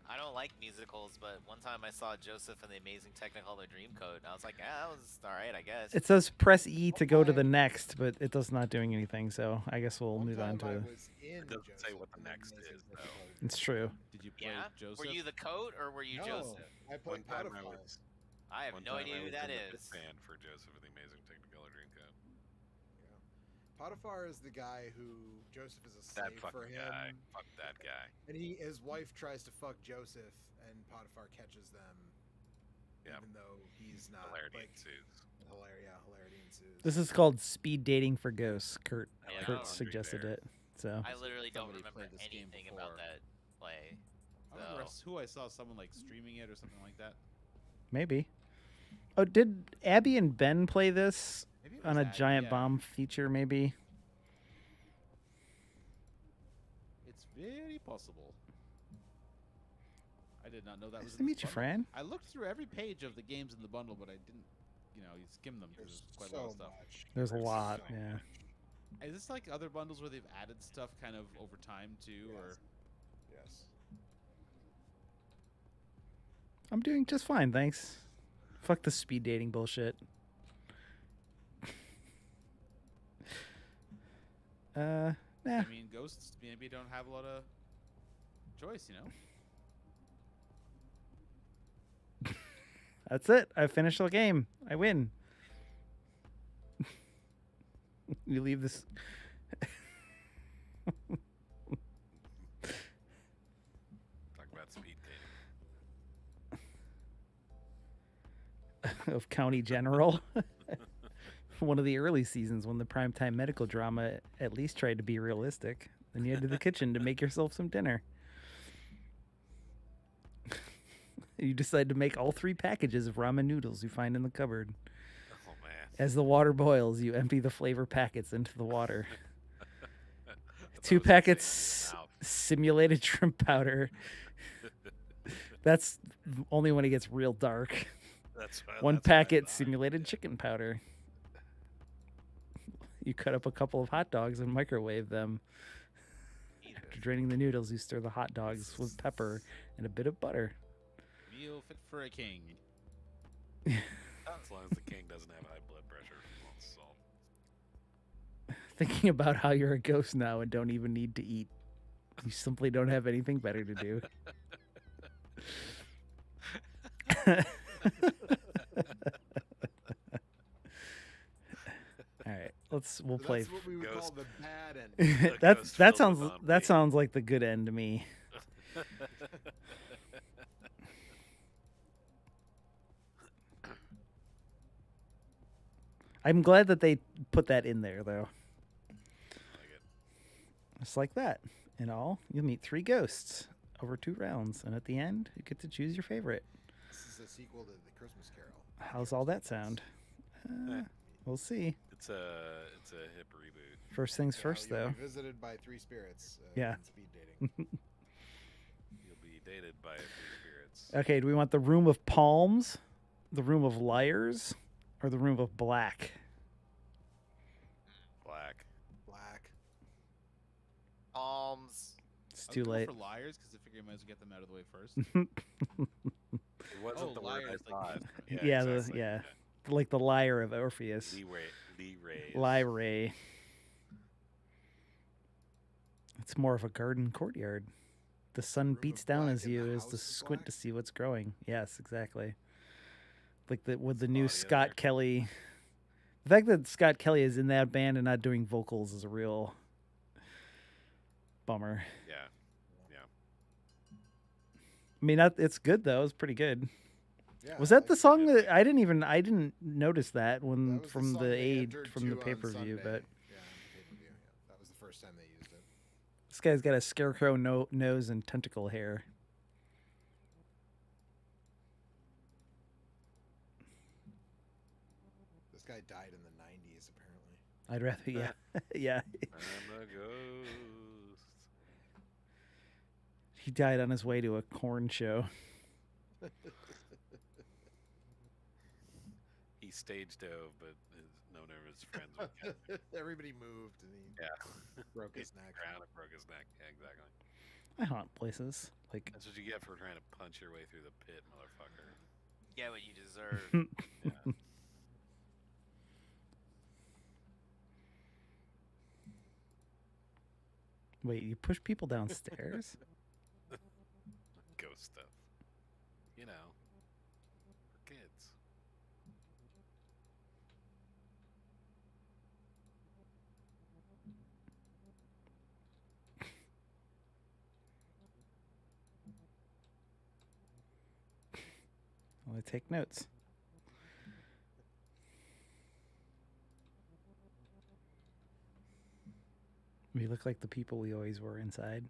Speaker 5: I don't like musicals, but one time I saw Joseph and the Amazing Technicolor Dreamcoat, and I was like, that was alright, I guess.
Speaker 1: It says press E to go to the next, but it does not doing anything. So I guess we'll
Speaker 2: One
Speaker 1: move on
Speaker 2: time I
Speaker 1: to.
Speaker 2: was in
Speaker 3: It doesn't say
Speaker 2: Joseph
Speaker 3: what the
Speaker 2: and
Speaker 3: next
Speaker 2: Amazing
Speaker 3: is, though.
Speaker 2: Technicolor
Speaker 1: It's true.
Speaker 4: Did you play
Speaker 5: Yeah?
Speaker 4: Joseph?
Speaker 5: Were you the coat, or were you
Speaker 2: No,
Speaker 5: Joseph?
Speaker 2: I
Speaker 3: One
Speaker 2: played
Speaker 3: time
Speaker 2: Potiphar.
Speaker 5: I have
Speaker 3: one
Speaker 5: no
Speaker 3: time
Speaker 5: idea
Speaker 3: I
Speaker 5: who
Speaker 3: was
Speaker 5: that
Speaker 3: in a
Speaker 5: is.
Speaker 3: fan for Joseph of the Amazing Technicolor Dreamcoat.
Speaker 2: Potiphar is the guy who Joseph is a
Speaker 3: That
Speaker 2: slave for
Speaker 3: fucking
Speaker 2: him,
Speaker 3: guy. Fuck that guy.
Speaker 2: and his wife tries to fuck Joseph, and Potiphar catches them,
Speaker 3: Yep.
Speaker 2: even though he's not.
Speaker 3: Hilarity
Speaker 2: like,
Speaker 3: ensues.
Speaker 2: hilarity ensues.
Speaker 1: This is called speed dating for ghosts. Kurt
Speaker 5: Yeah,
Speaker 1: Kurt
Speaker 5: I don't
Speaker 1: suggested
Speaker 3: agree
Speaker 1: it. So
Speaker 5: I literally don't
Speaker 4: Somebody
Speaker 5: remember
Speaker 4: played this game
Speaker 5: anything about
Speaker 4: before.
Speaker 5: that play.
Speaker 4: I don't remember
Speaker 5: So,
Speaker 4: who I saw someone like streaming it or something like that.
Speaker 1: maybe. Oh, did Abby and Ben play this
Speaker 4: Maybe it
Speaker 1: on a
Speaker 4: was Abby,
Speaker 1: giant
Speaker 4: yeah.
Speaker 1: bomb feature? Maybe.
Speaker 4: It's very possible. I did not know that
Speaker 1: Nice
Speaker 4: was
Speaker 1: to
Speaker 4: in
Speaker 1: meet
Speaker 4: this
Speaker 1: you,
Speaker 4: bundle.
Speaker 1: Fran.
Speaker 4: I looked through every page of the games in the bundle, but I didn't, you skim them because
Speaker 2: There's
Speaker 4: there's quite a
Speaker 2: so
Speaker 4: lot of stuff.
Speaker 2: much.
Speaker 1: There's a lot.
Speaker 2: so
Speaker 1: Yeah.
Speaker 2: much.
Speaker 4: Is this like other bundles where they've added stuff kind of over time too, or?
Speaker 2: Yes.
Speaker 1: I'm doing just fine, thanks. Fuck the speed dating bullshit. Nah.
Speaker 4: I mean, ghosts maybe don't have a lot of choice,
Speaker 1: That's it. I finished the game. I win. You leave this.
Speaker 3: Talk about speed dating.
Speaker 1: of County General. One of the early seasons when the primetime medical drama at least tried to be realistic. Then you head to the kitchen to make yourself some dinner. You decide to make all 3 packages of ramen noodles you find in the cupboard.
Speaker 3: Oh man.
Speaker 1: As the water boils, you empty the flavor packets into the water. 2 packets simulated shrimp powder. That's only when it gets real dark.
Speaker 3: That's
Speaker 1: 1 packet simulated chicken powder. You cut up a couple of hot dogs and microwave them. After draining the noodles, you stir the hot dogs with pepper and a bit of butter.
Speaker 4: Meal fit for a king.
Speaker 3: As long as the king doesn't have high blood pressure from all the salt.
Speaker 1: Thinking about how you're a ghost now and don't even need to eat. You simply don't have anything better to do. All right, we'll play.
Speaker 2: That's what we would call the bad end.
Speaker 1: that sounds like the good end to me. I'm glad that they put that in there, though. Just like that. In all, you'll meet 3 ghosts over 2 rounds, and at the end, you get to choose your favorite.
Speaker 2: This is a sequel to The Christmas Carol.
Speaker 1: How's all that sound? We'll see.
Speaker 3: It's a hip reboot.
Speaker 1: First things first,
Speaker 2: you'll
Speaker 1: though.
Speaker 2: Be visited by 3 spirits.
Speaker 1: Yeah.
Speaker 2: In speed dating.
Speaker 3: You'll be dated by 3 spirits.
Speaker 1: Okay, do we want the Room of Palms, the Room of Liars, or the Room of Black?
Speaker 3: Black.
Speaker 5: Palms.
Speaker 1: It's too late.
Speaker 4: For liars, because I figure I might as well get them out of the way first.
Speaker 3: It wasn't the word I thought.
Speaker 1: Yeah,
Speaker 3: exactly.
Speaker 1: like the liar of Orpheus. Lyrae. It's more of a garden courtyard. The sun beats down as you as to squint to see what's growing. Yes, exactly. Like with the new Scott Kelly. The fact that Scott Kelly is in that band and not doing vocals is a real bummer.
Speaker 3: Yeah.
Speaker 1: I mean, it's good though. It's pretty good.
Speaker 2: Yeah,
Speaker 1: Was that the song that I didn't notice that when
Speaker 2: that was
Speaker 1: from
Speaker 2: song
Speaker 1: the
Speaker 2: they
Speaker 1: aid
Speaker 2: entered
Speaker 1: from the
Speaker 2: to on
Speaker 1: pay-per-view,
Speaker 2: Sunday.
Speaker 1: but
Speaker 2: Yeah, on the pay-per-view. Yeah. That was the first time they used it.
Speaker 1: this guy's got a scarecrow nose and tentacle hair.
Speaker 2: This guy died in the 90s, apparently.
Speaker 1: I'd rather, yeah.
Speaker 3: I'm a ghost.
Speaker 1: He died on his way to a corn show.
Speaker 3: He stage dove, but none of his friends would catch him.
Speaker 2: Everybody moved, and he broke his neck.
Speaker 3: Broke his neck. Yeah, exactly.
Speaker 1: I haunt places like
Speaker 3: That's what you get for trying to punch your way through the pit, motherfucker.
Speaker 5: Get what you deserve.
Speaker 3: Yeah.
Speaker 1: Wait, you push people downstairs?
Speaker 3: Ghost stuff. You know, for kids.
Speaker 1: Well, I take notes. We look like the people we always were inside.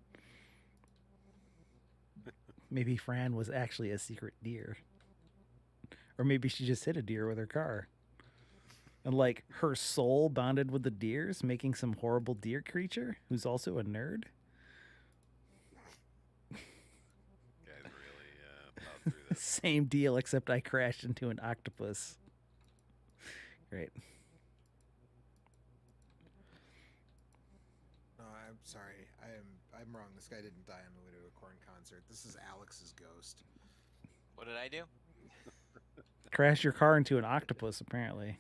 Speaker 1: Maybe Fran was actually a secret deer. Or maybe she just hit a deer with her car. And like her soul bonded with the deers, making some horrible deer creature who's also a nerd.
Speaker 3: Guys really thought through this.
Speaker 1: Same deal, except I crashed into an octopus. Great.
Speaker 2: No, I'm sorry. I'm wrong. This guy didn't die on the way to a corn concert. This is Alex's ghost.
Speaker 5: What did I do?
Speaker 1: Crashed your car into an octopus, apparently.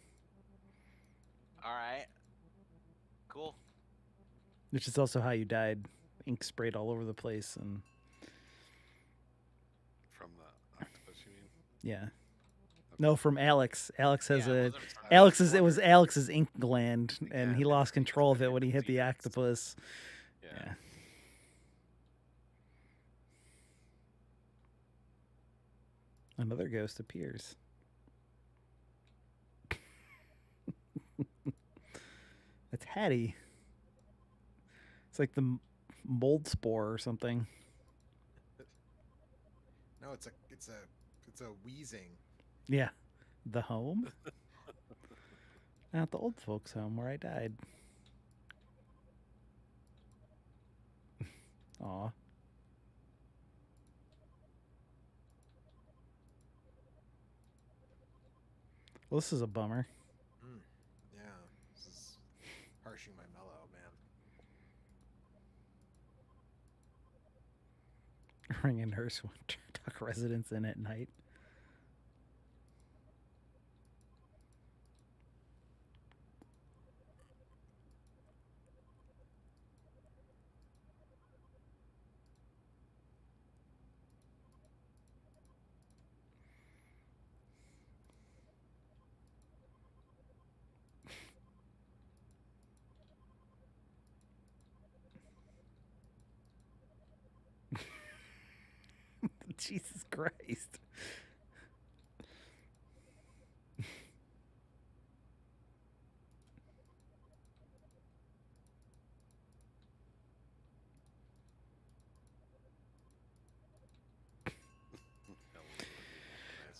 Speaker 5: All right. Cool.
Speaker 1: Which is also how you died. Ink sprayed all over the place, and
Speaker 3: From the octopus, you mean?
Speaker 1: yeah. No, from Alex. Alex has
Speaker 5: Yeah,
Speaker 1: a
Speaker 5: it wasn't-
Speaker 1: it was Alex's ink gland, and he lost control of it when he hit the octopus. Yeah. Another ghost appears. patty. It's like the mold spore or something.
Speaker 2: No, it's a wheezing.
Speaker 1: Yeah. The home? Not the old folks' home where I died. Aw. Well, this is a bummer.
Speaker 2: Yeah, this is harshing my mellow, man.
Speaker 1: Ringing nurse would tuck residents in at night. Jesus Christ.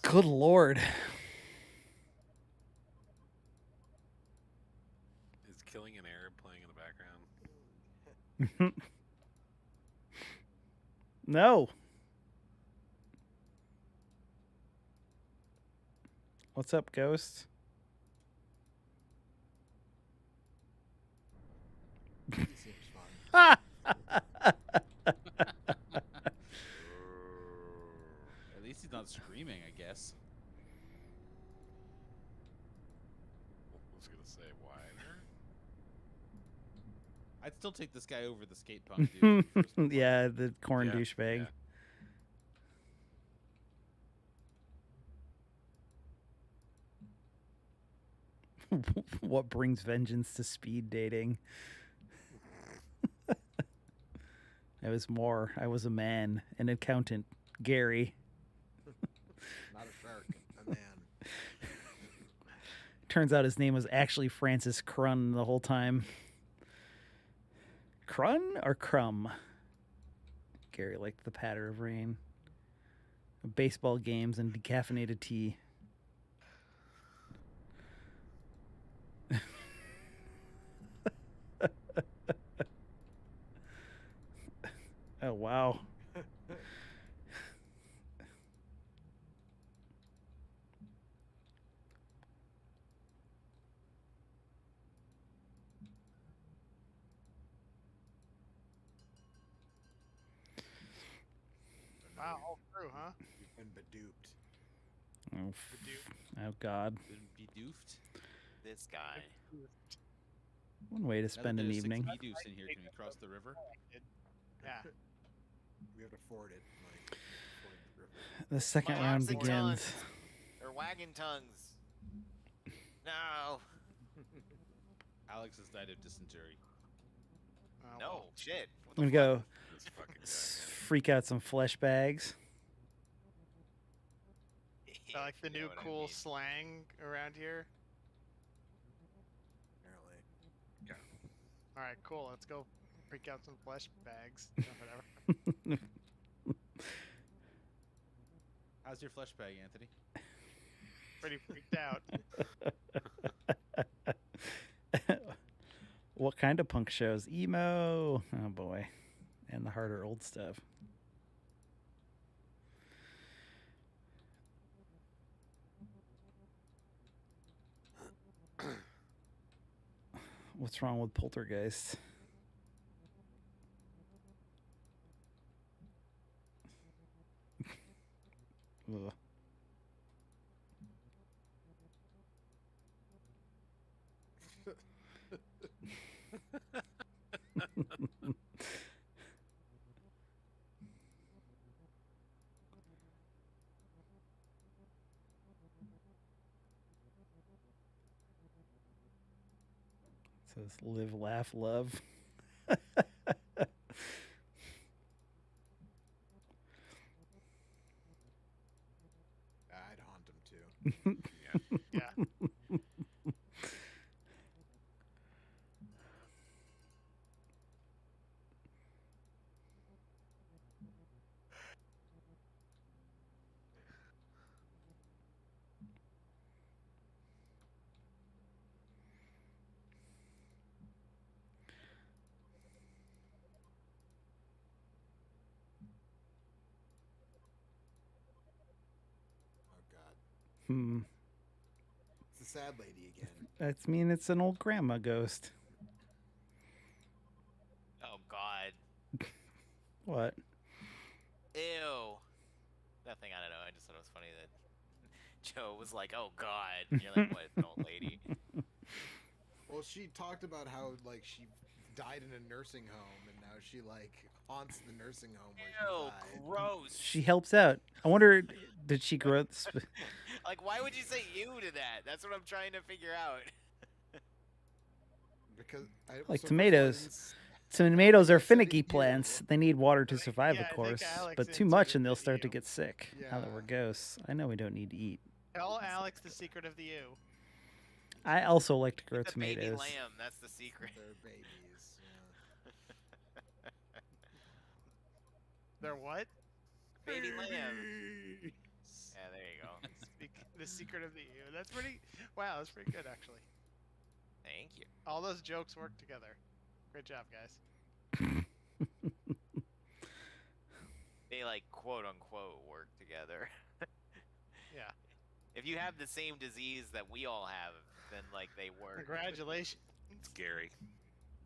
Speaker 1: Good Lord.
Speaker 3: Is Killing an Arab playing in the background?
Speaker 1: No. What's up, Ghost?
Speaker 2: He seems fun.
Speaker 4: At least he's not screaming, I guess.
Speaker 3: I was gonna say wider.
Speaker 4: I'd still take this guy over the skate punk dude.
Speaker 1: Yeah, the corn
Speaker 3: Yeah,
Speaker 1: douchebag.
Speaker 3: yeah.
Speaker 1: What brings vengeance to speed dating? I was a man, an accountant, Gary.
Speaker 2: Not a shark, a man.
Speaker 1: Turns out his name was actually Francis Crun the whole time. Crun or Crumb? Gary liked the patter of rain, baseball games, and decaffeinated tea. Oh, wow.
Speaker 6: Wow, all through, huh?
Speaker 2: You've been beduped.
Speaker 1: Oh, oh God.
Speaker 4: Been bedoofed.
Speaker 5: This guy.
Speaker 1: One way to spend an evening.
Speaker 4: Bedoofs in here. Can we cross the river?
Speaker 6: Yeah.
Speaker 2: We have to ford it, Mike. Ford the river.
Speaker 1: The second
Speaker 5: My
Speaker 1: round
Speaker 5: oxen
Speaker 1: begins.
Speaker 5: tongues. Or wagon tongues. No.
Speaker 4: Alex has died of dysentery.
Speaker 6: Oh,
Speaker 5: No.
Speaker 6: well.
Speaker 5: Shit. What
Speaker 1: I'm
Speaker 5: the
Speaker 1: gonna
Speaker 5: fuck?
Speaker 1: go
Speaker 3: This fucking guy.
Speaker 1: freak out some flesh bags.
Speaker 6: I like the
Speaker 5: You know
Speaker 6: new
Speaker 5: what I
Speaker 6: cool
Speaker 5: mean.
Speaker 6: slang around here.
Speaker 2: Apparently.
Speaker 6: All right, cool. Let's go freak out some flesh bags. Or whatever.
Speaker 4: How's your flesh bag, Anthony?
Speaker 6: Pretty freaked out.
Speaker 1: What kind of punk shows? Emo. Oh boy. And the harder old stuff. What's wrong with Poltergeist? Ugh. Says live, laugh, love.
Speaker 2: I'd haunt him too.
Speaker 6: Yeah.
Speaker 2: It's the sad lady again.
Speaker 1: That's mean it's an old grandma ghost.
Speaker 5: Oh God.
Speaker 1: What?
Speaker 5: Ew. Nothing. I don't know. I just thought it was funny that Joe was like, "Oh God." And you're like, "What? An old lady?"
Speaker 2: Well, she talked about how like she died in a nursing home, and now she like haunts the nursing home where she
Speaker 5: Ew.
Speaker 2: died.
Speaker 5: Gross.
Speaker 1: She helps out. I wonder, did she grow?
Speaker 5: Like, why would you say "you" to that? That's what I'm trying to figure out.
Speaker 2: Because
Speaker 1: Like
Speaker 2: so
Speaker 1: tomatoes. Tomatoes are
Speaker 2: I said
Speaker 1: finicky
Speaker 2: you.
Speaker 1: plants. They need water to survive,
Speaker 6: Yeah, I
Speaker 1: of
Speaker 6: think
Speaker 1: course.
Speaker 6: Alex
Speaker 1: But too much
Speaker 6: inserted
Speaker 1: and they'll
Speaker 6: the
Speaker 1: start to
Speaker 6: you.
Speaker 1: get sick. Now that we're
Speaker 2: Yeah.
Speaker 1: ghosts. I know we don't need to eat.
Speaker 6: Tell Alex the secret of the U.
Speaker 1: I also like to grow
Speaker 5: The baby
Speaker 1: tomatoes.
Speaker 5: lamb. That's the secret.
Speaker 2: They're babies. Yeah.
Speaker 6: They're what?
Speaker 5: Baby lamb. Yeah, there you go.
Speaker 6: The secret of the U. That's pretty. Wow, that's pretty good actually.
Speaker 5: Thank you.
Speaker 6: All those jokes work together. Great job, guys.
Speaker 5: They like quote unquote work together.
Speaker 6: Yeah.
Speaker 5: If you have the same disease that we all have, then like they work.
Speaker 6: Congratulations.
Speaker 3: It's Gary.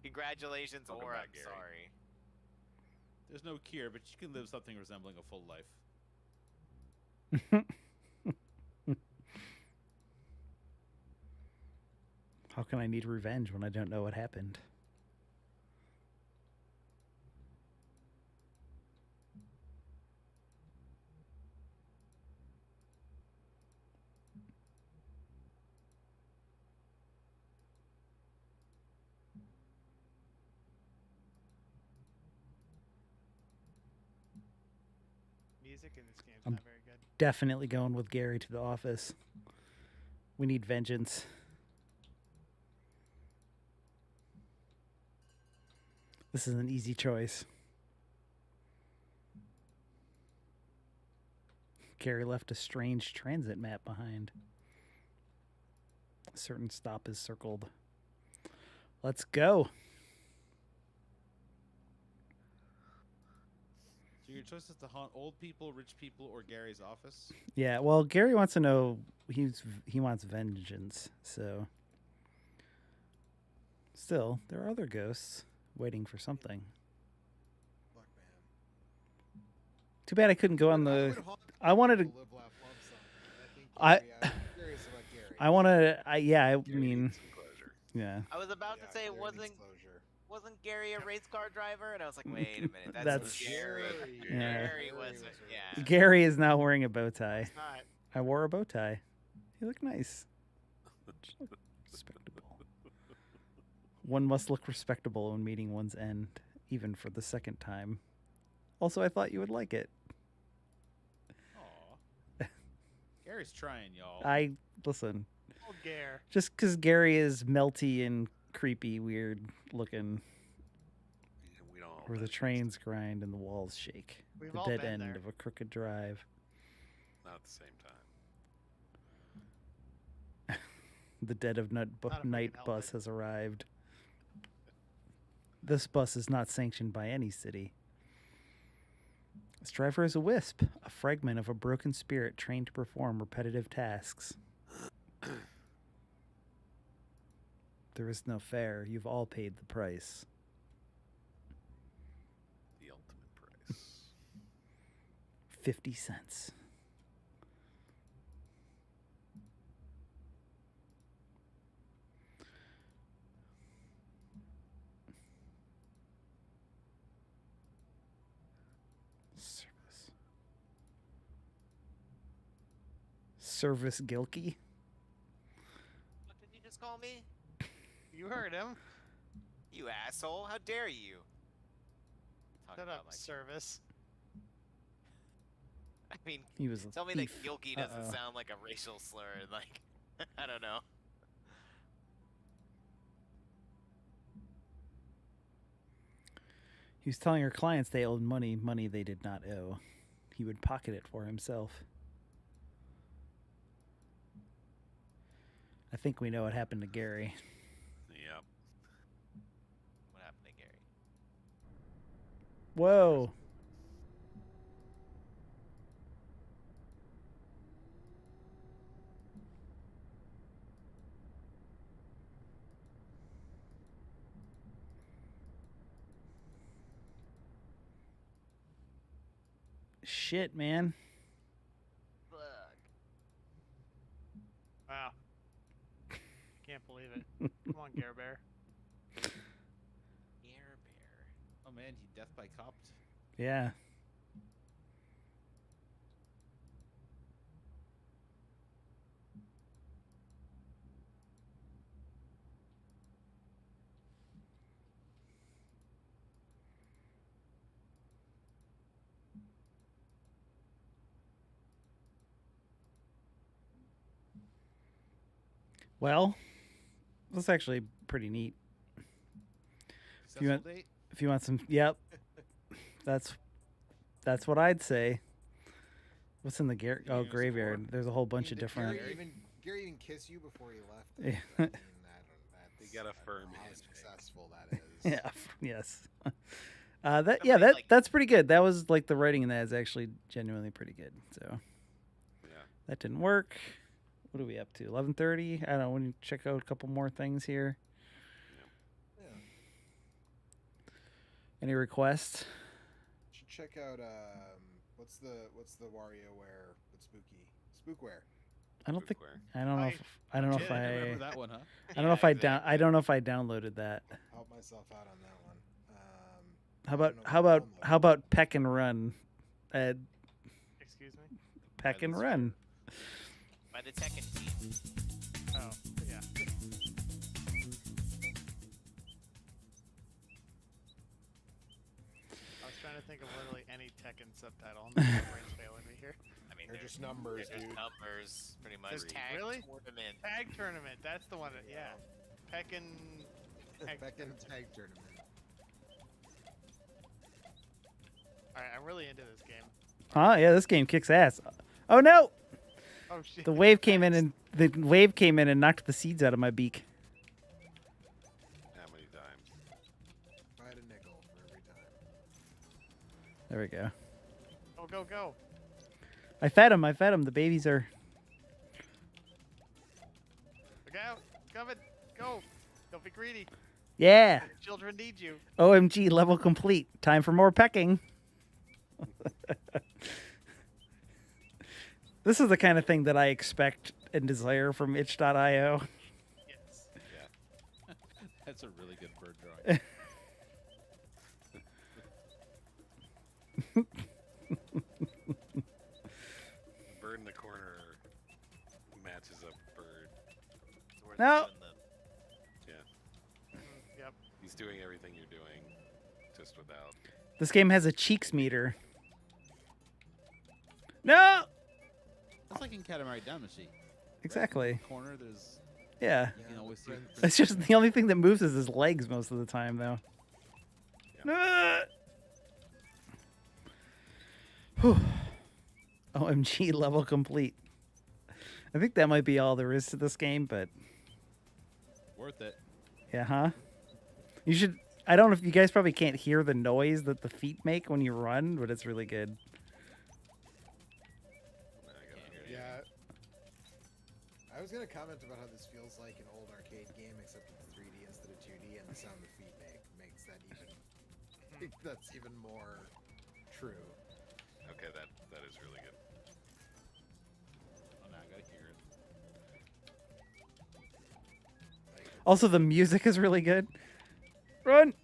Speaker 5: Congratulations,
Speaker 3: Welcome
Speaker 5: or
Speaker 3: back,
Speaker 5: I'm
Speaker 3: Gary.
Speaker 5: sorry.
Speaker 4: There's no cure, but you can live something resembling a full life.
Speaker 1: How can I need revenge when I don't know what happened?
Speaker 6: Music in this game's
Speaker 1: I'm
Speaker 6: not very good.
Speaker 1: Definitely going with Gary to the office. We need vengeance. This is an easy choice. Gary left a strange transit map behind. A certain stop is circled. Let's go.
Speaker 4: So your choice is to haunt old people, rich people, or Gary's office.
Speaker 1: Yeah, well, Gary wants to know he wants vengeance. So still, there are other ghosts waiting for something.
Speaker 2: Fuck, man.
Speaker 1: Too bad I couldn't go on the.
Speaker 2: would haunt
Speaker 1: I wanted to.
Speaker 2: people live, laugh, love something. I think I'm curious about Gary.
Speaker 1: I want to. Yeah, I
Speaker 3: Gary
Speaker 1: mean,
Speaker 3: needs some closure.
Speaker 1: yeah.
Speaker 5: I was about
Speaker 2: Yeah,
Speaker 5: to say,
Speaker 2: Gary needs
Speaker 5: wasn't Gary a race car driver? And I was like, wait a minute, that's Gary.
Speaker 1: Yeah.
Speaker 5: Gary wasn't. Yeah.
Speaker 1: Gary is now wearing a bow tie.
Speaker 6: It's not.
Speaker 1: I wore a bow tie. You look nice. Respectable. One must look respectable when meeting one's end, even for the second time. Also, I thought you would like it.
Speaker 4: Aw. Gary's trying, y'all.
Speaker 1: Listen.
Speaker 6: Oh, Gare.
Speaker 1: Just because Gary is melty and creepy, weird looking,
Speaker 3: Yeah, we don't.
Speaker 1: where the trains grind and the walls shake.
Speaker 6: We've
Speaker 1: The
Speaker 6: all
Speaker 1: dead
Speaker 6: been
Speaker 1: end
Speaker 6: there.
Speaker 1: of a crooked drive.
Speaker 3: Not at the same time.
Speaker 1: The dead of
Speaker 6: Not if we
Speaker 1: night
Speaker 6: can help
Speaker 1: bus
Speaker 6: it.
Speaker 1: has arrived. This bus is not sanctioned by any city. This driver is a wisp, a fragment of a broken spirit trained to perform repetitive tasks. There is no fare. You've all paid the price.
Speaker 3: The ultimate price.
Speaker 1: 50 cents. Service. Service Gilkey?
Speaker 5: What did you just call me?
Speaker 6: You heard him.
Speaker 5: You asshole! How dare you? Talk
Speaker 6: Shut
Speaker 5: about
Speaker 6: up,
Speaker 5: my-
Speaker 6: service.
Speaker 5: I mean,
Speaker 1: He was a
Speaker 5: tell me
Speaker 1: thief.
Speaker 5: that Gilkey doesn't
Speaker 1: Uh-oh.
Speaker 5: sound like a racial slur. Like, I don't know.
Speaker 1: He was telling her clients they owed money they did not owe. He would pocket it for himself. I think we know what happened to Gary.
Speaker 3: Yep.
Speaker 5: What happened to Gary?
Speaker 1: Whoa. Shit, man.
Speaker 5: Fuck.
Speaker 6: Wow. Can't believe it. Come on, Gare Bear.
Speaker 5: Gare Bear.
Speaker 4: Oh man, he death by copped.
Speaker 1: Yeah. Well, that's actually pretty neat.
Speaker 4: Successful date?
Speaker 1: If you want some, yep. That's what I'd say. What's in the graveyard? There's a whole bunch of
Speaker 2: Did
Speaker 1: different.
Speaker 2: Gary even kiss you before he left?
Speaker 1: Yeah.
Speaker 2: I mean,
Speaker 3: You got a firm
Speaker 2: how
Speaker 3: handshake.
Speaker 2: successful that is.
Speaker 1: Yeah. Yes.
Speaker 5: Somebody,
Speaker 1: That's pretty good. That was like the writing in that is actually genuinely pretty good. So
Speaker 3: Yeah.
Speaker 1: that didn't work. What are we up to? 11:30. I don't know. We need to check out a couple more things here.
Speaker 2: Yeah.
Speaker 1: Any requests?
Speaker 2: Should check out what's the WarioWare with Spooky Spookware.
Speaker 1: I don't think.
Speaker 3: Spookware.
Speaker 1: I don't know. I don't know if
Speaker 4: I
Speaker 1: I.
Speaker 4: remember that one, huh?
Speaker 1: I don't know if I down. I don't know if I downloaded that.
Speaker 2: Help myself out on that one.
Speaker 1: How
Speaker 2: I
Speaker 1: about
Speaker 2: don't know if I downloaded
Speaker 1: how about Peck and Run?
Speaker 6: Excuse me?
Speaker 1: Peck and
Speaker 4: this
Speaker 1: Run.
Speaker 5: By the Tekken team.
Speaker 6: Oh, yeah. I was trying to think of literally any Tekken subtitle. My brain's failing me here.
Speaker 5: I mean,
Speaker 2: They're just numbers,
Speaker 5: they're just
Speaker 2: dude.
Speaker 5: numbers, pretty much.
Speaker 6: There's-
Speaker 5: Tag
Speaker 6: really?
Speaker 5: tournament.
Speaker 6: Tag tournament. That's the one. Yeah. Tekken.
Speaker 2: Tekken Tag Tournament.
Speaker 6: All right, I'm really into this game.
Speaker 1: Huh? Yeah, this game kicks ass. Oh no!
Speaker 6: Oh shit.
Speaker 1: The wave came in and knocked the seeds out of my beak.
Speaker 3: How many times?
Speaker 2: I had a nickel for every time.
Speaker 1: There we go.
Speaker 6: Go go go.
Speaker 1: I fed him. The babies are.
Speaker 6: Look out. It's coming. Go. Don't be greedy.
Speaker 1: Yeah.
Speaker 6: The children need you.
Speaker 1: OMG, level complete. Time for more pecking. This is the kind of thing that I expect and desire from itch.io.
Speaker 6: Yes.
Speaker 3: Yeah.
Speaker 4: That's a really good bird drawing.
Speaker 3: The bird in the corner matches a bird.
Speaker 5: It's worth
Speaker 1: No.
Speaker 5: doing the-
Speaker 6: Yep.
Speaker 3: He's doing everything you're doing, just without.
Speaker 1: This game has a cheeks meter. No!
Speaker 4: That's like in Katamari Damacy.
Speaker 1: Exactly.
Speaker 4: Corner, there's
Speaker 1: Yeah.
Speaker 4: you can always see.
Speaker 1: It's just the only thing that moves is his legs most of the time, though. Ah! Whew. OMG, level complete. I think that might be all there is to this game, but
Speaker 4: Worth it.
Speaker 1: yeah, huh? You should. I don't know if you guys probably can't hear the noise that the feet make when you run, but it's really good.
Speaker 2: Yeah. I was gonna comment about how this feels like an old arcade game, except it's 3D instead of 2D, and the sound the feet makes that even. That's even more true.
Speaker 3: Okay, that is really good.
Speaker 4: Oh, now I gotta hear it.
Speaker 1: Also, the music is really good. Run!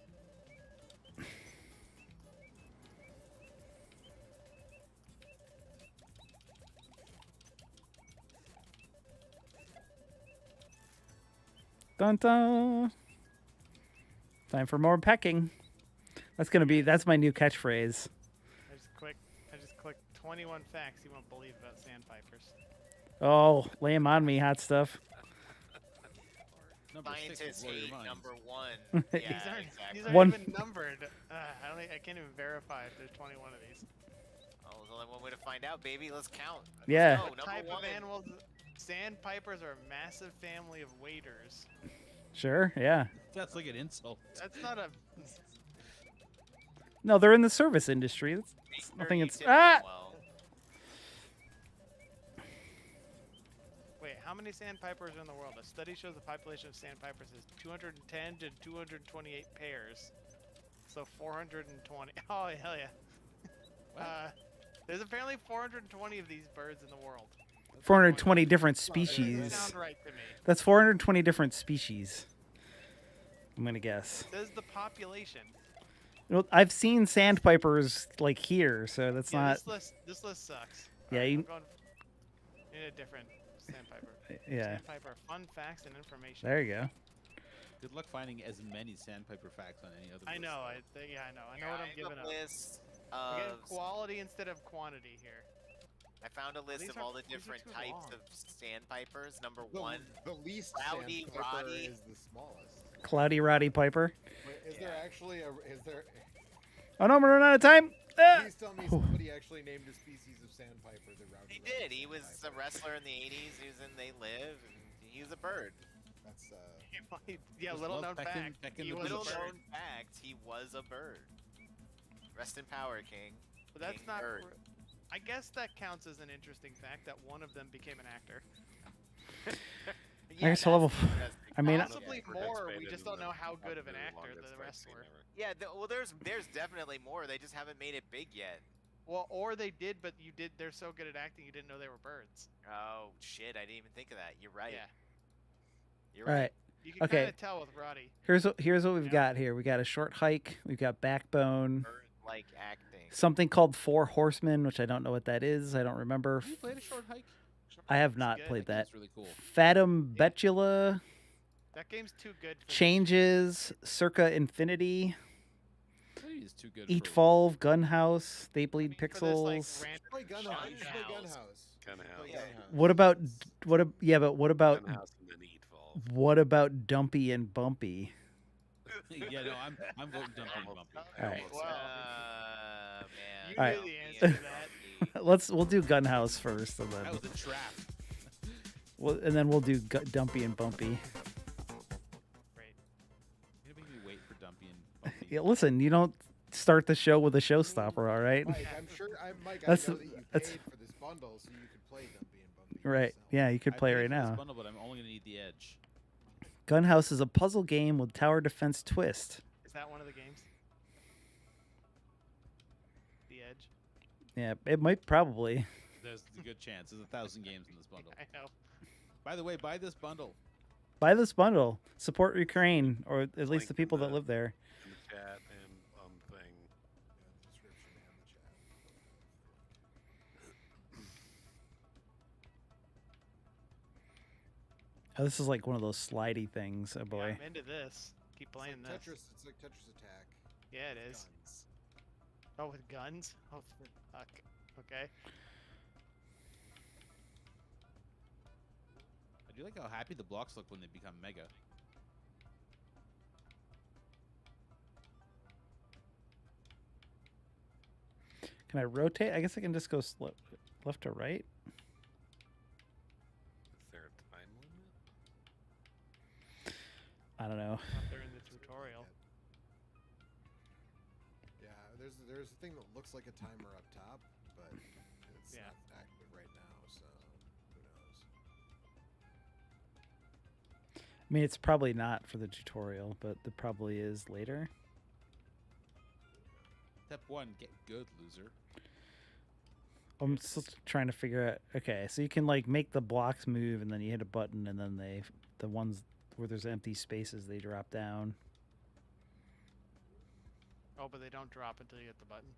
Speaker 1: Dun dun. Time for more pecking. That's my new catchphrase.
Speaker 6: I just clicked 21 facts you won't believe about sandpipers.
Speaker 1: Oh, lay 'em on me, hot stuff.
Speaker 4: Number 6
Speaker 5: Scientists
Speaker 4: will blow your
Speaker 5: hate
Speaker 4: mind.
Speaker 5: number one.
Speaker 1: These
Speaker 5: Yeah,
Speaker 6: These
Speaker 5: exactly.
Speaker 6: aren't
Speaker 1: One-
Speaker 6: even numbered. I can't even verify if there's 21 of these.
Speaker 5: Oh, there's only one way to find out, baby. Let's count. Let's
Speaker 1: Yeah.
Speaker 5: go.
Speaker 6: What
Speaker 5: Number
Speaker 6: type
Speaker 5: one.
Speaker 6: of animals? Sandpipers are a massive family of waders.
Speaker 1: Sure, yeah.
Speaker 4: That's like an insult.
Speaker 6: That's not a.
Speaker 1: No, they're in the service industry. It's nothing.
Speaker 5: Or
Speaker 1: It's
Speaker 5: you tip them well.
Speaker 6: Wait, how many sandpipers are in the world? A study shows the population of sandpipers is 210 to 228 pairs. So 420. Oh, hell yeah. There's apparently 420 of these birds in the world.
Speaker 1: 420 different
Speaker 6: Doesn't
Speaker 1: species.
Speaker 6: sound right to me.
Speaker 1: That's 420 different species. I'm gonna guess.
Speaker 6: It says the population.
Speaker 1: Well, I've seen sandpipers like here, so that's
Speaker 6: Yeah,
Speaker 1: not.
Speaker 6: this list sucks.
Speaker 1: Yeah,
Speaker 6: Alright,
Speaker 1: you-
Speaker 6: I'm going in a different sandpiper.
Speaker 1: Yeah.
Speaker 6: Sandpiper fun facts and information.
Speaker 1: There you go.
Speaker 4: Good luck finding as many sandpiper facts on any other.
Speaker 6: I
Speaker 4: list,
Speaker 6: know.
Speaker 4: though.
Speaker 6: I know. I know what I'm giving up.
Speaker 5: List
Speaker 6: We're getting
Speaker 5: of
Speaker 6: quality instead of quantity here.
Speaker 5: I found a list
Speaker 6: These
Speaker 5: of
Speaker 6: are-
Speaker 5: all the
Speaker 6: these are
Speaker 5: different
Speaker 6: too
Speaker 5: types
Speaker 6: long.
Speaker 5: of sandpipers. Number
Speaker 2: The,
Speaker 5: one,
Speaker 2: the least
Speaker 5: Rowdy
Speaker 2: sandpiper
Speaker 5: Roddy.
Speaker 2: is the smallest.
Speaker 1: Cloudy Roddy Piper.
Speaker 2: Wait, is there actually a? Is there?
Speaker 1: Oh no, we're running out of time. Ah!
Speaker 2: Please tell me somebody actually named a species of sandpiper the Rowdy.
Speaker 5: he
Speaker 2: Roddy
Speaker 5: did. He was a
Speaker 2: sandpiper.
Speaker 5: wrestler in the '80s. He was in They Live, and he was a bird.
Speaker 2: That's
Speaker 6: Yeah,
Speaker 4: Just
Speaker 6: little
Speaker 4: love
Speaker 6: known
Speaker 4: pecking-
Speaker 6: fact.
Speaker 4: pecking
Speaker 6: He
Speaker 4: the
Speaker 6: was a
Speaker 5: Little
Speaker 4: beach.
Speaker 6: bird.
Speaker 5: known fact, he was a bird. Rest in power, King.
Speaker 6: But that's
Speaker 5: King
Speaker 6: not.
Speaker 5: bird.
Speaker 6: I guess that counts as an interesting fact that one of them became an actor.
Speaker 1: I guess a level-
Speaker 5: that's the interesting
Speaker 1: I mean,
Speaker 5: fact.
Speaker 6: Possibly
Speaker 3: Yeah,
Speaker 6: more. We
Speaker 3: participated
Speaker 6: just
Speaker 3: in
Speaker 6: don't
Speaker 3: the
Speaker 6: know how good of an
Speaker 3: probably
Speaker 6: actor
Speaker 3: longest
Speaker 6: the
Speaker 3: fight
Speaker 6: rest
Speaker 3: scene
Speaker 6: were.
Speaker 3: ever.
Speaker 5: Yeah, well, there's definitely more. They just haven't made it big yet.
Speaker 6: Well, or they did, but you did. They're so good at acting, you didn't know they were birds.
Speaker 5: Oh shit! I didn't even think of that. You're right.
Speaker 6: Yeah,
Speaker 5: You're
Speaker 1: All
Speaker 5: right.
Speaker 1: right.
Speaker 6: you can
Speaker 1: Okay.
Speaker 6: kind of tell with Roddy.
Speaker 1: Here's what we've
Speaker 6: Yeah.
Speaker 1: got here. We got a short hike. We've got backbone.
Speaker 5: Bird-like acting.
Speaker 1: Something called Four Horsemen, which I don't know what that is. I don't remember.
Speaker 4: Have you played a short hike?
Speaker 1: I have
Speaker 6: It's
Speaker 1: not
Speaker 6: good.
Speaker 1: played that.
Speaker 4: That's really cool.
Speaker 1: Fatum Betula,
Speaker 6: That game's too good. For
Speaker 1: Changes, Circa Infinity,
Speaker 4: That is too good.
Speaker 1: Eat
Speaker 4: for-
Speaker 1: Volve, Gunhouse, They
Speaker 6: I
Speaker 1: Bleed
Speaker 6: mean, for this, like,
Speaker 1: Pixels.
Speaker 6: random
Speaker 2: play Gunhouse. You should play
Speaker 5: Gunhouse.
Speaker 2: Gunhouse.
Speaker 3: Kind of
Speaker 2: Play
Speaker 5: Yeah.
Speaker 2: Gunhouse.
Speaker 1: What about what about
Speaker 3: Gunhouse and then Eat Volve.
Speaker 1: what about Dumpy and Bumpy?
Speaker 4: Yeah, no, I'm voting Dumpy and Bumpy.
Speaker 1: Alright.
Speaker 5: Well, man.
Speaker 6: You
Speaker 1: All right.
Speaker 6: knew the answer to that.
Speaker 1: We'll do Gunhouse first, and
Speaker 4: That
Speaker 1: then
Speaker 4: was a trap.
Speaker 1: we'll do Dumpy and Bumpy.
Speaker 6: Great.
Speaker 4: You know, make me wait for Dumpy and Bumpy.
Speaker 1: Yeah, listen, you don't start the show with a showstopper, all right?
Speaker 2: Mike, I'm sure. Mike,
Speaker 1: That's-
Speaker 2: I know that you
Speaker 1: that's-
Speaker 2: paid for this bundle so you could play Dumpy and Bumpy.
Speaker 1: Right?
Speaker 2: yourself.
Speaker 1: Yeah, you could
Speaker 4: I
Speaker 1: play
Speaker 4: paid
Speaker 1: right
Speaker 4: for this
Speaker 1: now.
Speaker 4: Bundle, but I'm only gonna need the edge.
Speaker 1: Gunhouse is a puzzle game with tower defense twist.
Speaker 6: Is that one of the games? The Edge.
Speaker 1: Yeah, it might probably.
Speaker 4: There's a good chance. There's 1,000 games in this bundle.
Speaker 6: I know.
Speaker 4: By the way, buy this bundle.
Speaker 1: Buy this bundle. Support Ukraine, or at least
Speaker 3: link
Speaker 1: the
Speaker 3: in
Speaker 1: people that
Speaker 3: the-
Speaker 1: live there.
Speaker 3: In the chat and on the thing.
Speaker 2: Yeah, the description and the chat.
Speaker 1: Oh, this is like one of those slidey things. Oh
Speaker 6: Yeah,
Speaker 1: boy.
Speaker 6: I'm into this. Keep playing
Speaker 2: It's like
Speaker 6: this.
Speaker 2: Tetris. It's like Tetris Attack.
Speaker 6: Yeah, it is.
Speaker 2: Guns.
Speaker 6: Oh, with guns? Oh, fuck. Okay.
Speaker 4: I do like how happy the blocks look when they become mega.
Speaker 1: Can I rotate? I guess I can just go left to right.
Speaker 3: Is there a time limit?
Speaker 1: I don't know.
Speaker 6: Up there in the tutorial.
Speaker 2: Yeah, there's a thing that looks like a timer up top, but it's
Speaker 6: Yeah.
Speaker 2: not active right now, so who knows?
Speaker 1: I mean, it's probably not for the tutorial, but it probably is later.
Speaker 4: Step 1, get good, loser.
Speaker 1: I'm still trying to figure out. Okay, so you can like make the blocks move, and then you hit a button, and then the ones where there's empty spaces, they drop down.
Speaker 6: Oh, but they don't drop until you hit the button.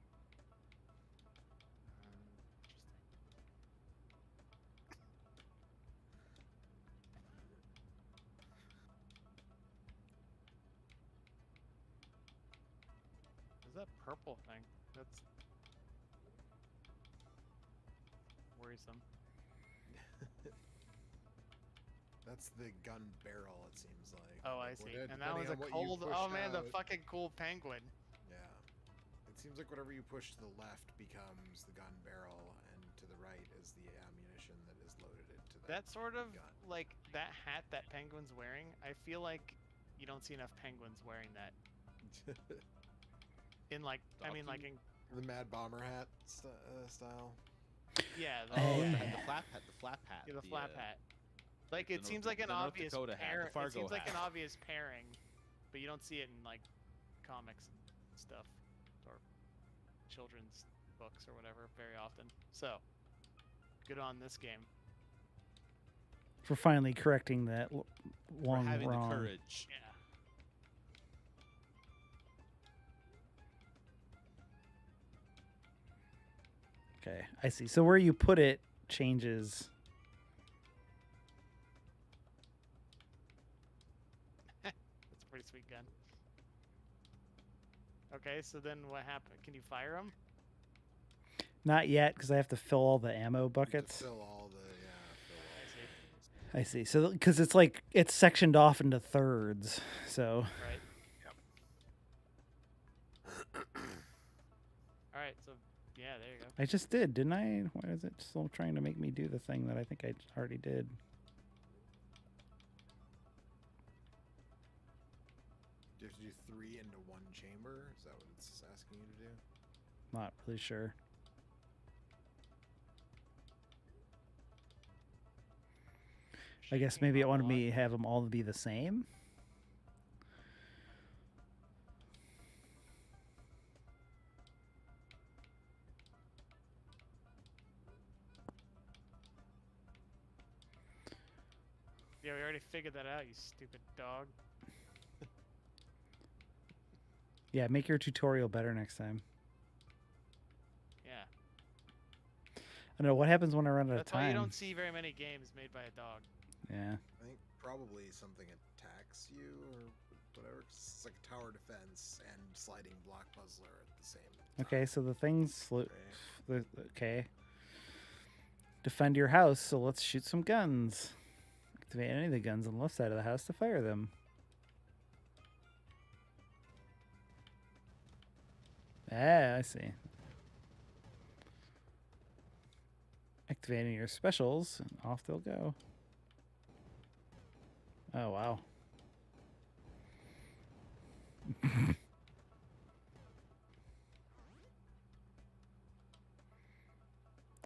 Speaker 6: What's that purple thing? That's worrisome.
Speaker 2: That's the gun barrel. It seems like.
Speaker 6: Oh, I
Speaker 2: Like,
Speaker 6: see.
Speaker 2: what-
Speaker 6: And that was a
Speaker 2: depending on what you
Speaker 6: cold. Oh
Speaker 2: pushed
Speaker 6: man, the
Speaker 2: out-
Speaker 6: fucking cool penguin.
Speaker 2: Yeah. It seems like whatever you push to the left becomes the gun barrel, and to the right is the ammunition that is loaded into
Speaker 6: That sort of
Speaker 2: gun.
Speaker 6: like that hat that penguin's wearing. I feel like you don't see enough penguins wearing that. In like, I mean, like in
Speaker 2: The Mad Bomber hat style.
Speaker 6: yeah, the,
Speaker 4: Oh,
Speaker 1: Hey.
Speaker 6: yeah,
Speaker 4: the flap hat. The flap hat.
Speaker 6: yeah, the flap hat. Like
Speaker 4: the
Speaker 6: it
Speaker 4: North-
Speaker 6: seems like an
Speaker 4: the North
Speaker 6: obvious
Speaker 4: Dakota hat, the
Speaker 6: pair. It
Speaker 4: Fargo
Speaker 6: seems like an
Speaker 4: hat.
Speaker 6: obvious pairing, but you don't see it in like comics and stuff or children's books or whatever very often. So, good on this game.
Speaker 1: For finally correcting that long
Speaker 4: For having
Speaker 1: wrong.
Speaker 4: the courage.
Speaker 6: Yeah.
Speaker 1: Okay, I see. So where you put it changes.
Speaker 6: That's a pretty sweet gun. Okay, so then what happened? Can you fire them?
Speaker 1: Not yet, because I have to fill all the ammo buckets.
Speaker 2: Fill all the
Speaker 6: I see.
Speaker 1: I see. So because it's like it's sectioned off into thirds. So
Speaker 6: Right. All right, so yeah, there you go.
Speaker 1: I just did, didn't I? Why is it still trying to make me do the thing that I think I already did?
Speaker 2: Do you have to do 3 into 1 chamber? Is that what it's asking you to do?
Speaker 1: Not really sure. I guess maybe it wanted me to have them all be the same.
Speaker 6: Yeah, we already figured that out, you stupid dog.
Speaker 1: Yeah, make your tutorial better next time.
Speaker 6: Yeah.
Speaker 1: I don't know what happens when I run out of
Speaker 6: That's why
Speaker 1: time.
Speaker 6: you don't see very many games made by a dog.
Speaker 1: Yeah.
Speaker 2: I think probably something attacks you or whatever. 'Cause it's like tower defense and sliding block puzzler at the same time.
Speaker 1: Okay, so the things.
Speaker 2: Right.
Speaker 1: Okay. Defend your house, so let's shoot some guns. Activate any of the guns on the left side of the house to fire them. Ah, I see. Activating your specials, and off they'll go. Oh, wow.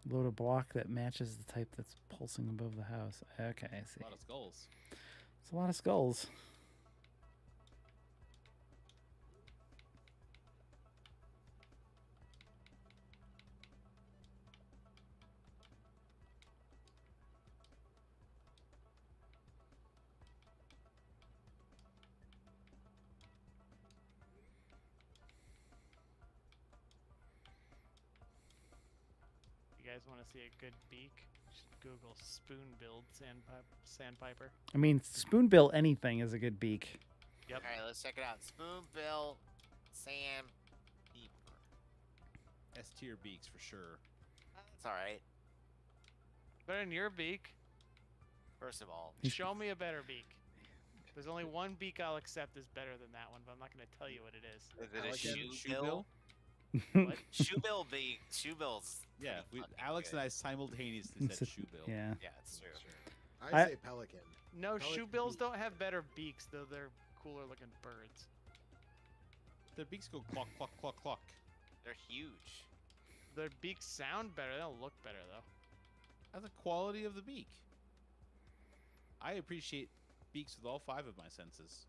Speaker 1: Load a block that matches the type that's pulsing above the house. Okay, I see.
Speaker 4: A lot of skulls.
Speaker 1: It's a lot of skulls.
Speaker 6: You guys want to see a good beak? You should Google spoon build sandpiper.
Speaker 1: I mean, spoonbill anything is a good beak.
Speaker 6: Yep.
Speaker 5: All right, let's check it out. Spoonbill sandpaper.
Speaker 4: S tier beaks for sure.
Speaker 5: That's all right.
Speaker 6: Better than your beak.
Speaker 5: First of all,
Speaker 6: Show me a better beak. There's only one beak I'll accept is better than that one, but I'm not going to tell you what it is.
Speaker 5: is it
Speaker 2: I
Speaker 5: a
Speaker 2: like it.
Speaker 5: shoebill?
Speaker 6: What?
Speaker 5: Shoebill beak. Shoebill's.
Speaker 4: Yeah,
Speaker 5: pretty fucking
Speaker 4: Alex
Speaker 5: good.
Speaker 4: and I simultaneously said shoe bill.
Speaker 1: Yeah.
Speaker 5: Yeah, it's true.
Speaker 2: I say pelican.
Speaker 6: No,
Speaker 2: Pelican
Speaker 6: shoebills
Speaker 2: beak.
Speaker 6: don't have better beaks, though they're cooler looking birds.
Speaker 4: Their beaks go clock, clock, clock, clock.
Speaker 5: They're huge.
Speaker 6: Their beaks sound better, they don't look better, though.
Speaker 4: That's the quality of the beak. I appreciate beaks with all 5 of my senses.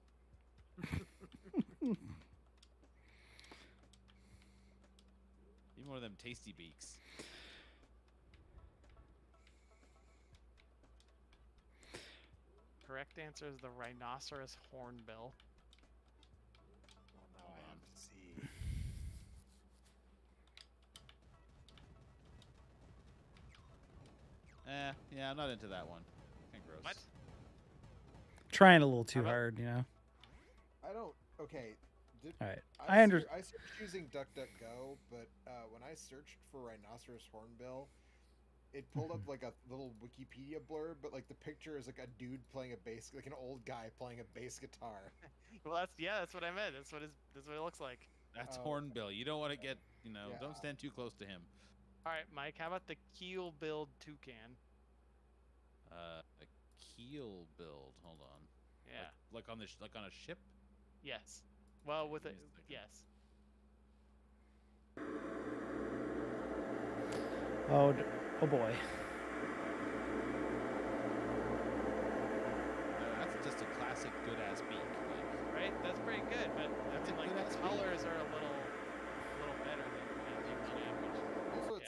Speaker 4: Even one of them tasty beaks.
Speaker 6: Correct answer is the rhinoceros hornbill.
Speaker 2: Well, now I have to see.
Speaker 4: Yeah, I'm not into that one. Kinda gross.
Speaker 6: What?
Speaker 1: Trying a little too
Speaker 6: How about-
Speaker 1: hard, you know.
Speaker 2: I don't. Okay.
Speaker 1: All right.
Speaker 2: I
Speaker 1: I
Speaker 2: searched using DuckDuckGo, but when I searched for rhinoceros hornbill, it pulled up like a little Wikipedia blurb, but like the picture is like a dude playing a bass, like an old guy playing a bass guitar.
Speaker 6: Well, that's what I meant. That's what it looks like.
Speaker 4: That's
Speaker 2: Oh.
Speaker 4: hornbill. You don't want to get,
Speaker 2: Yeah.
Speaker 4: don't stand too close to him.
Speaker 6: All right, Mike. How about the keel-billed toucan?
Speaker 4: A keel build. Hold on.
Speaker 6: Yeah.
Speaker 4: Like on the like on a ship.
Speaker 6: Yes. Well, with
Speaker 4: Give
Speaker 6: it.
Speaker 4: me a second.
Speaker 6: Yes.
Speaker 1: Oh boy.
Speaker 4: That's just a classic good ass beak. Like,
Speaker 6: Right. That's pretty good, but I
Speaker 4: That's a
Speaker 6: mean, like
Speaker 4: good
Speaker 6: the
Speaker 4: ass beak.
Speaker 6: colors are a little better than average on average.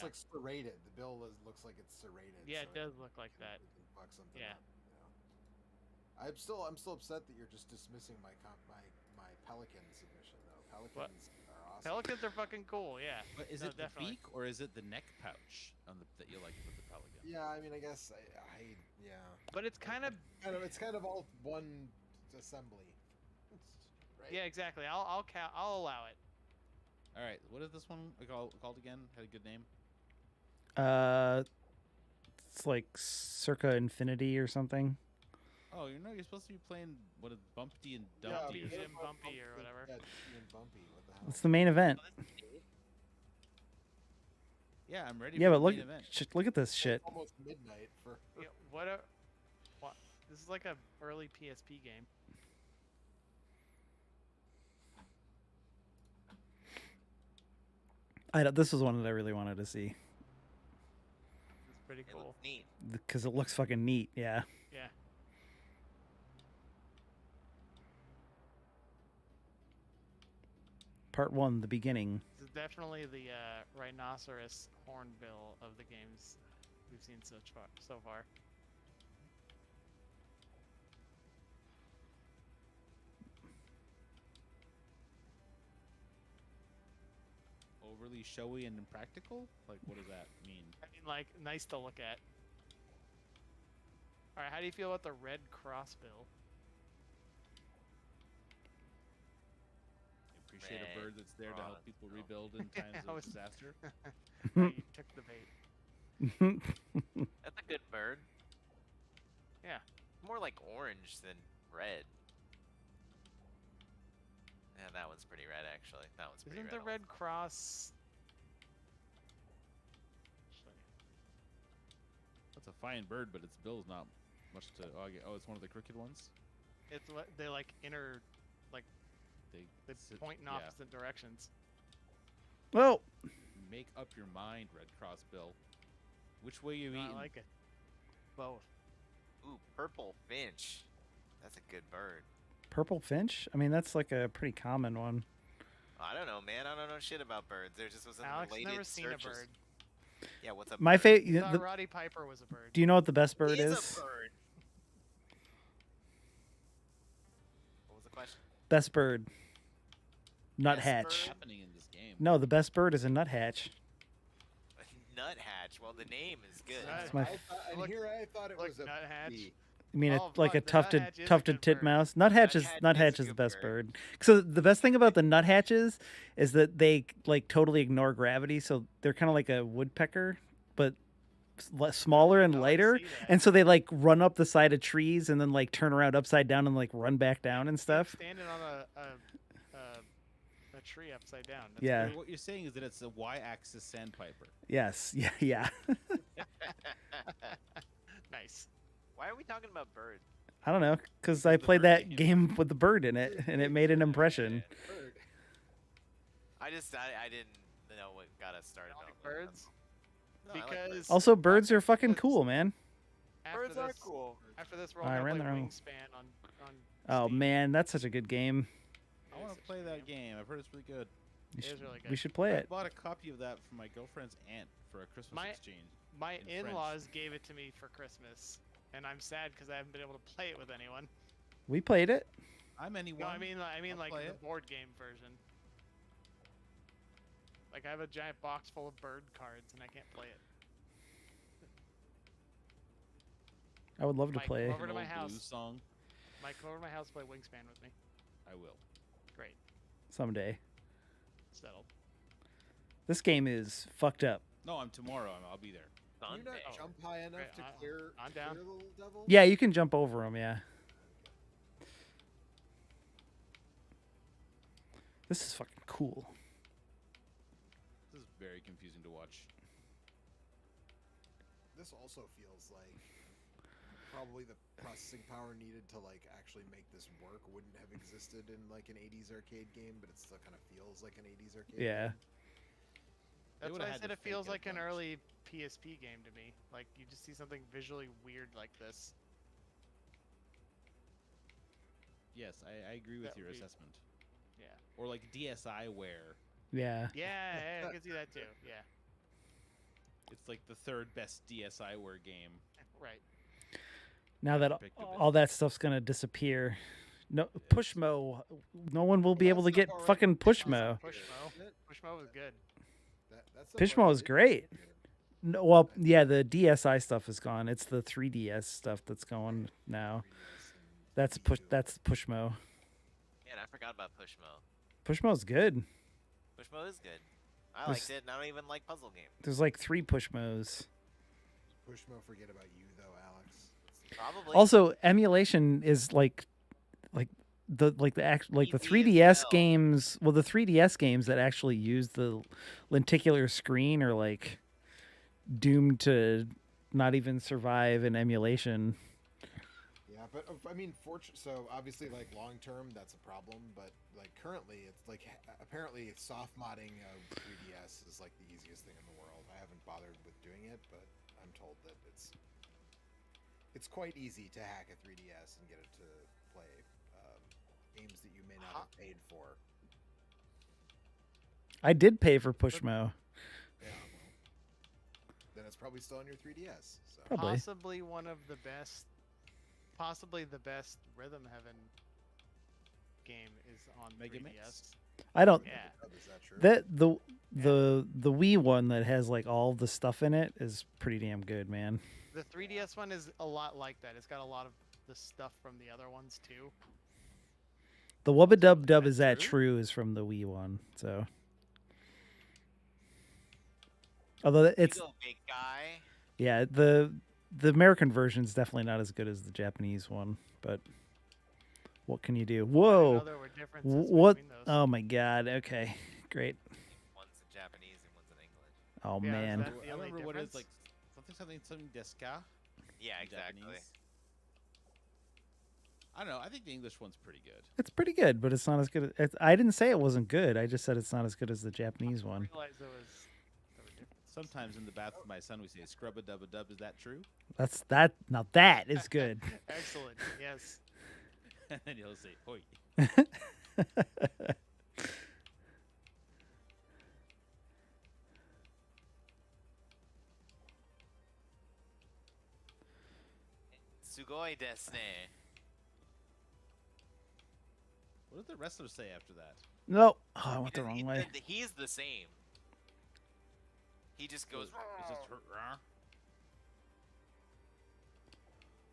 Speaker 2: like serrated. The bill looks like it's serrated.
Speaker 6: Yeah,
Speaker 2: so
Speaker 6: it does look like that.
Speaker 2: it can fuck something
Speaker 6: Yeah.
Speaker 2: up, you know. I'm still upset that you're just dismissing my pelican submission though. Pelicans are awesome.
Speaker 6: Pelicans are fucking cool. Yeah.
Speaker 4: But is
Speaker 6: No,
Speaker 4: it the
Speaker 6: definitely.
Speaker 4: beak or is it the neck pouch on that you like with the pelican?
Speaker 2: Yeah, I mean, I guess yeah.
Speaker 6: But it's kind of
Speaker 2: It's kind of all one assembly. Right?
Speaker 6: yeah, exactly. I'll allow it.
Speaker 4: All right, what is this one called again? Had a good name.
Speaker 1: It's like Circa Infinity or something.
Speaker 4: Oh, you're supposed to be playing what is Bumpty and
Speaker 2: Yeah,
Speaker 4: Dumpty.
Speaker 6: Bumpty and Bumpy or whatever.
Speaker 2: Yeah, Dumpty and Bumpy. What the hell?
Speaker 1: It's the main event.
Speaker 4: Yeah, I'm ready.
Speaker 1: Yeah,
Speaker 4: for
Speaker 1: but
Speaker 4: the
Speaker 1: look,
Speaker 4: main event.
Speaker 1: look at this shit.
Speaker 2: It's almost midnight for.
Speaker 6: Yeah, what? This is like a early PSP game.
Speaker 1: This was one that I really wanted to see
Speaker 6: It's pretty
Speaker 5: It
Speaker 6: cool.
Speaker 5: looks neat.
Speaker 1: because it looks fucking neat. Yeah.
Speaker 6: Yeah.
Speaker 1: Part 1, the beginning.
Speaker 6: This is definitely the rhinoceros hornbill of the games we've seen so far.
Speaker 4: Overly showy and impractical? Like, what does that mean?
Speaker 6: I mean, like, nice to look at. All right, how do you feel about the red crossbill?
Speaker 4: Appreciate a
Speaker 5: Red
Speaker 4: bird that's there to help people
Speaker 5: crossbill.
Speaker 4: rebuild in times
Speaker 6: I
Speaker 4: of
Speaker 6: was-
Speaker 4: disaster.
Speaker 6: You took the bait.
Speaker 5: That's a good bird.
Speaker 6: Yeah.
Speaker 5: More like orange than red. Yeah, that one's pretty red actually. That one's pretty
Speaker 6: Isn't
Speaker 5: red.
Speaker 6: the red cross?
Speaker 4: That's a fine bird, but its bill's not much to. Oh, it's one of the crooked ones.
Speaker 6: It's what they like inner, they
Speaker 4: sit-
Speaker 6: point in
Speaker 4: yeah.
Speaker 6: opposite directions.
Speaker 1: Well,
Speaker 4: Make up your mind, Red Cross Bill. Which way you
Speaker 6: No, I
Speaker 4: eating?
Speaker 6: like it. Both.
Speaker 5: Ooh, purple finch. That's a good bird.
Speaker 1: purple finch? I mean, that's like a pretty common one.
Speaker 5: I don't know, man. I don't know shit about birds. There just wasn't
Speaker 6: Alex
Speaker 5: related
Speaker 6: never seen a
Speaker 5: searches.
Speaker 6: bird.
Speaker 5: Yeah, what's up?
Speaker 1: My
Speaker 5: bird?
Speaker 1: favorite.
Speaker 6: I thought Roddy Piper was a bird.
Speaker 1: Do you know what the best bird
Speaker 5: He is
Speaker 1: is?
Speaker 5: a bird. What was the question?
Speaker 1: Best bird.
Speaker 5: Best
Speaker 1: Nuthatch.
Speaker 5: bird?
Speaker 4: Happening in this game.
Speaker 1: No, the best bird is a nuthatch.
Speaker 5: Nuthatch. Well, the name is good.
Speaker 6: That's
Speaker 1: my
Speaker 6: Look-
Speaker 2: I thought it
Speaker 6: look,
Speaker 2: was a
Speaker 6: nuthatch.
Speaker 2: bee.
Speaker 1: I mean,
Speaker 6: Oh,
Speaker 1: it's like a
Speaker 6: fuck, the nuthatch is a
Speaker 1: tufted
Speaker 6: good bird.
Speaker 1: titmouse.
Speaker 5: Nuthatch
Speaker 1: Nuthatch
Speaker 5: is
Speaker 1: is
Speaker 5: a
Speaker 1: the
Speaker 5: good
Speaker 1: best
Speaker 5: bird.
Speaker 1: bird. So the best thing about the nuthatches is that they like totally ignore gravity. So they're kind of like a woodpecker, but smaller and
Speaker 6: Oh, I
Speaker 1: lighter.
Speaker 6: see that.
Speaker 1: And so they like run up the side of trees and then like turn around upside down and like run back down and stuff.
Speaker 6: Standing on a tree upside down. That's
Speaker 1: Yeah.
Speaker 6: pretty-
Speaker 4: What you're saying is that it's a Y-axis sandpiper.
Speaker 1: Yes. Yeah. Yeah.
Speaker 6: Nice.
Speaker 5: Why are we talking about birds?
Speaker 1: I don't know, because I
Speaker 5: The
Speaker 1: played
Speaker 5: bird
Speaker 1: that
Speaker 5: game.
Speaker 1: game with the bird in it, and it made an impression.
Speaker 2: Bird.
Speaker 5: I didn't know what got us started
Speaker 6: You
Speaker 5: on
Speaker 6: like
Speaker 5: that.
Speaker 6: birds?
Speaker 5: No, I like
Speaker 6: Because-
Speaker 5: birds.
Speaker 1: Also, birds are fucking cool, man.
Speaker 6: After
Speaker 5: Birds are
Speaker 6: this,
Speaker 5: cool.
Speaker 6: After this, we're
Speaker 1: Oh,
Speaker 6: all
Speaker 1: I
Speaker 6: gonna
Speaker 1: ran
Speaker 6: play
Speaker 1: the wrong-
Speaker 6: Wingspan on
Speaker 1: Oh
Speaker 6: Steam.
Speaker 1: man, that's such a good game.
Speaker 4: I want to play that game. I've heard it's really good.
Speaker 1: You
Speaker 6: It
Speaker 1: should-
Speaker 6: is really
Speaker 1: We
Speaker 6: good.
Speaker 1: should play
Speaker 4: I
Speaker 1: it.
Speaker 4: bought a copy of that for my girlfriend's aunt for a Christmas
Speaker 6: My-
Speaker 4: exchange.
Speaker 6: My
Speaker 4: in French.
Speaker 6: in-laws gave it to me for Christmas, and I'm sad because I haven't been able to play it with anyone.
Speaker 1: We played it.
Speaker 4: I'm anyone.
Speaker 6: No, I mean
Speaker 4: I'll
Speaker 6: like
Speaker 4: play
Speaker 6: the
Speaker 4: it.
Speaker 6: board game version. Like I have a giant box full of bird cards, and I can't play it.
Speaker 1: I would love to
Speaker 6: Mike,
Speaker 1: play.
Speaker 6: over
Speaker 4: An
Speaker 6: to my
Speaker 4: old
Speaker 6: house.
Speaker 4: blues song.
Speaker 6: Mike, come over to my house, play Wingspan with me.
Speaker 4: I will.
Speaker 6: Great,
Speaker 1: Someday.
Speaker 6: settled.
Speaker 1: This game is fucked up.
Speaker 4: No, I'm tomorrow. I'll be there.
Speaker 2: Can you not
Speaker 5: Sunday.
Speaker 2: jump high enough
Speaker 6: Great,
Speaker 2: to
Speaker 6: I-
Speaker 2: clear,
Speaker 6: I'm down.
Speaker 2: clear the little devil?
Speaker 1: Yeah, you can jump over them. Yeah. This is fucking cool.
Speaker 4: This is very confusing to watch.
Speaker 2: This also feels like probably the processing power needed to like actually make this work wouldn't have existed in like an 80s arcade game, but it still kind of feels like an 80s arcade
Speaker 1: Yeah.
Speaker 2: game.
Speaker 6: That's
Speaker 4: would've
Speaker 6: why I
Speaker 4: had
Speaker 6: said
Speaker 4: to
Speaker 6: it feels
Speaker 4: fake it a
Speaker 6: like an
Speaker 4: bunch.
Speaker 6: early PSP game to me. Like you just see something visually weird like this.
Speaker 4: Yes, I agree with
Speaker 6: That
Speaker 4: your
Speaker 6: would be-
Speaker 4: assessment.
Speaker 6: Yeah.
Speaker 4: Or like DSiWare.
Speaker 1: Yeah.
Speaker 6: Yeah, I can see that too. Yeah.
Speaker 4: It's like the third best DSiWare game.
Speaker 6: Right.
Speaker 1: Now that
Speaker 4: Picked a bit.
Speaker 1: all that stuff's gonna disappear. No Pushmo. No one will be
Speaker 2: Well,
Speaker 1: able to
Speaker 2: that
Speaker 1: get
Speaker 2: stuff already
Speaker 1: fucking
Speaker 2: exists.
Speaker 1: Pushmo.
Speaker 6: Pushmo was good.
Speaker 2: That stuff
Speaker 1: Pushmo
Speaker 2: already
Speaker 1: is
Speaker 2: exists.
Speaker 1: great. No, well, yeah, the DSi stuff is gone. It's the 3DS stuff that's going now.
Speaker 2: 3DS and
Speaker 1: That's
Speaker 2: Wii U.
Speaker 1: That's Pushmo.
Speaker 5: Man, I forgot about Pushmo.
Speaker 1: Pushmo's good.
Speaker 5: Pushmo is good. I
Speaker 1: There's-
Speaker 5: liked it, and I don't even like puzzle games.
Speaker 1: There's like 3 Pushmos.
Speaker 2: Pushmo, forget about you though, Alex.
Speaker 5: Probably.
Speaker 1: Also, emulation is like the 3DS
Speaker 5: hell.
Speaker 1: games. Well, the 3DS games that actually use the lenticular screen are like doomed to not even survive in emulation.
Speaker 2: Yeah, but I mean, so obviously, like long term, that's a problem. But like currently, it's like apparently soft modding of 3DS is like the easiest thing in the world. I haven't bothered with doing it, but I'm told that it's quite easy to hack a 3DS and get it to play games that you may not have paid for.
Speaker 1: I did pay for Pushmo.
Speaker 2: Yeah, well, then it's probably still on your 3DS. So.
Speaker 1: Probably.
Speaker 6: Possibly one of the best. Possibly the best Rhythm Heaven game is on
Speaker 4: Mega
Speaker 6: 3DS.
Speaker 4: Mix?
Speaker 1: I don't.
Speaker 6: Yeah.
Speaker 2: Is that true?
Speaker 1: The Wii one that has like all the stuff in it is pretty damn good, man.
Speaker 6: The 3DS one is a lot like that. It's got a lot of the stuff from the other ones too.
Speaker 1: The Wubba Dub Dub
Speaker 6: that
Speaker 1: Is That
Speaker 6: true?
Speaker 1: True is from the Wii one, so. Although it's
Speaker 5: You go, big guy.
Speaker 1: yeah, the American version is definitely not as good as the Japanese one, but what can you do?
Speaker 6: I didn't know
Speaker 1: Whoa.
Speaker 6: there were differences
Speaker 1: What?
Speaker 6: between those.
Speaker 1: Oh my god. Okay. Great.
Speaker 5: One's in Japanese and one's in English.
Speaker 1: Oh
Speaker 6: Yeah, is
Speaker 1: man.
Speaker 6: that the
Speaker 4: I
Speaker 6: only
Speaker 4: remember what it's
Speaker 6: difference?
Speaker 4: like something deska.
Speaker 5: Yeah,
Speaker 4: in
Speaker 5: exactly.
Speaker 4: Japanese. I don't know. I think the English one's pretty good.
Speaker 1: It's pretty good, but it's not as good as I didn't say it wasn't good. I just said it's not as good as the Japanese
Speaker 6: I
Speaker 1: one.
Speaker 6: realized there were differences.
Speaker 4: Sometimes in the bath with my son, we say "scrub a dub a dub." Is that true?
Speaker 1: That's that. Now that is good.
Speaker 6: Excellent. Yes.
Speaker 4: And then he'll say "oi."
Speaker 5: Sugoi desu ne.
Speaker 4: What did the wrestler say after that?
Speaker 1: No. Oh, I went the wrong way.
Speaker 5: He's the same. He just goes.
Speaker 4: It's just "Rah."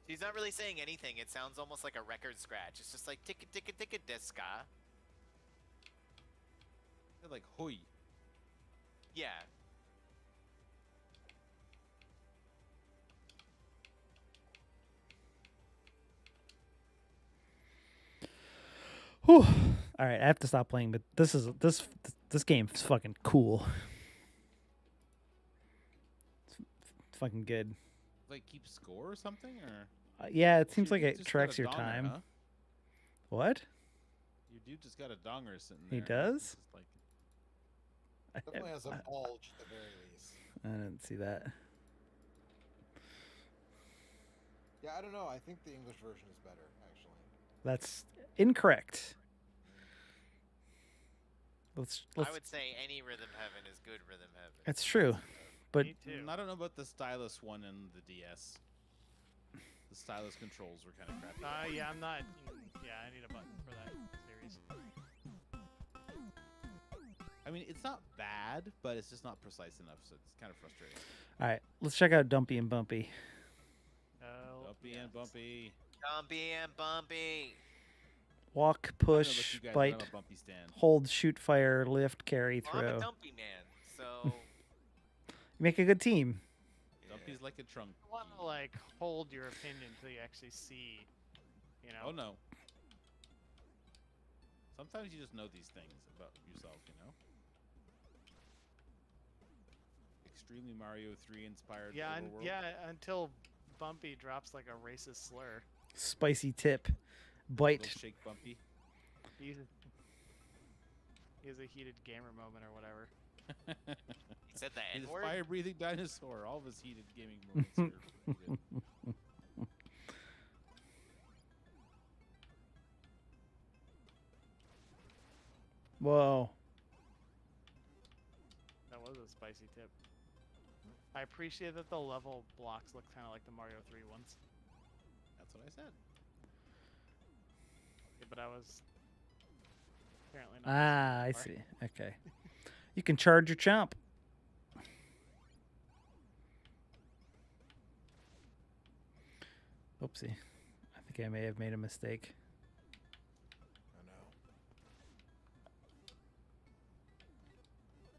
Speaker 5: He's not really saying anything. It sounds almost like a record scratch. It's just like ticka ticka ticka deska.
Speaker 4: They're like "hoi."
Speaker 5: Yeah.
Speaker 1: Whew. All right, I have to stop playing, but this game is fucking cool. It's fucking good.
Speaker 4: Like keep score or something, or
Speaker 1: Yeah, it seems
Speaker 4: Your
Speaker 1: like
Speaker 4: dude
Speaker 1: it
Speaker 4: just got
Speaker 1: tracks
Speaker 4: a
Speaker 1: your
Speaker 4: donger,
Speaker 1: time.
Speaker 4: huh?
Speaker 1: What?
Speaker 4: Your dude just got a donger sitting
Speaker 1: He
Speaker 4: there.
Speaker 1: does?
Speaker 4: It's just like,
Speaker 2: Definitely has a bulge at the very least.
Speaker 1: I didn't see that.
Speaker 2: Yeah, I don't know. I think the English version is better, actually.
Speaker 1: That's incorrect. Let's.
Speaker 5: I would say any Rhythm Heaven is good Rhythm Heaven.
Speaker 1: It's true, but
Speaker 6: Me too.
Speaker 4: I don't know about the stylus one and the DS. The stylus controls were kind of crappy.
Speaker 6: Yeah, I'm not. Yeah, I need a button for that series.
Speaker 4: I mean, it's not bad, but it's just not precise enough, so it's kind of frustrating.
Speaker 1: all right. Let's check out Dumpy and Bumpy.
Speaker 6: Oh,
Speaker 4: Bumpy and bumpy.
Speaker 5: Bumpy and bumpy.
Speaker 1: Walk,
Speaker 4: I don't know about
Speaker 1: push,
Speaker 4: you guys, but
Speaker 1: bite,
Speaker 4: I'm a bumpy stand.
Speaker 1: hold, shoot, fire, lift, carry,
Speaker 5: Well, I'm a
Speaker 1: throw.
Speaker 5: dumpy man, so
Speaker 1: You make a good team.
Speaker 4: Bumpy's like a trunk.
Speaker 6: I want to like hold your opinion until you actually see. You know.
Speaker 4: Oh no. Sometimes you just know these things about yourself, you know? Extremely Mario 3 inspired
Speaker 6: Yeah,
Speaker 4: overworld.
Speaker 6: yeah. Until Bumpy drops like a racist slur.
Speaker 1: Spicy tip,
Speaker 4: Little
Speaker 1: bite.
Speaker 4: shake Bumpy.
Speaker 6: He has a heated gamer moment or whatever.
Speaker 5: he said the
Speaker 4: He's
Speaker 5: N
Speaker 4: a
Speaker 5: word.
Speaker 4: fire-breathing dinosaur. All of his heated gaming moments are heated.
Speaker 1: Whoa.
Speaker 6: That was a spicy tip. I appreciate that the level blocks look kind of like the Mario 3 ones.
Speaker 4: That's what I said.
Speaker 6: Yeah, but I was apparently not.
Speaker 1: Ah, I
Speaker 6: listening
Speaker 1: see. Okay. You can charge your chomp. Oopsie. I think I may have made a mistake.
Speaker 2: I know.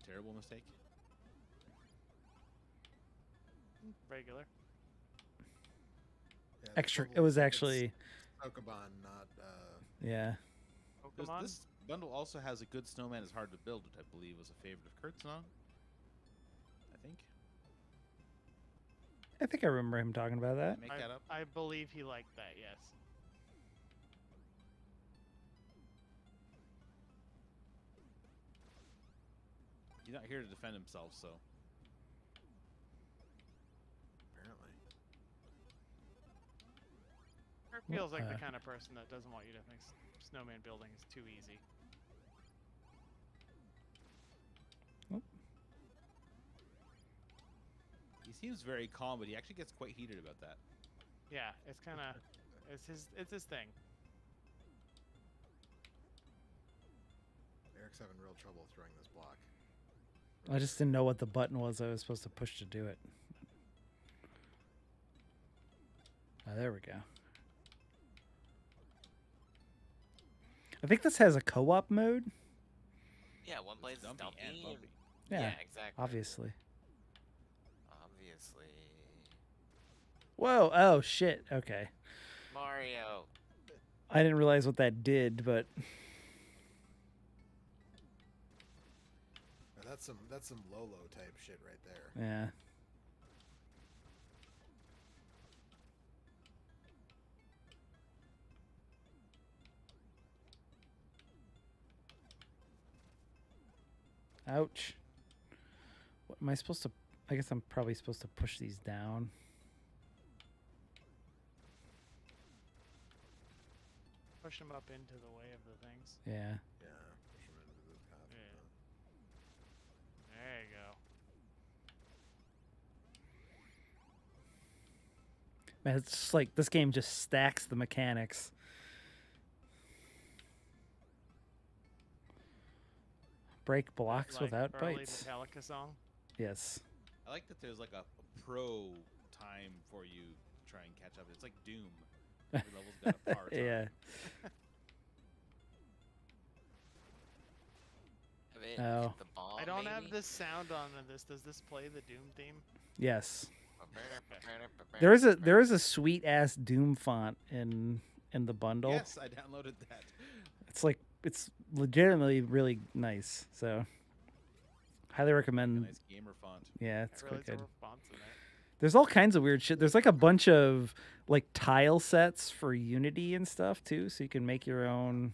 Speaker 4: Terrible mistake.
Speaker 6: Regular.
Speaker 2: Yeah, this
Speaker 1: Extra.
Speaker 2: level
Speaker 1: It was
Speaker 2: looks like
Speaker 1: actually.
Speaker 2: it's Pokemon, not.
Speaker 1: Yeah.
Speaker 6: Pokemon.
Speaker 4: This bundle also has a good snowman is hard to build, which I believe was a favorite of Kurt's song. I think.
Speaker 1: I think I remember him talking about that.
Speaker 4: Make that up.
Speaker 6: I believe he liked that. Yes.
Speaker 4: He's not here to defend himself, so.
Speaker 2: Apparently.
Speaker 6: Kurt feels like the
Speaker 1: Uh,
Speaker 6: kind of person that doesn't want you to think snowman building is too easy.
Speaker 4: He seems very calm, but he actually gets quite heated about that.
Speaker 6: Yeah, it's kind of it's his thing.
Speaker 2: Eric's having real trouble throwing this block.
Speaker 1: I just didn't know what the button was I was supposed to push to do it. Oh, there we go. I think this has a co-op mode.
Speaker 5: Yeah, one plays as
Speaker 4: Dumpy
Speaker 5: Dumpy.
Speaker 4: and Bumpy.
Speaker 1: Yeah,
Speaker 5: exactly.
Speaker 1: obviously.
Speaker 5: Obviously.
Speaker 1: Whoa! Oh shit! Okay,
Speaker 5: Mario.
Speaker 1: I didn't realize what that did, but
Speaker 2: Now, that's some Lolo type shit right there.
Speaker 1: yeah. Ouch. What am I supposed to? I guess I'm probably supposed to push these down.
Speaker 6: Push him up into the way of the things.
Speaker 1: Yeah.
Speaker 2: Yeah. Push him into the path.
Speaker 6: Yeah. There you go.
Speaker 1: Man, it's just like this game just stacks the mechanics. Break blocks
Speaker 6: Like
Speaker 1: without
Speaker 6: early
Speaker 1: bites.
Speaker 6: Metallica song.
Speaker 1: Yes.
Speaker 4: I like that there's like a pro time for you to try and catch up. It's like Doom. Every level's got a power time.
Speaker 1: Yeah.
Speaker 5: Have it
Speaker 1: Oh.
Speaker 5: hit the ball,
Speaker 6: I don't have
Speaker 5: maybe?
Speaker 6: this sound on this. Does this play the Doom theme?
Speaker 1: Yes. There is a sweet ass Doom font in the bundle.
Speaker 4: Yes, I downloaded that.
Speaker 1: It's legitimately really nice. So highly
Speaker 4: A
Speaker 1: recommend.
Speaker 4: nice gamer font.
Speaker 1: Yeah, it's
Speaker 6: I
Speaker 1: quite
Speaker 6: realize
Speaker 1: good.
Speaker 6: there were fonts in there.
Speaker 1: There's all kinds of weird shit. There's like a bunch of like tile sets for Unity and stuff too, so you can make your own.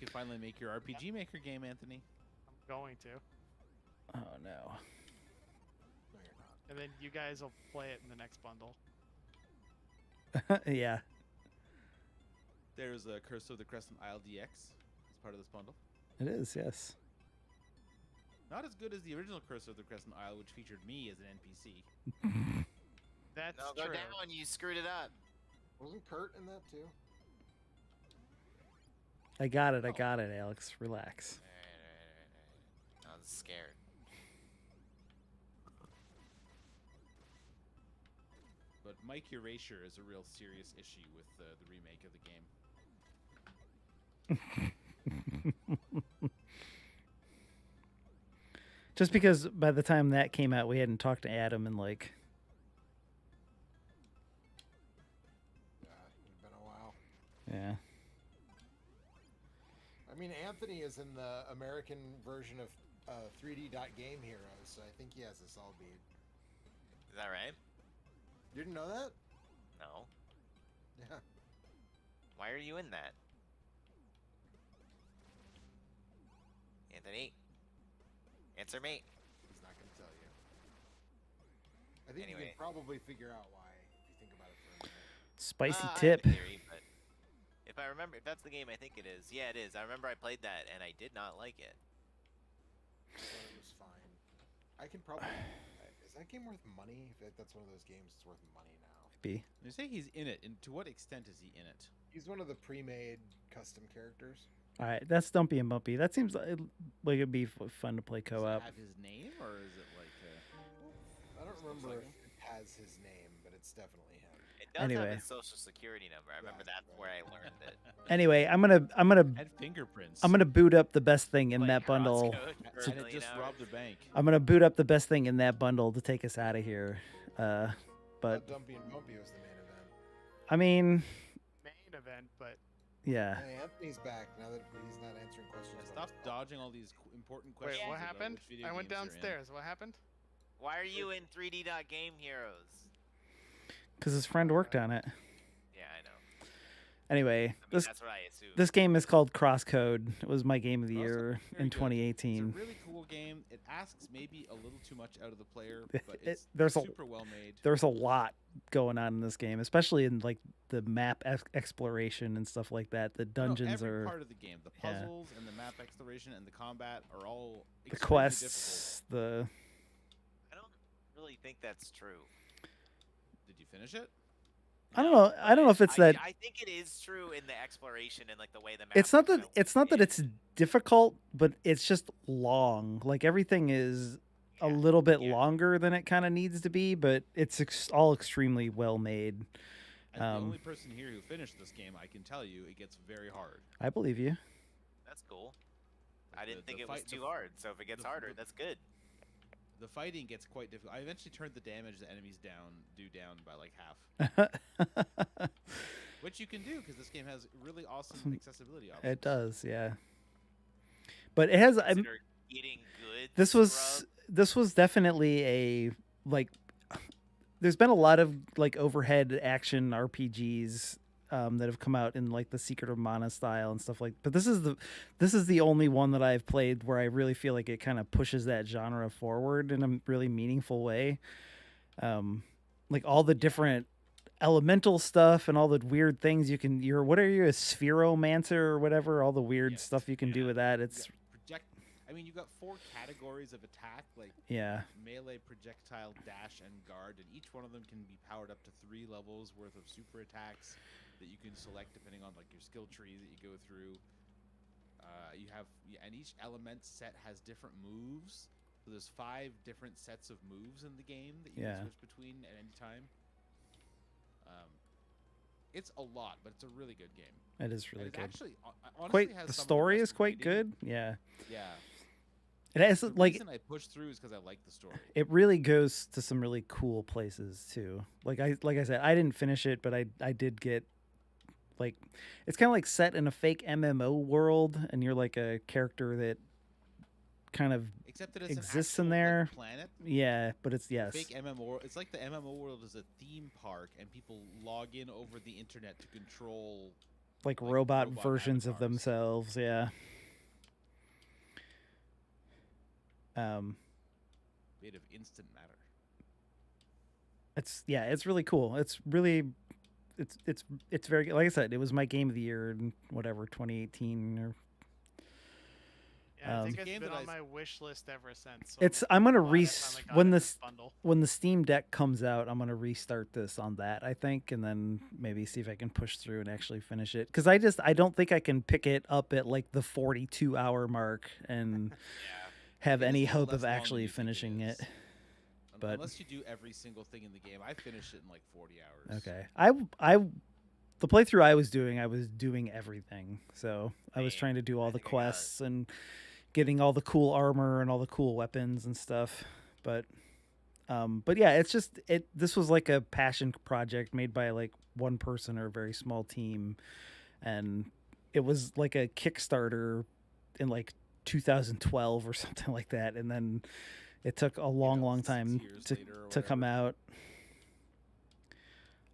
Speaker 4: You can finally make your RPG Maker game, Anthony.
Speaker 6: I'm going to.
Speaker 1: Oh no.
Speaker 2: No, you're not.
Speaker 6: And then you guys will play it in the next bundle.
Speaker 1: Yeah.
Speaker 4: There's a Curse of the Crescent Isle DX as part of this bundle.
Speaker 1: It is, yes.
Speaker 4: Not as good as the original Curse of the Crescent Isle, which featured me as an NPC.
Speaker 6: That's
Speaker 5: No, go
Speaker 6: true.
Speaker 5: down. You screwed it up.
Speaker 2: Wasn't Kurt in that too?
Speaker 1: I got it, Alex. Relax.
Speaker 5: Alright. I was scared.
Speaker 4: But Mike Erasure is a real serious issue with the remake of the game.
Speaker 1: Just because by the time that came out, we hadn't talked to Adam in like.
Speaker 2: Yeah, it's been a while.
Speaker 1: Yeah.
Speaker 2: I mean, Anthony is in the American version of 3D Game Heroes, so I think he has this all beat.
Speaker 5: Is that right?
Speaker 2: You didn't know that?
Speaker 5: No.
Speaker 2: Yeah.
Speaker 5: Why are you in that? Anthony? Answer me.
Speaker 2: He's not going to tell you. I think you
Speaker 5: Anyway.
Speaker 2: can probably figure out why if you think about it for a minute.
Speaker 1: Spicy
Speaker 5: I have a
Speaker 1: tip.
Speaker 5: theory, but if I remember, if that's the game I think it is, yeah, it is. I remember I played that and I did not like it.
Speaker 2: So it was fine. I can probably. Is that game worth money? I feel like that's one of those games that's worth money now.
Speaker 1: Be.
Speaker 4: You say he's in it, and to what extent is he in it?
Speaker 2: He's one of the pre-made custom characters.
Speaker 1: All right, that's Stumpy and Bumpy. That seems like it'd be fun to play
Speaker 4: Does it
Speaker 1: co-op.
Speaker 4: have his name, or is it like?
Speaker 2: I don't remember if it has his name, but it's definitely him.
Speaker 5: It does
Speaker 1: Anyway.
Speaker 5: have his social security number. I remember that's where I learned it.
Speaker 1: Anyway, I'm gonna
Speaker 4: Had fingerprints.
Speaker 1: I'm gonna boot up the best thing in
Speaker 5: Like
Speaker 1: that bundle.
Speaker 5: crosscode for a
Speaker 4: and it
Speaker 5: million
Speaker 4: just
Speaker 5: hours.
Speaker 4: robbed a bank.
Speaker 1: I'm gonna boot up the best thing in that bundle to take us out of here. But
Speaker 2: Dumpy and Bumpy was the main event.
Speaker 1: I mean,
Speaker 6: Main event, but
Speaker 1: yeah.
Speaker 2: Hey, Anthony's back now that he's not answering questions.
Speaker 4: Yeah,
Speaker 2: about
Speaker 4: stop
Speaker 2: his
Speaker 4: dodging all these important
Speaker 6: wait,
Speaker 4: questions.
Speaker 6: what
Speaker 4: about
Speaker 6: happened?
Speaker 4: which video
Speaker 6: I went
Speaker 4: games you're in.
Speaker 6: downstairs. What happened?
Speaker 5: Why are you in 3D Game Heroes?
Speaker 1: Because his friend worked on it.
Speaker 5: Yeah, I know.
Speaker 1: Anyway,
Speaker 5: I mean,
Speaker 1: this
Speaker 5: that's what I assumed.
Speaker 1: this game is called Crosscode. It was my game of the
Speaker 4: Crosscode,
Speaker 1: year
Speaker 4: very
Speaker 1: in
Speaker 4: good.
Speaker 1: 2018.
Speaker 4: It's a really cool game. It asks maybe a little too much out of the player, but it's
Speaker 1: there's
Speaker 4: super well made.
Speaker 1: There's a lot going on in this game, especially in like the map exploration and stuff like that. The dungeons
Speaker 4: every
Speaker 1: are
Speaker 4: part of the game, the
Speaker 1: yeah.
Speaker 4: puzzles and the map exploration and the combat are all
Speaker 1: the
Speaker 4: extremely
Speaker 1: quests. The
Speaker 5: I don't really think that's true.
Speaker 4: difficult. Did you finish it?
Speaker 1: I don't know. I don't know if it's that.
Speaker 5: I think it is true in the exploration and like the way the map.
Speaker 1: It's not that.
Speaker 5: kinda
Speaker 1: It's not that
Speaker 5: is.
Speaker 1: it's difficult, but it's just long. Like everything is a little bit longer than it kind of needs to be, but it's all extremely well made.
Speaker 4: As the only person here who finished this game, I can tell you it gets very hard.
Speaker 1: I believe you.
Speaker 5: That's cool.
Speaker 4: Like
Speaker 5: I didn't think
Speaker 4: the
Speaker 5: it was
Speaker 4: fight-
Speaker 5: too hard. So if it gets harder, that's good.
Speaker 4: The fighting gets quite difficult. I eventually turned the damage the enemies do down by like half, which you can do because this game has really awesome accessibility options.
Speaker 1: It does, yeah. But it has.
Speaker 5: Consider eating good.
Speaker 1: This was definitely a like. There's been a lot of like overhead action RPGs that have come out in like the Secret of Mana style and stuff like. But this is the only one that I've played where I really feel like it kind of pushes that genre forward in a really meaningful way. Like all the different elemental stuff and all the weird things you can. What are you, a spheromancer or whatever? All the weird stuff you can do with that. It's
Speaker 4: I mean, you've got 4 categories of attack, like melee, projectile, dash, and guard, and each one of them can be powered up to 3 levels worth of super attacks that you can select depending on like your skill tree that you go through. And each element set has different moves. So there's 5 different sets of moves in the game that you can switch between at any time. It's a lot, but it's a really good game.
Speaker 1: It is really
Speaker 4: and it
Speaker 1: good.
Speaker 4: Actually, honestly, has
Speaker 1: The
Speaker 4: some of
Speaker 1: story
Speaker 4: best
Speaker 1: is quite
Speaker 4: writing.
Speaker 1: good. Yeah.
Speaker 4: Yeah.
Speaker 1: It has
Speaker 4: The
Speaker 1: like
Speaker 4: reason I pushed through is because I like the story.
Speaker 1: it really goes to some really cool places too. Like I said, I didn't finish it, but I did get like it's kind of like set in a fake MMO world, and you're like a character that kind of
Speaker 4: Except that it's
Speaker 1: exists
Speaker 4: an
Speaker 1: in
Speaker 4: actual, like,
Speaker 1: there.
Speaker 4: planet.
Speaker 1: Yeah, but it's
Speaker 4: Fake MMO. It's like the MMO world is a theme park, and people log in over the internet to control
Speaker 1: like robot versions of
Speaker 4: avatars.
Speaker 1: themselves. Yeah.
Speaker 4: Made of instant matter.
Speaker 1: It's really cool. It's very good. Like I said, it was my game of the year in whatever 2018 or.
Speaker 6: Yeah, I think
Speaker 4: It's a
Speaker 6: it's
Speaker 4: game
Speaker 6: been
Speaker 4: that
Speaker 6: on my wish list ever since. So
Speaker 1: I'm gonna
Speaker 6: glad I finally got
Speaker 1: when
Speaker 6: it in
Speaker 1: this
Speaker 6: bundle.
Speaker 1: when the Steam Deck comes out, I'm gonna restart this on that, I think, and then maybe see if I can push through and actually finish it. Because I don't think I can pick it up at like the 42-hour mark and have
Speaker 4: It is
Speaker 1: any
Speaker 4: a little
Speaker 1: hope
Speaker 4: less
Speaker 1: of
Speaker 4: long than
Speaker 1: actually
Speaker 4: you think
Speaker 1: finishing it.
Speaker 4: is.
Speaker 1: But
Speaker 4: Unless you do every single thing in the game, I finished it in like 40 hours.
Speaker 1: okay, the playthrough I was doing everything. So I was trying to do all the quests and getting all the cool armor and all the cool weapons and stuff. But yeah, it's just this was like a passion project made by like one person or a very small team, and it was like a Kickstarter in like 2012 or something like that, and then it took a long time
Speaker 4: 6 years
Speaker 1: to
Speaker 4: later or
Speaker 1: to come
Speaker 4: whatever.
Speaker 1: out.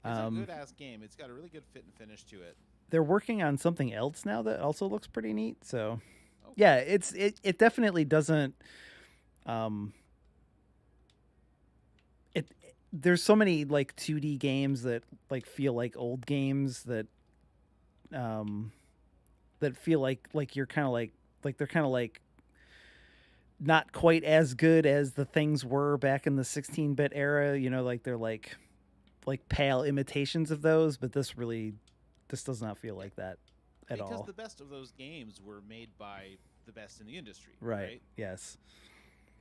Speaker 4: It's a good ass game. It's got a really good fit and finish to it.
Speaker 1: They're working on something else now that also looks pretty neat. So,
Speaker 4: Oh,
Speaker 1: yeah, it definitely doesn't. There's so many like 2D games that like feel like old games that that feel like you're kind of like they're kind of like not quite as good as the things were back in the 16-bit era. You know, like they're like pale imitations of those, but this does not feel like that at all.
Speaker 4: Because the best of those games were made by the best in the industry.
Speaker 1: Right. Yes.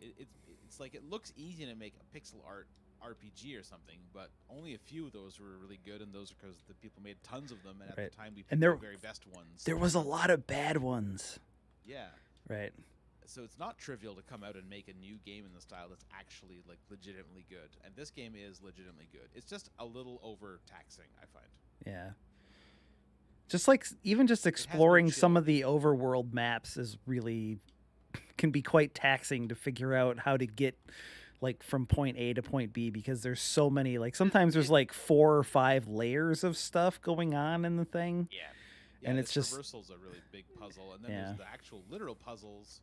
Speaker 4: It's like it looks easy to make a pixel art RPG or something, but only a few of those were really good, and those are because the people made tons of them, and at
Speaker 1: Right.
Speaker 4: the time we picked
Speaker 1: And there-
Speaker 4: the very best ones.
Speaker 1: There was a lot of bad ones.
Speaker 4: Yeah.
Speaker 1: Right.
Speaker 4: So it's not trivial to come out and make a new game in the style that's actually like legitimately good, and this game is legitimately good. It's just a little overtaxing, I find.
Speaker 1: Yeah. Just like even just exploring some
Speaker 4: chill.
Speaker 1: of the overworld maps is really can be quite taxing to figure out how to get like from point A to point B, because there's so many, like sometimes there's like 4 or 5 layers of stuff going on in the thing.
Speaker 5: Yeah.
Speaker 4: Yeah,
Speaker 1: And
Speaker 4: the
Speaker 1: it's just-
Speaker 4: traversal's a really big puzzle, and then
Speaker 1: Yeah.
Speaker 4: there's the actual literal puzzles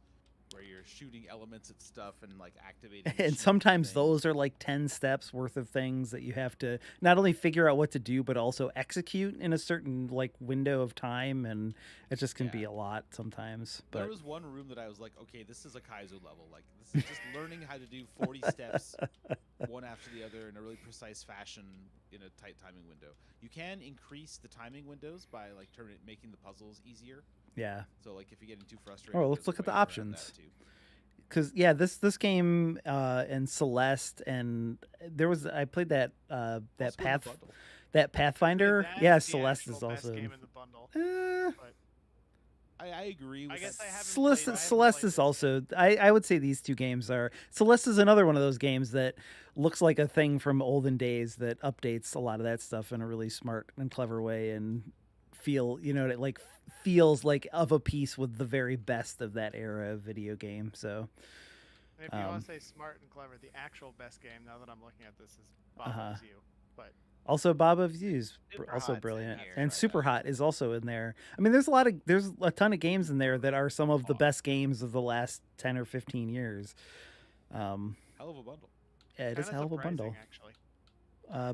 Speaker 4: where you're shooting elements at stuff and like activating.
Speaker 1: And
Speaker 4: machines
Speaker 1: sometimes
Speaker 4: things.
Speaker 1: those are like 10 steps worth of things that you have to not only figure out what to do, but also execute in a certain like window of time. And it just can be
Speaker 4: Yeah.
Speaker 1: a lot sometimes.
Speaker 4: There
Speaker 1: But
Speaker 4: was one room that I was like, okay, this is a Kaizo level. Like, this is just learning how to do 40 steps, one after the other, in a really precise fashion in a tight timing window. You can increase the timing windows by like making the puzzles easier.
Speaker 1: yeah.
Speaker 4: So like if you're getting too frustrated,
Speaker 1: Oh, let's
Speaker 4: there's a
Speaker 1: look at
Speaker 4: way
Speaker 1: the
Speaker 4: around
Speaker 1: options.
Speaker 4: that, too.
Speaker 1: Because yeah, this game and Celeste, and there was I played that
Speaker 4: Also in the bundle.
Speaker 1: Pathfinder.
Speaker 6: That's
Speaker 1: Yeah,
Speaker 6: the
Speaker 1: Celeste
Speaker 6: actual
Speaker 1: is
Speaker 6: best
Speaker 1: also.
Speaker 6: game in the bundle.
Speaker 1: Eh,
Speaker 4: I agree with
Speaker 6: I guess
Speaker 4: that.
Speaker 6: I haven't
Speaker 1: Celeste,
Speaker 6: played- I haven't
Speaker 1: Celeste
Speaker 6: played
Speaker 1: is
Speaker 6: this
Speaker 1: also. I would say these two games are. Celeste is another one of those games that looks like a thing from olden days that updates a lot of that stuff in a really smart and clever way, and it like feels like of a piece with the very best of that era of video game. So
Speaker 6: And if you want to say smart and clever, the actual best game, now that I'm looking at this, is Bob
Speaker 1: Uh-huh.
Speaker 6: Loves You. But
Speaker 1: also Bob of Views,
Speaker 5: Super
Speaker 1: also
Speaker 5: Hot's in
Speaker 1: brilliant,
Speaker 5: here.
Speaker 1: and
Speaker 5: Right.
Speaker 1: Super Hot is also in there. I mean, there's a ton of games in there that are some of the best games of the last 10 or 15 years.
Speaker 4: Hell of a bundle.
Speaker 1: Yeah, it is a
Speaker 6: kinda
Speaker 1: hell of a
Speaker 6: surprising,
Speaker 1: bundle.
Speaker 6: actually.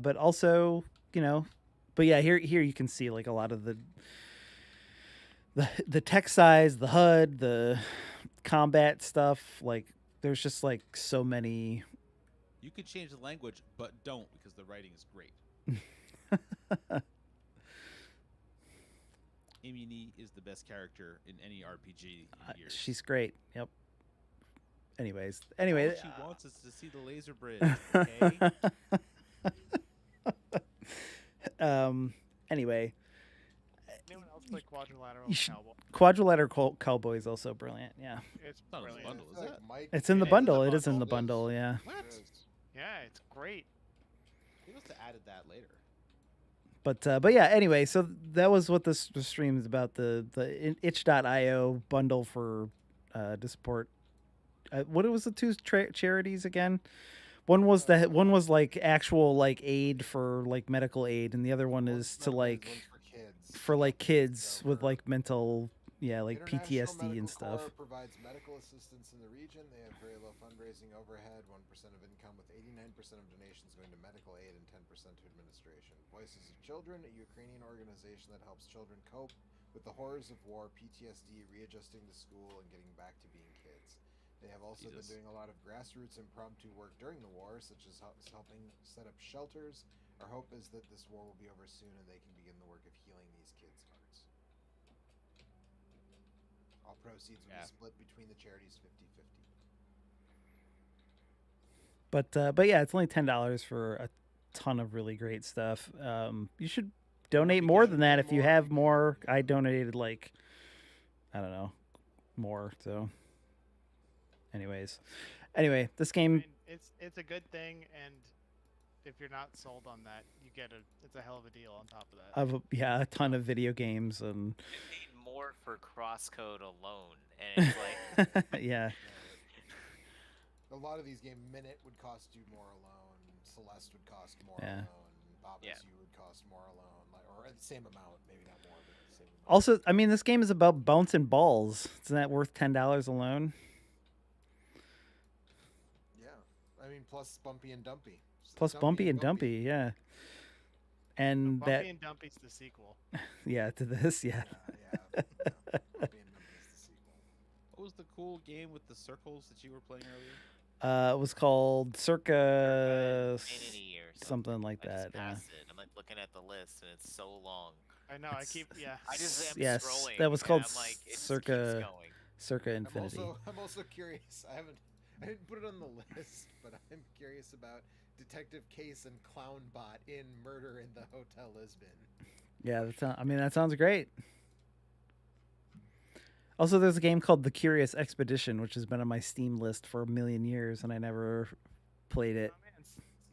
Speaker 1: But also, but yeah, here you can see like a lot of the tech size, the HUD, the combat stuff. Like there's just like so many.
Speaker 4: You could change the language, but don't, because the writing is great. Amy Nee is the best character in any RPG in years.
Speaker 1: She's great. Yep. Anyway,
Speaker 4: All she wants is to see the laser bridge. Okay.
Speaker 1: Anyway,
Speaker 6: Anyone else play Quadrilateral
Speaker 1: You should-
Speaker 6: Cowboy?
Speaker 1: Quadrilateral Cowboy is also brilliant. Yeah,
Speaker 6: It's
Speaker 4: not in the
Speaker 6: brilliant.
Speaker 4: bundle, is it?
Speaker 1: it's in the
Speaker 6: It is in the
Speaker 1: bundle. It is in
Speaker 6: bundle.
Speaker 1: the bundle. Yeah.
Speaker 4: What?
Speaker 6: Yeah, it's great.
Speaker 4: They must have added that later.
Speaker 1: But yeah. Anyway, so that was what this stream is about. The itch.io bundle for to support. What was the two charities again? One was like actual like aid for like medical aid, and the other one is to like for like kids with like mental like PTSD and stuff.
Speaker 2: Corps provides medical assistance in the region. They have very low fundraising overhead, 1% of income, with 89% of donations going to medical aid and 10% to administration. Voices of Children, a Ukrainian organization that helps children cope with the horrors of war, PTSD, readjusting to school, and getting back to being kids. They have also been doing a lot of grassroots impromptu work during the war, such as helping set up shelters. Our hope is that this war will be over soon and they can begin the work of healing these kids' hearts. All proceeds will be split between the charities 50-50.
Speaker 1: But yeah, it's only $10 for a ton of really great stuff. You should donate more than that if you have more. I donated like I don't know more. So, anyway, this
Speaker 6: I
Speaker 1: game.
Speaker 6: mean, it's a good thing, and if you're not sold on that, it's a hell of a deal on top of that.
Speaker 1: Of a ton of video games and
Speaker 5: You paid more for crosscode alone, and it's like
Speaker 1: yeah.
Speaker 2: A lot of these games, Minute would cost you more alone. Celeste would cost more
Speaker 1: Yeah.
Speaker 2: alone. Bob
Speaker 5: Yeah.
Speaker 2: You would cost more alone, or the same amount, maybe not more, but the same amount.
Speaker 1: Also, I mean, this game is about bouncing balls. Isn't that worth $10 alone?
Speaker 2: Yeah, I mean, plus Bumpy and Dumpy.
Speaker 1: Plus Bumpy and Dumpy, yeah. And
Speaker 6: Bumpy
Speaker 1: that,
Speaker 6: and Dumpy's the sequel.
Speaker 1: yeah, to this, yeah.
Speaker 2: Yeah, Bumpy and Dumpy is the sequel.
Speaker 4: was the cool game with the circles that you were playing earlier?
Speaker 1: It was called Circa
Speaker 5: Infinity or
Speaker 1: something like
Speaker 5: I just
Speaker 1: that. Yeah.
Speaker 5: passed it. I'm like looking at the list, and it's so long.
Speaker 6: I know. I keep. Yeah.
Speaker 5: I just am
Speaker 1: Yes,
Speaker 5: scrolling.
Speaker 1: that was called
Speaker 5: and I'm like, it just
Speaker 1: Circa-
Speaker 5: keeps going.
Speaker 1: Circa Infinity.
Speaker 2: I'm also curious. I didn't put it on the list, but I'm curious about Detective Case and Clownbot in Murder in the Hotel Lisbon.
Speaker 1: Yeah, that sounds great. Also, there's a game called The Curious Expedition, which has been on my Steam list for a million years, and I never played it.
Speaker 6: Oh man,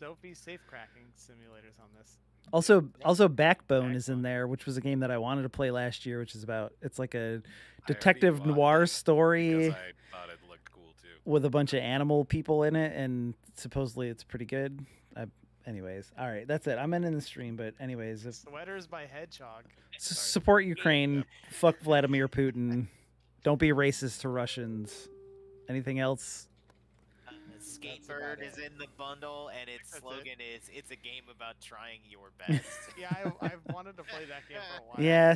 Speaker 6: Sophie's safe cracking simulators on this.
Speaker 1: Also, Backbone is in there, which was a game that I wanted to play last year, which is it's like a detective noir story
Speaker 3: Because I thought it looked cool too.
Speaker 1: with a bunch of animal people in it, and supposedly it's pretty good. Anyways, all right, that's it. I'm ending the stream, but anyways,
Speaker 6: Sweaters by Hedgehog.
Speaker 1: support Ukraine. Fuck Vladimir Putin. Don't be racist to Russians. Anything else?
Speaker 5: Skatebird is in the bundle, and its
Speaker 6: That's
Speaker 5: slogan is "It's a game about trying your best."
Speaker 6: Yeah, I've wanted to play that game for a while.
Speaker 1: Yeah,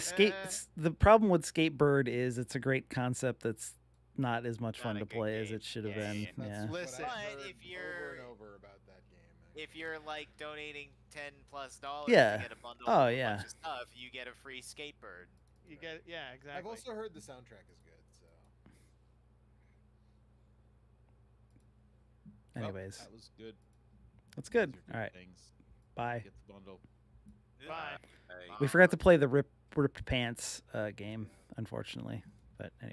Speaker 1: the problem with Skatebird is it's a great concept that's not as much fun
Speaker 5: Not a
Speaker 1: to
Speaker 5: good
Speaker 1: play as
Speaker 5: game.
Speaker 1: it should have
Speaker 5: Yeah,
Speaker 1: been.
Speaker 5: yeah,
Speaker 1: Yeah.
Speaker 2: That's
Speaker 6: Listen,
Speaker 2: what I've
Speaker 5: but
Speaker 2: heard
Speaker 5: if you're-
Speaker 2: over and over about that game.
Speaker 5: If you're like donating $10+
Speaker 1: Yeah.
Speaker 5: to get a bundle
Speaker 1: Oh,
Speaker 5: of a
Speaker 1: yeah.
Speaker 5: bunch of stuff, you get a free skatebird.
Speaker 6: You get exactly.
Speaker 2: I've also heard the soundtrack is good. So
Speaker 4: Well,
Speaker 1: Anyways,
Speaker 4: that was good.
Speaker 1: that's good.
Speaker 4: Those are
Speaker 1: All right,
Speaker 4: Things.
Speaker 1: bye.
Speaker 4: Get the bundle.
Speaker 6: Bye.
Speaker 3: Hey.
Speaker 1: We forgot to play the ripped pants game, unfortunately. But anyway.